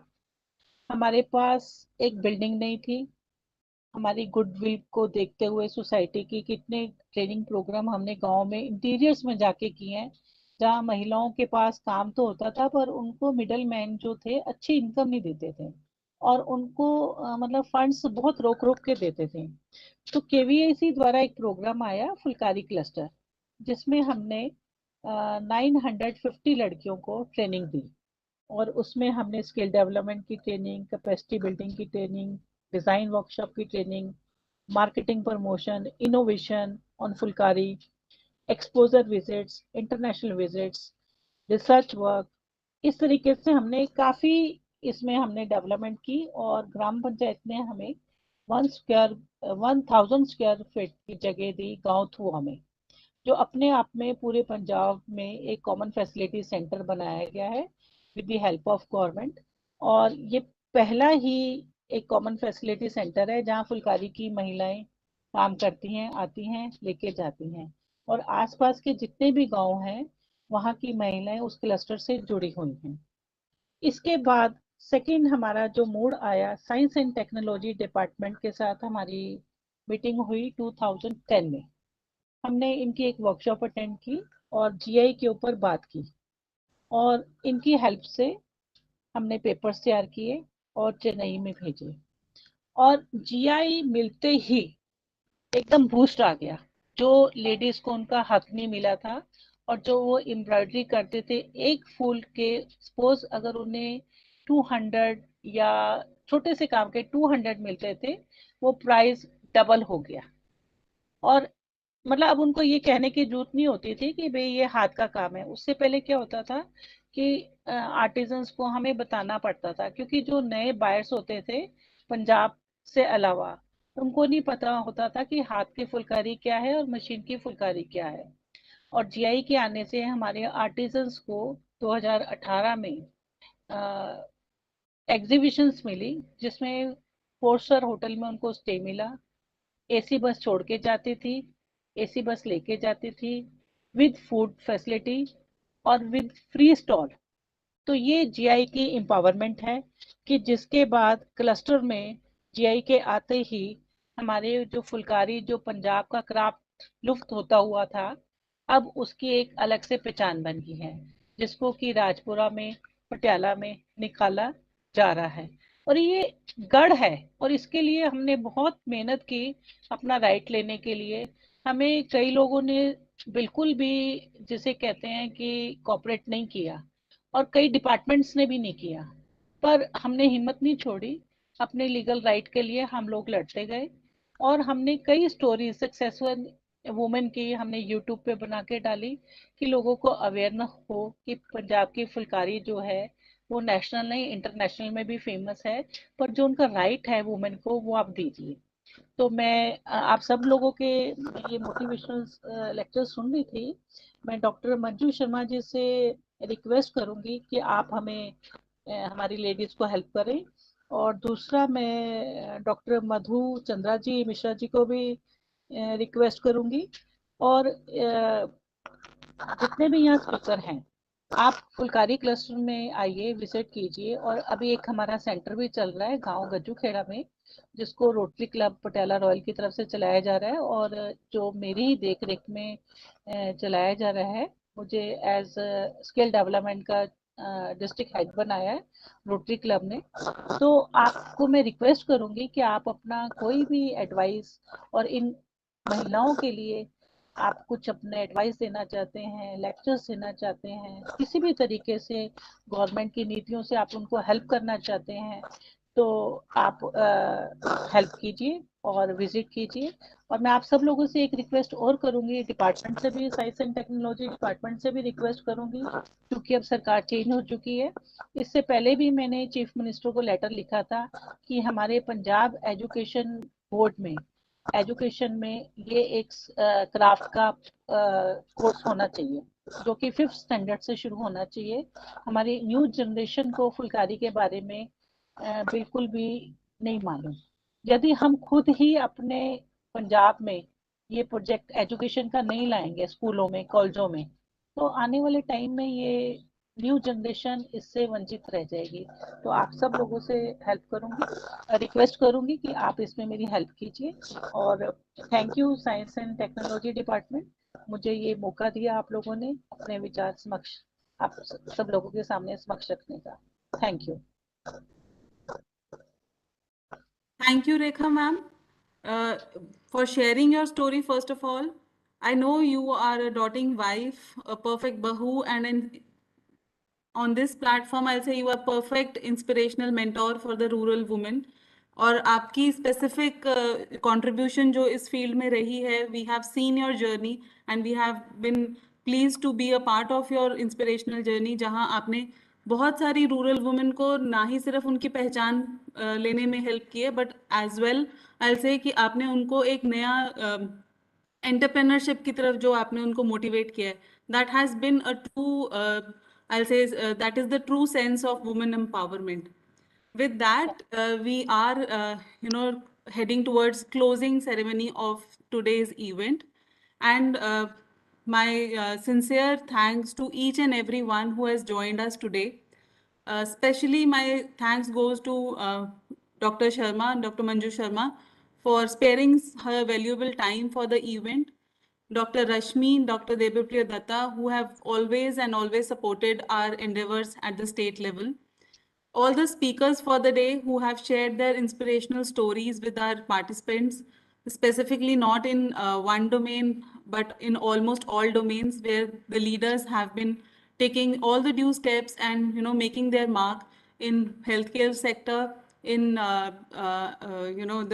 L: हमारे पास एक बिल्डिंग नहीं थी। हमारी गुडविल को देखते हुए सोसाइटी की कितने ट्रेनिंग प्रोग्राम हमने गांव में इंटीरियर्स में जाके किए हैं जहां महिलाओं के पास काम तो होता था पर उनको मिडल मैन जो थे अच्छी इनकम नहीं देते थे और उनको मतलब फंड्स बहुत रोक रोक के देते थे। तो केवीआईसी द्वारा एक प्रोग्राम आया फुलकारी क्लस्टर जिसमें हमने 950 लड़कियों को ट्रेनिंग दी और उसमें हमने स्किल डेवलपमेंट की ट्रेनिंग, कैपेसिटी बिल्डिंग की ट्रेनिंग, डिजाइन वर्कशॉप की training, marketing promotion, innovation on Phulkari, exposure visits, international visits, research work, इस तरीके से हमने काफी इसमें हमने डेवलपमेंट की। और ग्राम पंचायत ने हमें 1000 स्क्वायर फीट की जगह दी गांव थुआ में, जो अपने आप में पूरे पंजाब में एक कॉमन फैसिलिटी सेंटर बनाया गया है with the help of government. और ये पहला ही एक कॉमन फैसिलिटी सेंटर है जहाँ फुलकारी की महिलाएं काम करती हैं, आती हैं, लेके जाती हैं, और आसपास के जितने भी गांव हैं वहाँ की महिलाएं उस क्लस्टर से जुड़ी हुई हैं। इसके बाद सेकंड हमारा जो मूड आया, साइंस एंड टेक्नोलॉजी डिपार्टमेंट के साथ हमारी मीटिंग हुई 2010 में। हमने इनकी एक वर्कशॉप अटेंड की और जीआई के ऊपर बात की, और इनकी हेल्प से हमने पेपर्स तैयार किए और चेन्नई में भेजे, और जीआई मिलते ही एकदम बूस्ट आ गया। जो लेडीज को उनका हक नहीं मिला था, और जो वो एम्ब्रॉयडरी करते थे एक फूल के, सपोज अगर उन्हें 200 या छोटे से काम के 200 मिलते थे, वो प्राइस डबल हो गया। और मतलब अब उनको ये कहने की जरूरत नहीं होती थी कि भाई ये हाथ का काम है। उससे पहले क्या होता था कि आर्टिजन्स को हमें बताना पड़ता था, क्योंकि जो नए बायर्स होते थे पंजाब से अलावा, उनको नहीं पता होता था कि हाथ की फुलकारी क्या है और मशीन की फुलकारी क्या है। और जीआई के आने से हमारे आर्टिजन्स को 2018 में एग्जीबिशंस मिली, जिसमें 4 स्टार होटल में उनको स्टे मिला, एसी बस छोड़ के जाती थी, एसी बस लेके जाती थी, विद फूड फैसिलिटी और विद फ्री स्टॉल। तो ये जीआई की एम्पावरमेंट है कि जिसके बाद क्लस्टर में जीआई के आते ही हमारे जो फुलकारी, जो पंजाब का क्राफ्ट लुप्त होता हुआ था, अब उसकी एक अलग से पहचान बन गई है, जिसको कि राजपुरा में, पटियाला में निकाला जा रहा है। और ये गढ़ है, और इसके लिए हमने बहुत मेहनत की अपना राइट लेने के लिए। हमें कई लोगों ने बिल्कुल भी, जिसे कहते हैं कि कॉपरेट नहीं किया, और कई डिपार्टमेंट्स ने भी नहीं किया, पर हमने हिम्मत नहीं छोड़ी। अपने लीगल राइट के लिए हम लोग लड़ते गए, और हमने कई स्टोरी सक्सेसफुल वुमेन की हमने यूट्यूब पे बना के डाली कि लोगों को अवेयर न हो कि पंजाब की फुलकारी जो है वो नेशनल नहीं इंटरनेशनल में भी फेमस है, पर जो उनका राइट है वुमेन को वो आप दीजिए। तो मैं आप सब लोगों के ये मोटिवेशनल लेक्चर सुन रही थी। मैं डॉक्टर मंजू शर्मा जी से रिक्वेस्ट करूंगी कि आप हमें हमारी लेडीज को हेल्प करें। और दूसरा मैं डॉक्टर मधु चंद्रा जी मिश्रा जी को भी रिक्वेस्ट करूंगी, और जितने भी यहाँ स्पीकर हैं, आप फुलकारी क्लस्टर में आइए, विजिट कीजिए। और अभी एक हमारा सेंटर भी चल रहा है गांव गज्जू खेड़ा में, जिसको रोटरी क्लब पटियाला रॉयल की तरफ से चलाया जा रहा है, और जो मेरी ही देख रेख में चलाया जा रहा है। मुझे एज स्किल डेवलपमेंट का डिस्ट्रिक्ट हेड बनाया है रोटरी क्लब ने। तो आपको मैं रिक्वेस्ट करूंगी कि आप अपना कोई भी एडवाइस, और इन महिलाओं के लिए आप कुछ अपने एडवाइस देना चाहते हैं, लेक्चर्स देना चाहते हैं, किसी भी तरीके से गवर्नमेंट की नीतियों से आप उनको हेल्प करना चाहते हैं, तो आप हेल्प कीजिए और विजिट कीजिए। और मैं आप सब लोगों से एक रिक्वेस्ट और करूंगी, डिपार्टमेंट से भी, साइंस एंड टेक्नोलॉजी डिपार्टमेंट से भी रिक्वेस्ट करूंगी, क्योंकि अब सरकार चेंज हो चुकी है। इससे पहले भी मैंने चीफ मिनिस्टर को लेटर लिखा था कि हमारे पंजाब एजुकेशन बोर्ड में, एजुकेशन में ये एक क्राफ्ट का कोर्स होना चाहिए, जो कि 5th स्टैंडर्ड से शुरू होना चाहिए। हमारी न्यू जनरेशन को फुलकारी के बारे में बिल्कुल भी नहीं मालूम। यदि हम खुद ही अपने पंजाब में ये प्रोजेक्ट एजुकेशन का नहीं लाएंगे स्कूलों में, कॉलेजों में, तो आने वाले टाइम में ये न्यू जनरेशन इससे वंचित रह जाएगी। तो आप सब लोगों से हेल्प करूंगी, रिक्वेस्ट करूंगी कि आप इसमें मेरी हेल्प कीजिए। और thank you science and technology department, मुझे ये मौका दिया आप लोगों ने अपने विचार समक्ष आप सब लोगों के सामने समक्ष रखने का। Thank you.
A: Thank you, Rekha ma'am, for sharing your story. First of all, I know you are a doting wife, a perfect bahu, and on this platform, I'll say you are perfect inspirational mentor for the rural women. और आपकी specific contribution जो इस field में रही है, we have seen your journey and we have been pleased to be a part of your inspirational journey, जहाँ आपने बहुत सारी रूरल वुमेन को ना ही सिर्फ उनकी पहचान लेने में हेल्प की है, बट एज वेल आई से कि आपने उनको एक नया एंटरप्रेन्योरशिप की तरफ जो आपने उनको मोटिवेट किया है, that has been a true I say that is the true sense of women empowerment. With that, we are, heading towards closing ceremony of today's event. And my sincere thanks to each and everyone who has joined us today. Especially my thanks goes to Dr. Sharma, Dr. Manju Sharma, for sparing her valuable time for the event. Dr. Rashmi, Dr. Debapriya Datta, who have always and always supported our endeavors at the state level. All the speakers for the day who have shared their inspirational stories with our participants, specifically not in one domain, but in almost all domains where the leaders have been taking all the due steps and making their mark in healthcare sector, in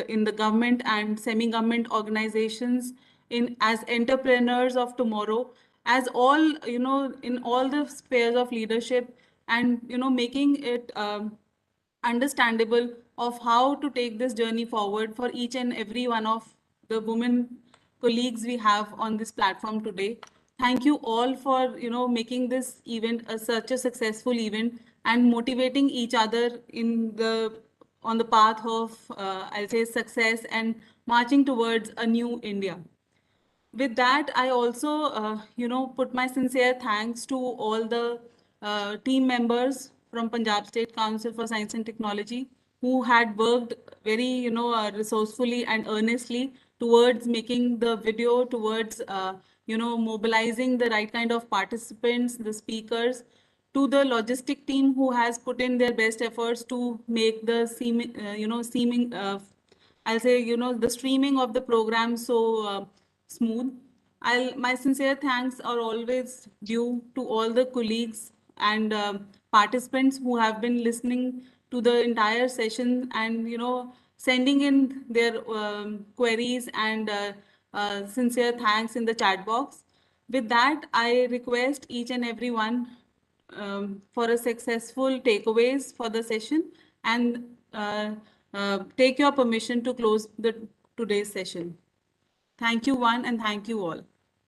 A: in the government and semi-government organizations, in as entrepreneurs of tomorrow, as all in all the spheres of leadership, and making it understandable of how to take this journey forward for each and every one of the women colleagues we have on this platform today. Thank you all for making this event such a successful event and motivating each other in the on the path of I'll say success and marching towards a new India. With that, I also, put my sincere thanks to all the team members from Punjab State Council for Science and Technology who had worked very, resourcefully and earnestly towards making the video, towards, mobilizing the right kind of participants, the speakers, to the logistic team who has put in their best efforts to make the seeming I'll say, the streaming of the program so smooth. My sincere thanks are always due to all the colleagues and participants who have been listening to the entire session and, sending in their queries and sincere thanks in the chat box. With that, I request each and every one for a successful takeaways for the session and take your permission to close the today's session. Thank you one and thank you all.